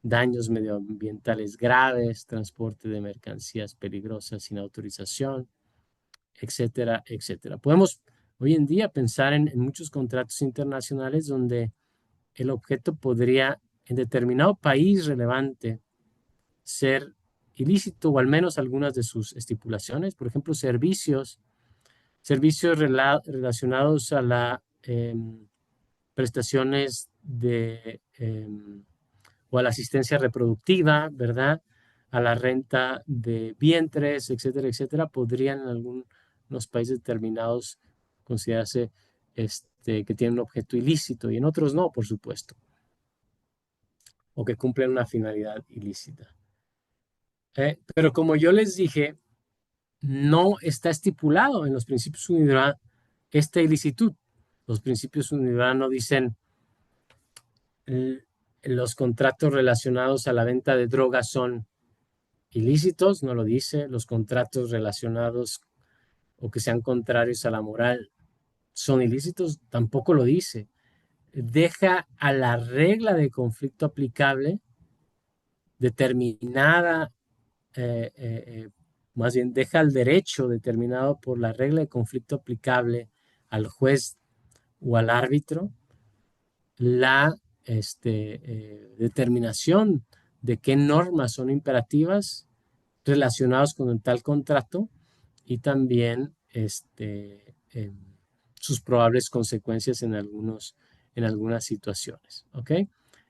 daños medioambientales graves, transporte de mercancías peligrosas sin autorización, etcétera, etcétera. Podemos hoy en día pensar en muchos contratos internacionales donde el objeto podría, en determinado país relevante, ser ilícito o al menos algunas de sus estipulaciones. Por ejemplo, servicios relacionados a la prestaciones o a la asistencia reproductiva, ¿verdad? A la renta de vientres, etcétera, etcétera, podrían en algunos países determinados considerarse que tienen un objeto ilícito y en otros no, por supuesto, o que cumplen una finalidad ilícita. Pero como yo les dije, no está estipulado en los principios UNIDROIT esta ilicitud. Los principios UNIDROIT no dicen los contratos relacionados a la venta de drogas son ilícitos, no lo dice. Los contratos relacionados o que sean contrarios a la moral son ilícitos, tampoco lo dice. Deja a la regla de conflicto aplicable determinada más bien deja al derecho determinado por la regla de conflicto aplicable al juez o al árbitro la determinación de qué normas son imperativas relacionadas con el tal contrato y también sus probables consecuencias en algunas situaciones. ¿Ok?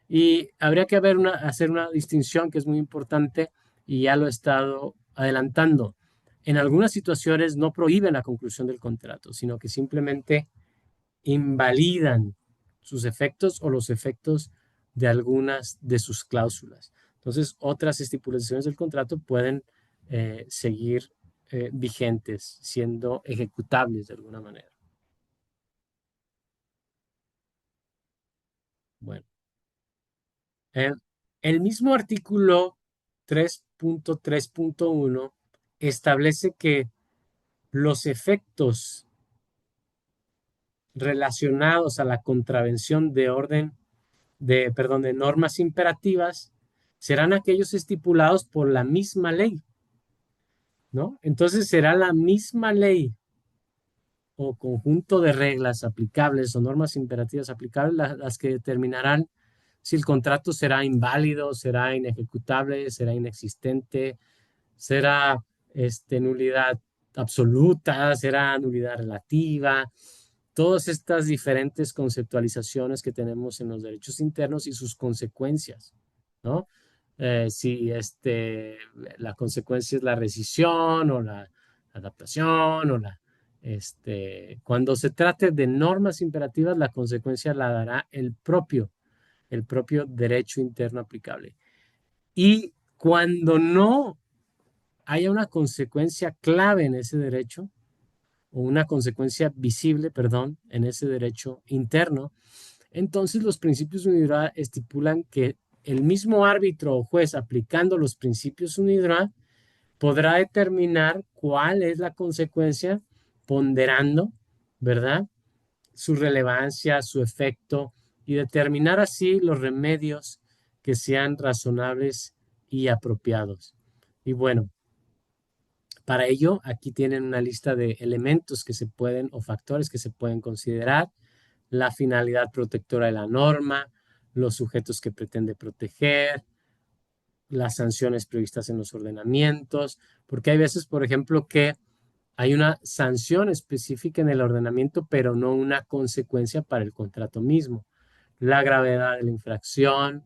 Y habría que hacer una distinción que es muy importante y ya lo he estado adelantando. En algunas situaciones no prohíben la conclusión del contrato, sino que simplemente invalidan sus efectos o los efectos de algunas de sus cláusulas. Entonces, otras estipulaciones del contrato pueden seguir vigentes, siendo ejecutables de alguna manera. Bueno, el mismo artículo 3.3.1 establece que los efectos relacionados a la contravención de normas imperativas serán aquellos estipulados por la misma ley, ¿no? Entonces será la misma ley o conjunto de reglas aplicables o normas imperativas aplicables las que determinarán si el contrato será inválido, será inejecutable, será inexistente, será nulidad absoluta, será nulidad relativa. Todas estas diferentes conceptualizaciones que tenemos en los derechos internos y sus consecuencias, ¿no? Si la consecuencia es la rescisión o la adaptación cuando se trate de normas imperativas, la consecuencia la dará el propio derecho interno aplicable. Y cuando no haya una consecuencia clave en ese derecho, o una consecuencia visible, perdón, en ese derecho interno, entonces los principios UNIDROIT estipulan que el mismo árbitro o juez aplicando los principios UNIDROIT podrá determinar cuál es la consecuencia ponderando, ¿verdad?, su relevancia, su efecto y determinar así los remedios que sean razonables y apropiados. Y bueno, para ello, aquí tienen una lista de elementos que se pueden o factores que se pueden considerar: la finalidad protectora de la norma, los sujetos que pretende proteger, las sanciones previstas en los ordenamientos, porque hay veces, por ejemplo, que hay una sanción específica en el ordenamiento, pero no una consecuencia para el contrato mismo. La gravedad de la infracción,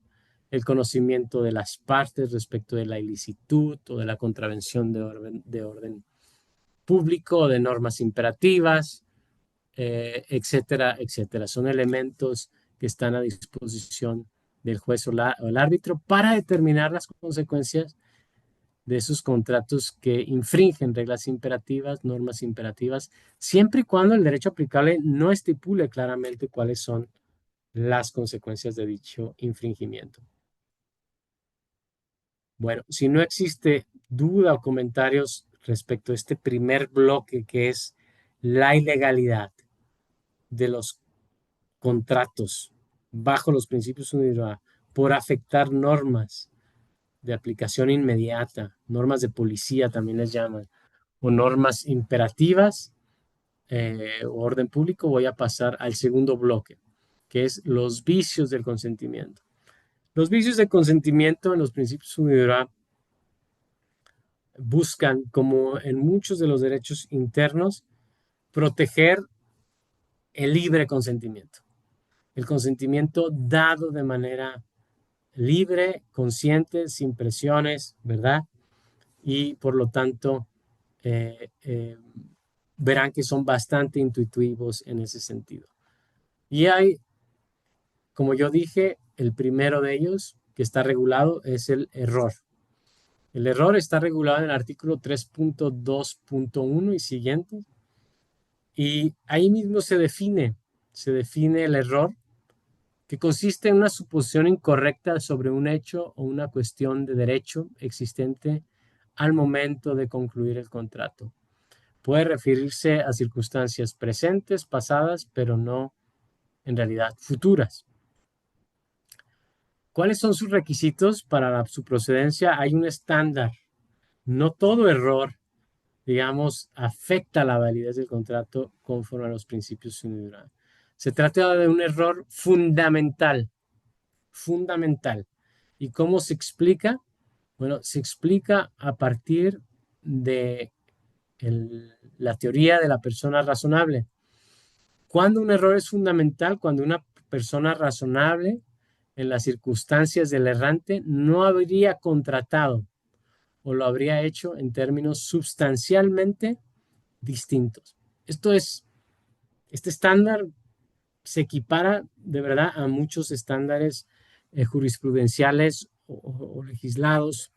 el conocimiento de las partes respecto de la ilicitud o de la contravención de orden público, de normas imperativas, etcétera, etcétera. Son elementos que están a disposición del juez o el árbitro para determinar las consecuencias de esos contratos que infringen reglas imperativas, normas imperativas, siempre y cuando el derecho aplicable no estipule claramente cuáles son las consecuencias de dicho infringimiento. Bueno, si no existe duda o comentarios respecto a este primer bloque, que es la ilegalidad de los contratos bajo los principios UNIDROIT por afectar normas de aplicación inmediata, normas de policía también les llaman, o normas imperativas o orden público, voy a pasar al segundo bloque, que es los vicios del consentimiento. Los vicios de consentimiento en los principios UNIDROIT buscan, como en muchos de los derechos internos, proteger el libre consentimiento. El consentimiento dado de manera libre, consciente, sin presiones, ¿verdad? Y por lo tanto, verán que son bastante intuitivos en ese sentido. Y hay, como yo dije, el primero de ellos que está regulado es el error. El error está regulado en el artículo 3.2.1 y siguientes. Y ahí mismo se define el error, que consiste en una suposición incorrecta sobre un hecho o una cuestión de derecho existente al momento de concluir el contrato. Puede referirse a circunstancias presentes, pasadas, pero no en realidad futuras. ¿Cuáles son sus requisitos para su procedencia? Hay un estándar. No todo error digamos, afecta la validez del contrato conforme a los principios UNIDROIT. Se trata de un error fundamental, fundamental. ¿Y cómo se explica? Bueno, se explica a partir de la teoría de la persona razonable. Cuando un error es fundamental, cuando una persona razonable en las circunstancias del errante no habría contratado o lo habría hecho en términos sustancialmente distintos. Este estándar se equipara de verdad a muchos estándares jurisprudenciales o legislados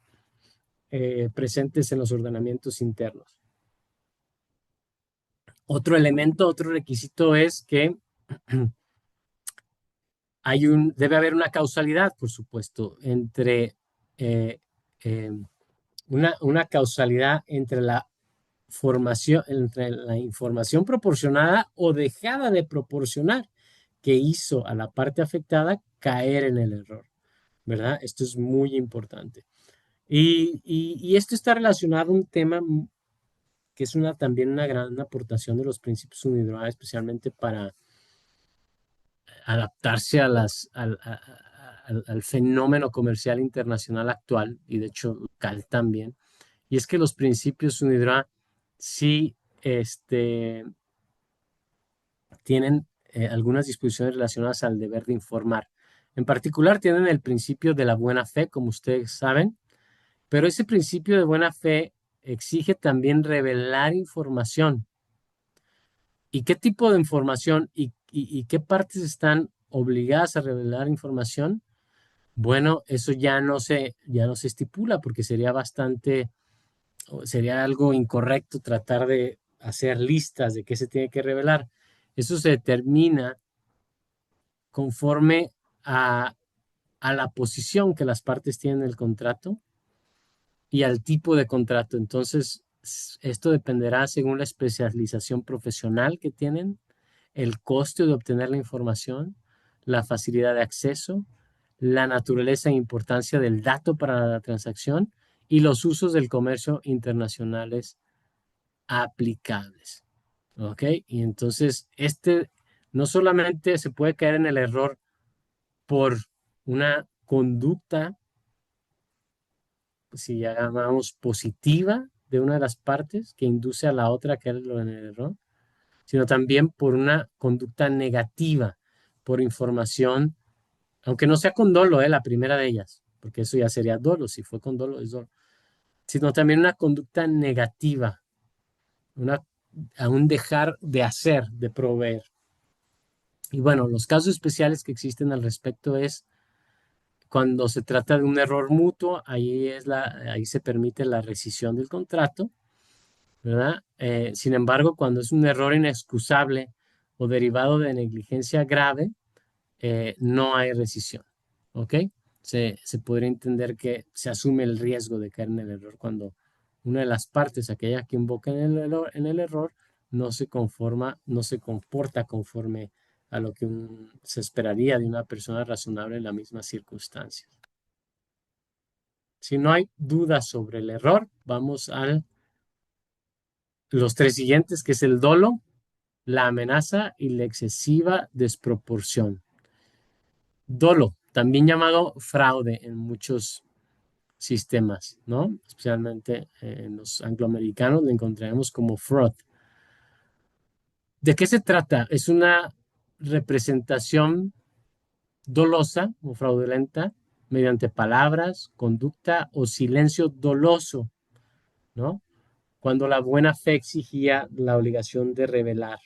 presentes en los ordenamientos internos. Otro elemento, otro requisito es que debe haber una causalidad, por supuesto, entre una causalidad entre la formación, entre la información proporcionada o dejada de proporcionar que hizo a la parte afectada caer en el error, ¿verdad? Esto es muy importante. Y esto está relacionado a un tema que es también una gran aportación de los principios UNIDROIT, especialmente para adaptarse al fenómeno comercial internacional actual y de hecho local también. Y es que los principios UNIDROIT sí tienen algunas disposiciones relacionadas al deber de informar. En particular tienen el principio de la buena fe, como ustedes saben, pero ese principio de buena fe exige también revelar información. ¿Y qué tipo de información y qué partes están obligadas a revelar información? Bueno, eso ya no se estipula porque sería algo incorrecto tratar de hacer listas de qué se tiene que revelar. Eso se determina conforme a la posición que las partes tienen en el contrato y al tipo de contrato. Entonces, esto dependerá según la especialización profesional que tienen, el costo de obtener la información, la facilidad de acceso, la naturaleza e importancia del dato para la transacción y los usos del comercio internacionales aplicables. ¿Ok? Y entonces, no solamente se puede caer en el error por una conducta, si llamamos positiva, de una de las partes que induce a la otra a caer en el error, sino también por una conducta negativa, por información, aunque no sea con dolo, la primera de ellas, porque eso ya sería dolo, si fue con dolo es dolo, sino también una conducta negativa, a un dejar de hacer, de proveer. Y bueno, los casos especiales que existen al respecto es cuando se trata de un error mutuo, ahí se permite la rescisión del contrato, ¿verdad? Sin embargo, cuando es un error inexcusable o derivado de negligencia grave, no hay rescisión, ¿ok? Se podría entender que se asume el riesgo de caer en el error cuando una de las partes, aquella que invoca en el error, no se comporta conforme a lo que se esperaría de una persona razonable en las mismas circunstancias. Si no hay dudas sobre el error, vamos a los tres siguientes, que es el dolo, la amenaza y la excesiva desproporción. Dolo, también llamado fraude en muchos sistemas, ¿no? Especialmente en los angloamericanos lo encontraremos como fraud. ¿De qué se trata? Es una representación dolosa o fraudulenta mediante palabras, conducta o silencio doloso, ¿no? Cuando la buena fe exigía la obligación de revelar.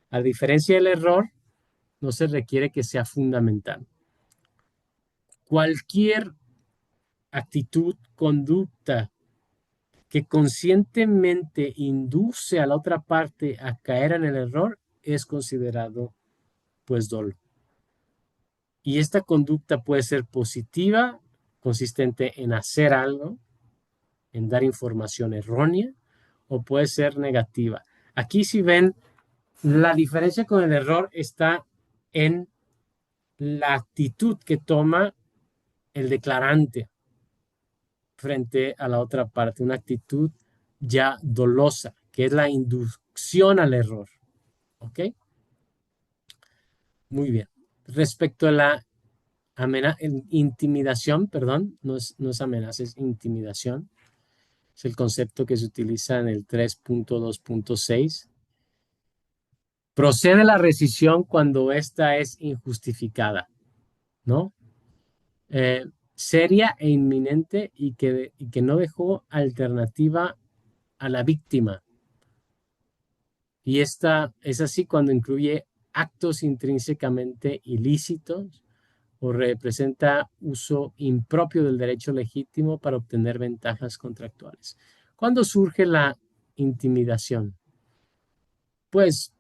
A diferencia del error, no se requiere que sea fundamental. Cualquier actitud, conducta que conscientemente induce a la otra parte a caer en el error es considerado pues dolo. Y esta conducta puede ser positiva, consistente en hacer algo, en dar información errónea, o puede ser negativa. Aquí si ven, la diferencia con el error está en la actitud que toma el declarante frente a la otra parte, una actitud ya dolosa, que es la inducción al error. ¿Ok? Muy bien. Respecto a la intimidación, perdón, no es amenaza, es intimidación. Es el concepto que se utiliza en el 3.2.6. Procede la rescisión cuando ésta es injustificada, ¿no? Seria e inminente y que no dejó alternativa a la víctima. Y esta es así cuando incluye actos intrínsecamente ilícitos o representa uso impropio del derecho legítimo para obtener ventajas contractuales. ¿Cuándo surge la intimidación? Pues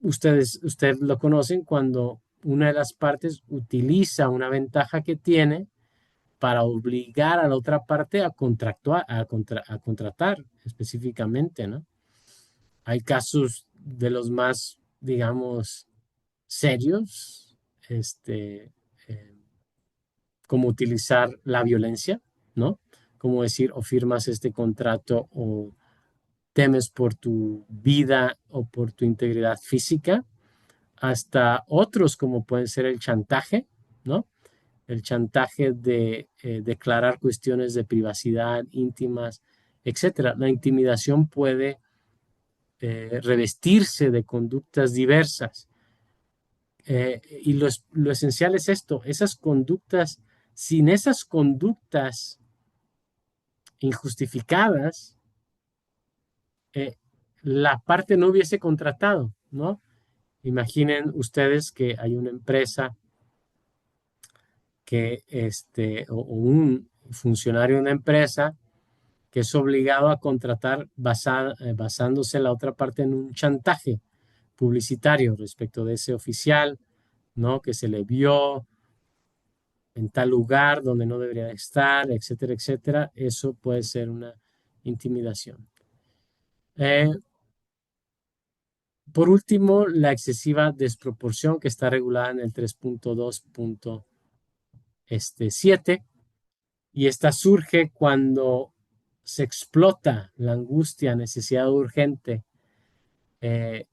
ustedes lo conocen cuando una de las partes utiliza una ventaja que tiene para obligar a la otra parte a contratar específicamente, ¿no? Hay casos de los más, digamos, serios, como utilizar la violencia, ¿no? Como decir, o firmas este contrato o temes por tu vida o por tu integridad física, hasta otros como pueden ser el chantaje, ¿no? El chantaje de declarar cuestiones de privacidad íntimas, etcétera. La intimidación puede revestirse de conductas diversas. Y lo esencial es esto, esas conductas, sin esas conductas injustificadas, la parte no hubiese contratado, ¿no? Imaginen ustedes que hay una empresa que, o un funcionario de una empresa que es obligado a contratar basándose la otra parte en un chantaje publicitario respecto de ese oficial, ¿no? Que se le vio en tal lugar donde no debería estar, etcétera, etcétera. Eso puede ser una intimidación. Por último, la excesiva desproporción que está regulada en el 3.2.7 y esta surge cuando se explota la angustia, necesidad urgente,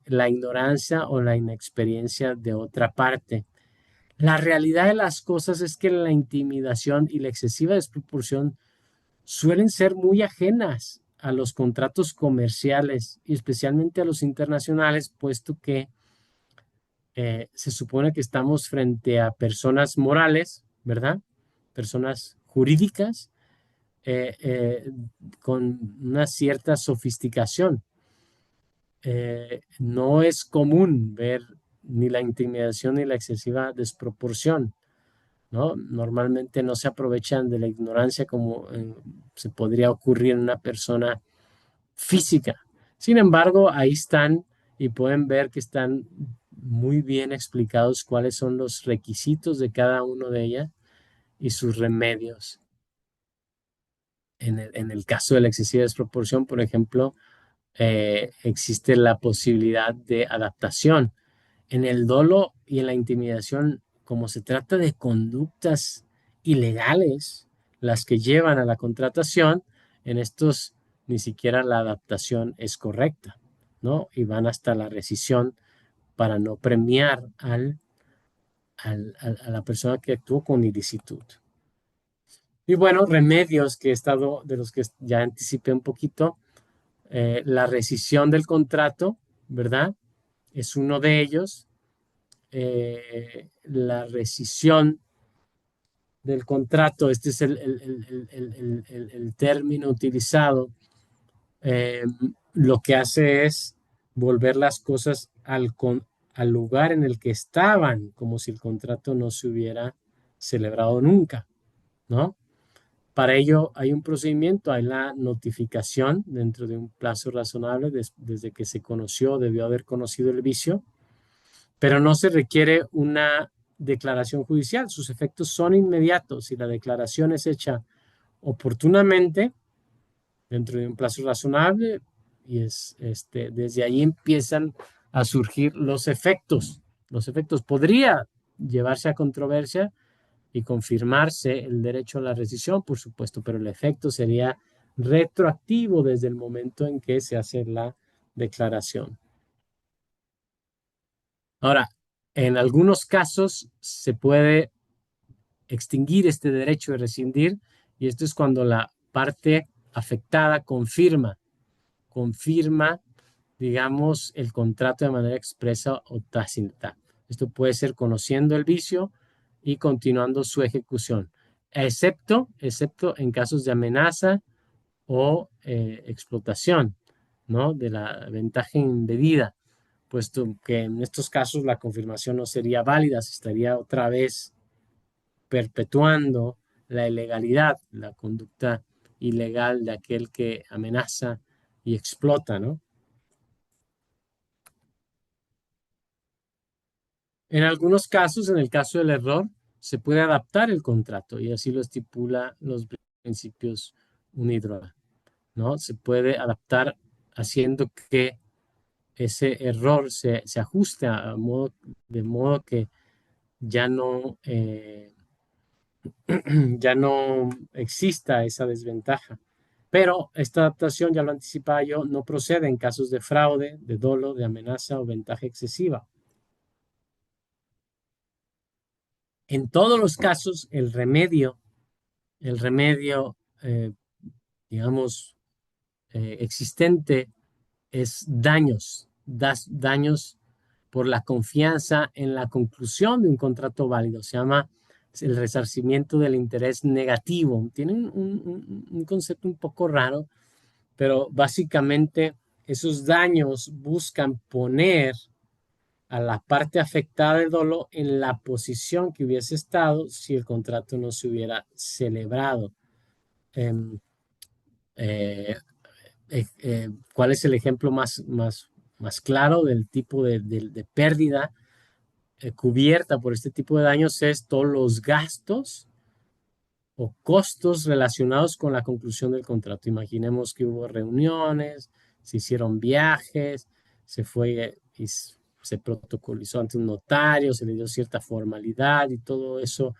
la ignorancia o la inexperiencia de otra parte. La realidad de las cosas es que la intimidación y la excesiva desproporción suelen ser muy ajenas a los contratos comerciales y especialmente a los internacionales, puesto que se supone que estamos frente a personas morales, ¿verdad? Personas jurídicas con una cierta sofisticación. No es común ver ni la intimidación ni la excesiva desproporción, ¿no? Normalmente no se aprovechan de la ignorancia como se podría ocurrir en una persona física. Sin embargo, ahí están y pueden ver que están muy bien explicados cuáles son los requisitos de cada uno de ellas y sus remedios. En el caso de la excesiva desproporción, por ejemplo, existe la posibilidad de adaptación. En el dolo y en la intimidación, como se trata de conductas ilegales, las que llevan a la contratación, en estos ni siquiera la adaptación es correcta, ¿no? Y van hasta la rescisión para no premiar a la persona que actuó con ilicitud. Y bueno, remedios de los que ya anticipé un poquito, la rescisión del contrato, ¿verdad? Es uno de ellos. La rescisión del contrato, este es el término utilizado, lo que hace es volver las cosas al lugar en el que estaban, como si el contrato no se hubiera celebrado nunca, ¿no? Para ello hay un procedimiento, hay la notificación dentro de un plazo razonable desde que se conoció, debió haber conocido el vicio, pero no se requiere una declaración judicial. Sus efectos son inmediatos. Si la declaración es hecha oportunamente, dentro de un plazo razonable, y desde ahí empiezan a surgir los efectos. Los efectos podría llevarse a controversia y confirmarse el derecho a la rescisión, por supuesto, pero el efecto sería retroactivo desde el momento en que se hace la declaración. Ahora, en algunos casos se puede extinguir este derecho de rescindir, y esto es cuando la parte afectada confirma, digamos, el contrato de manera expresa o tácita. Esto puede ser conociendo el vicio y continuando su ejecución, excepto en casos de amenaza o explotación, ¿no? De la ventaja indebida, puesto que en estos casos la confirmación no sería válida, se estaría otra vez perpetuando la ilegalidad, la conducta ilegal de aquel que amenaza y explota, ¿no? En algunos casos, en el caso del error, se puede adaptar el contrato y así lo estipula los principios UNIDROIT, ¿no? Se puede adaptar haciendo que ese error se ajuste de modo que ya no, ya no exista esa desventaja. Pero esta adaptación, ya lo anticipaba yo, no procede en casos de fraude, de dolo, de amenaza o ventaja excesiva. En todos los casos, el remedio, digamos, existente es daños por la confianza en la conclusión de un contrato válido. Se llama el resarcimiento del interés negativo. Tiene un concepto un poco raro, pero básicamente esos daños buscan poner a la parte afectada del dolo en la posición que hubiese estado si el contrato no se hubiera celebrado. ¿Cuál es el ejemplo más claro del tipo de pérdida cubierta por este tipo de daños? Es todos los gastos o costos relacionados con la conclusión del contrato. Imaginemos que hubo reuniones, se hicieron viajes, se fue y se protocolizó ante un notario, se le dio cierta formalidad y todo eso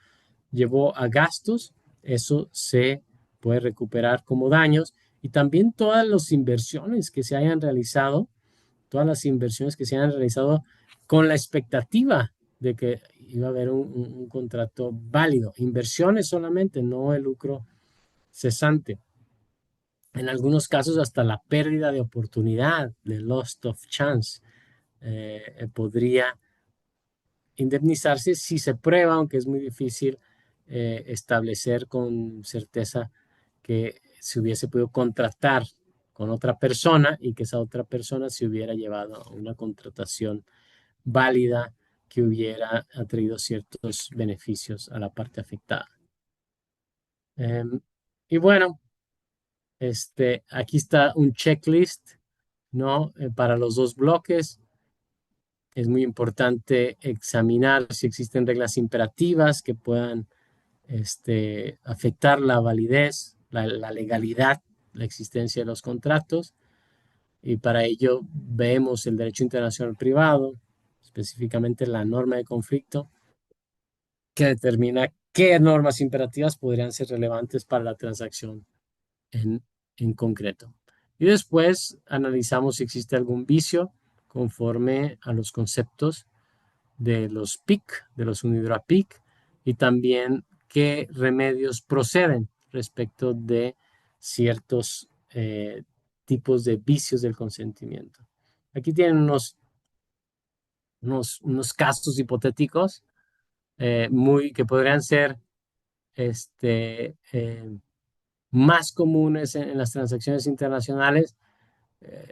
llevó a gastos. Eso se puede recuperar como daños, y también todas las inversiones que se hayan realizado, con la expectativa de que iba a haber un contrato válido. Inversiones solamente, no el lucro cesante. En algunos casos hasta la pérdida de oportunidad, de loss of chance, podría indemnizarse si se prueba, aunque es muy difícil establecer con certeza que se hubiese podido contratar con otra persona y que esa otra persona se hubiera llevado a una contratación válida que hubiera traído ciertos beneficios a la parte afectada. Y bueno, aquí está un checklist, ¿no? Para los dos bloques. Es muy importante examinar si existen reglas imperativas que puedan afectar la validez, la legalidad, la existencia de los contratos. Y para ello vemos el derecho internacional privado, específicamente la norma de conflicto, que determina qué normas imperativas podrían ser relevantes para la transacción en concreto. Y después analizamos si existe algún vicio conforme a los conceptos de los PIC, de los UNIDROIT PIC, y también qué remedios proceden respecto de ciertos tipos de vicios del consentimiento. Aquí tienen unos casos hipotéticos que podrían ser más comunes en las transacciones internacionales.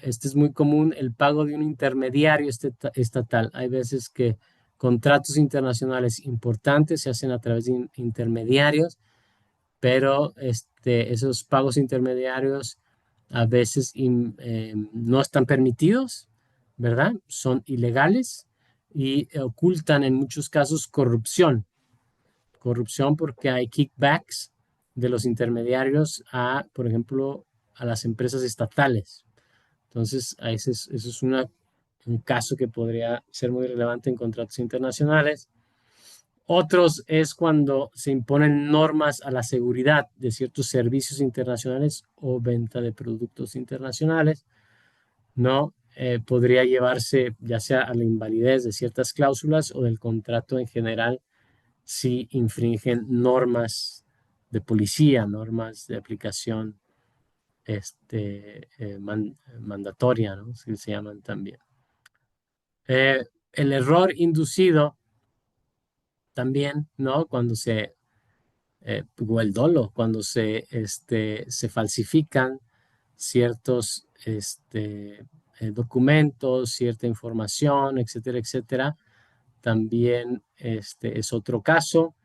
Este es muy común, el pago de un intermediario estatal. Hay veces que contratos internacionales importantes se hacen a través de intermediarios, pero esos pagos intermediarios a veces no están permitidos, ¿verdad? Son ilegales y ocultan en muchos casos corrupción. Corrupción porque hay kickbacks de los intermediarios por ejemplo, a las empresas estatales. Entonces, eso es un caso que podría ser muy relevante en contratos internacionales. Otros es cuando se imponen normas a la seguridad de ciertos servicios internacionales o venta de productos internacionales, ¿no? Podría llevarse ya sea a la invalidez de ciertas cláusulas o del contrato en general si infringen normas de policía, normas de aplicación mandatoria, ¿no? Si se llaman también. El error inducido también, ¿no? Cuando o el dolo, cuando se falsifican ciertos documentos, cierta información, etcétera, etcétera, también es otro caso.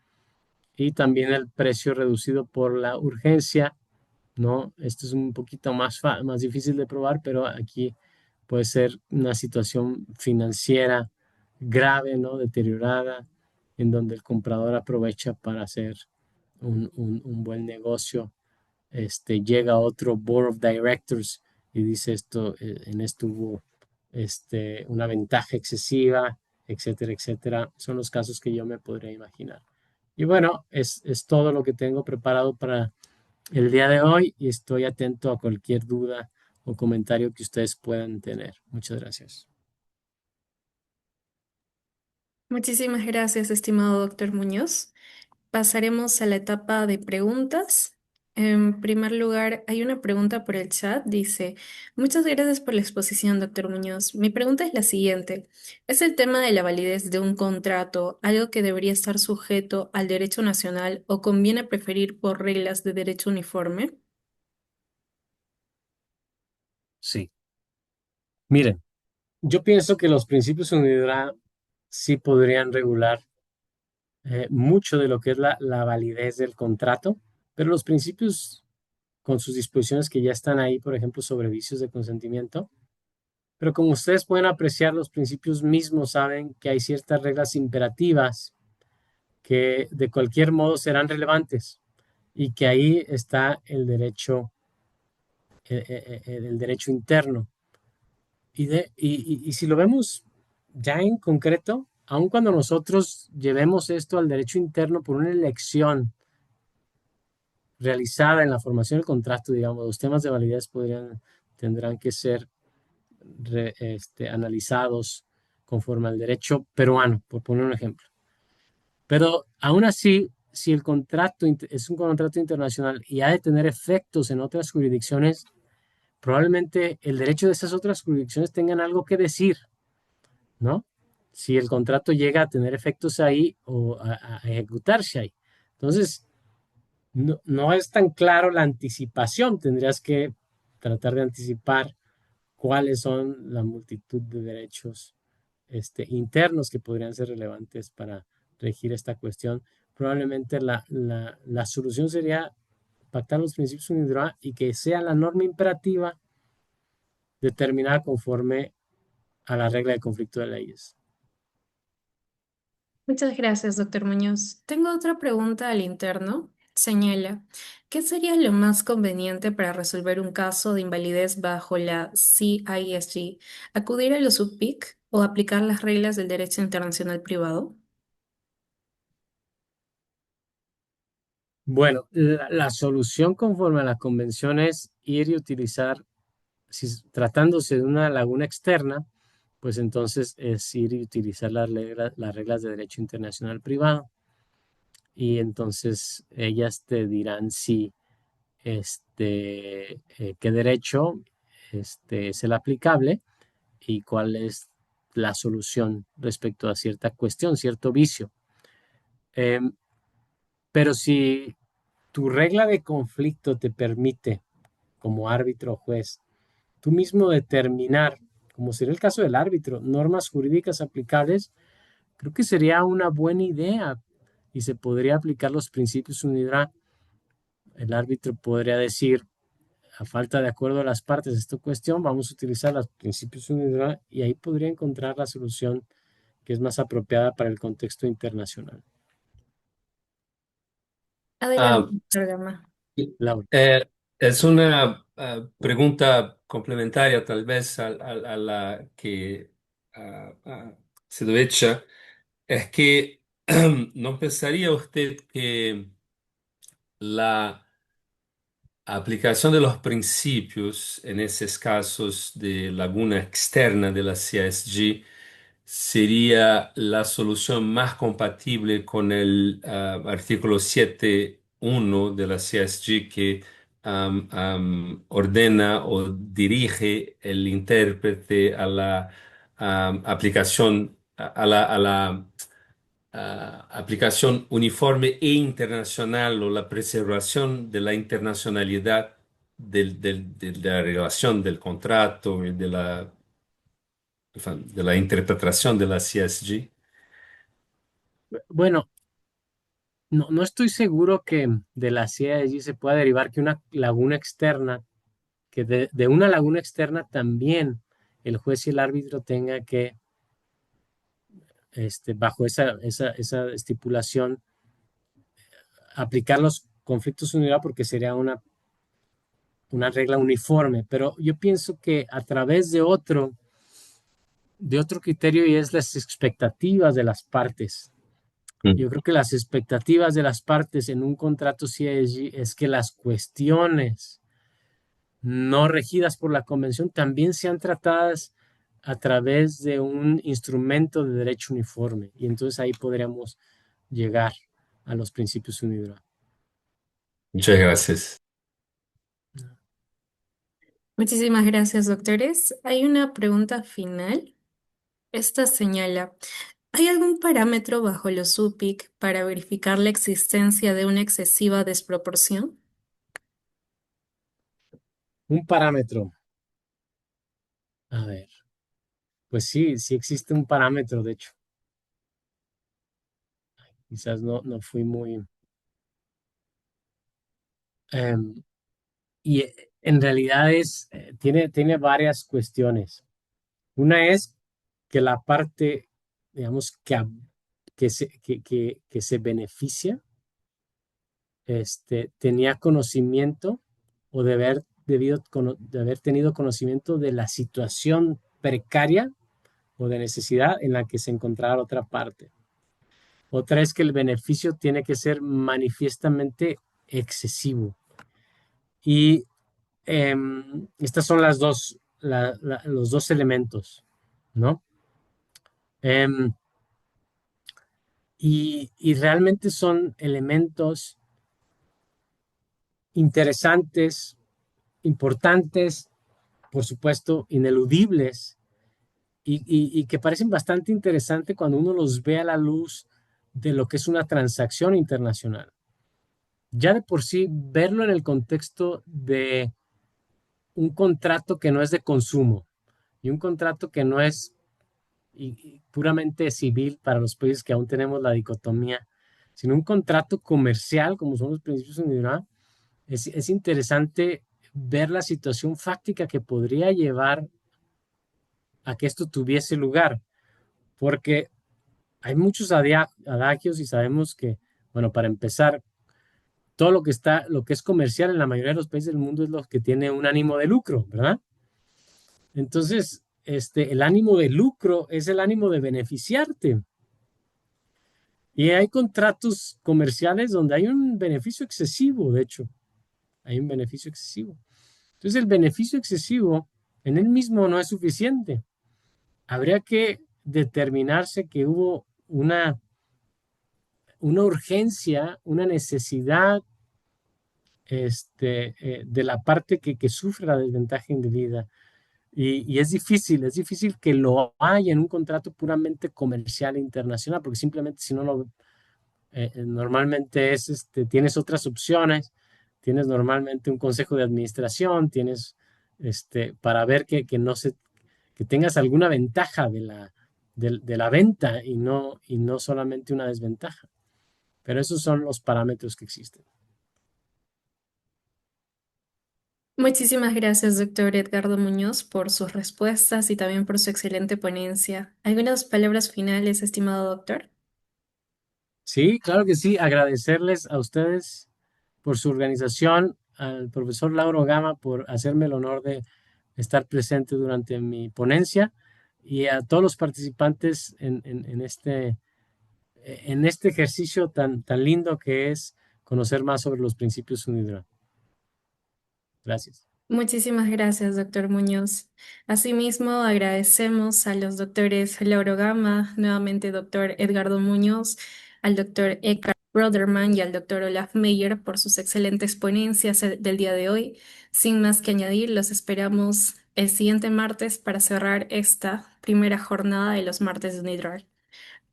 Y también el precio reducido por la urgencia, ¿no? Esto es un poquito más difícil de probar, pero aquí puede ser una situación financiera grave, ¿no? Deteriorada, en donde el comprador aprovecha para hacer un buen negocio. Llega otro board of directors y dice en esto hubo una ventaja excesiva, etcétera, etcétera. Son los casos que yo me podría imaginar. Y bueno, es todo lo que tengo preparado para el día de hoy y estoy atento a cualquier duda o comentario que ustedes puedan tener. Muchas gracias. Muchísimas gracias, estimado doctor Muñoz. Pasaremos a la etapa de preguntas. En primer lugar, hay una pregunta por el chat. Dice, muchas gracias por la exposición, doctor Muñoz. Mi pregunta es la siguiente. ¿Es el tema de la validez de un contrato algo que debería estar sujeto al derecho nacional o conviene preferir por reglas de derecho uniforme? Sí. Miren, yo pienso que los principios UNIDROIT sí podrían regular mucho de lo que es la validez del contrato, pero los principios con sus disposiciones que ya están ahí, por ejemplo, sobre vicios de consentimiento, pero como ustedes pueden apreciar, los principios mismos saben que hay ciertas reglas imperativas que de cualquier modo serán relevantes y que ahí está el derecho interno. Y si lo vemos ya en concreto, aun cuando nosotros llevemos esto al derecho interno por una elección realizada en la formación del contrato, digamos, los temas de validez tendrán que ser analizados conforme al derecho peruano, por poner un ejemplo. Pero aún así, si el contrato es un contrato internacional y ha de tener efectos en otras jurisdicciones, probablemente el derecho de esas otras jurisdicciones tengan algo que decir, ¿no? Si el contrato llega a tener efectos ahí o a ejecutarse ahí. Entonces, no es tan claro la anticipación. Tendrías que tratar de anticipar cuáles son la multitud de derechos internos que podrían ser relevantes para regir esta cuestión. Probablemente la solución sería pactar los principios UNIDROIT y que sea la norma imperativa determinada conforme a la regla de conflicto de leyes. Muchas gracias, doctor Muñoz. Tengo otra pregunta al interno. Señala, ¿qué sería lo más conveniente para resolver un caso de invalidez bajo la CISG? ¿Acudir a los UPICC o aplicar las reglas del derecho internacional privado? Bueno, la solución conforme a la convención es ir y utilizar, tratándose de una laguna externa, pues entonces es ir y utilizar las reglas de derecho internacional privado. Y entonces ellas te dirán si qué derecho es el aplicable y cuál es la solución respecto a cierta cuestión, cierto vicio. Pero si tu regla de conflicto te permite, como árbitro o juez, tú mismo determinar, como sería el caso del árbitro, normas jurídicas aplicables, creo que sería una buena idea y se podría aplicar los principios UNIDROIT. El árbitro podría decir, a falta de acuerdo de las partes de esta cuestión, vamos a utilizar los principios UNIDROIT y ahí podría encontrar la solución que es más apropiada para el contexto internacional. Adelante, doctor Gama. Laura. Es una pregunta complementaria tal vez a la que se lo hecha. Es que ¿No pensaría usted que la aplicación de los principios en esos casos de laguna externa de la CSG sería la solución más compatible con el artículo 7.1 de la CSG que ordena o dirige el intérprete a la aplicación, aplicación uniforme e internacional o la preservación de la internacionalidad de la relación del contrato y de la interpretación de la CSG? Bueno, no estoy seguro que de la CIA allí se pueda derivar que una laguna externa, que de una laguna externa también el juez y el árbitro tenga que, bajo esa estipulación, aplicar los conflictos unidad porque sería una regla uniforme. Pero yo pienso que a través de otro criterio y es las expectativas de las partes. Yo creo que las expectativas de las partes en un contrato CIG es que las cuestiones no regidas por la convención también sean tratadas a través de un instrumento de derecho uniforme. Y entonces ahí podríamos llegar a los principios UNIDROIT. Muchas gracias. Muchísimas gracias, doctores. Hay una pregunta final. Esta señala, ¿hay algún parámetro bajo los UPICC para verificar la existencia de una excesiva desproporción? Un parámetro. A ver. Pues sí existe un parámetro, de hecho. Quizás no fui muy... y en realidad tiene varias cuestiones. Una es que la parte, digamos, que se beneficia, tenía conocimiento o de haber tenido conocimiento de la situación precaria o de necesidad en la que se encontraba otra parte. Otra es que el beneficio tiene que ser manifiestamente excesivo. Y estas son los dos elementos, ¿no? Y realmente son elementos interesantes, importantes, por supuesto, ineludibles, y que parecen bastante interesantes cuando uno los ve a la luz de lo que es una transacción internacional. Ya de por sí, verlo en el contexto de un contrato que no es de consumo y un contrato que no es puramente civil para los países que aún tenemos la dicotomía, sino un contrato comercial, como son los principios UNIDROIT, es interesante ver la situación fáctica que podría llevar a que esto tuviese lugar, porque hay muchos adagios y sabemos que, bueno, para empezar, todo lo que es comercial en la mayoría de los países del mundo es lo que tiene un ánimo de lucro, ¿verdad? Entonces, el ánimo de lucro es el ánimo de beneficiarte. Y hay contratos comerciales donde hay un beneficio excesivo, de hecho, hay un beneficio excesivo. Entonces, el beneficio excesivo en él mismo no es suficiente. Habría que determinarse que hubo una urgencia, una necesidad de la parte que sufre la desventaja indebida. Y es difícil que lo haya en un contrato puramente comercial e internacional, porque simplemente si no normalmente tienes otras opciones, tienes normalmente un consejo de administración, tienes para ver que tengas alguna ventaja de la venta y no solamente una desventaja. Pero esos son los parámetros que existen. Muchísimas gracias, doctor Edgardo Muñoz, por sus respuestas y también por su excelente ponencia. ¿Algunas palabras finales, estimado doctor? Sí, claro que sí. Agradecerles a ustedes por su organización, al profesor Lauro Gama por hacerme el honor de estar presente durante mi ponencia y a todos los participantes en este ejercicio tan lindo que es conocer más sobre los principios UNIDROIT. Gracias. Muchísimas gracias, doctor Muñoz. Asimismo, agradecemos a los doctores Lauro Gama, nuevamente doctor Edgardo Muñoz, al doctor Eckart Brödermann y al doctor Olaf Meyer por sus excelentes ponencias del día de hoy. Sin más que añadir, los esperamos el siguiente martes para cerrar esta primera jornada de los martes de UNIDROIT.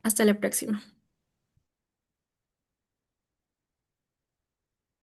Hasta la próxima.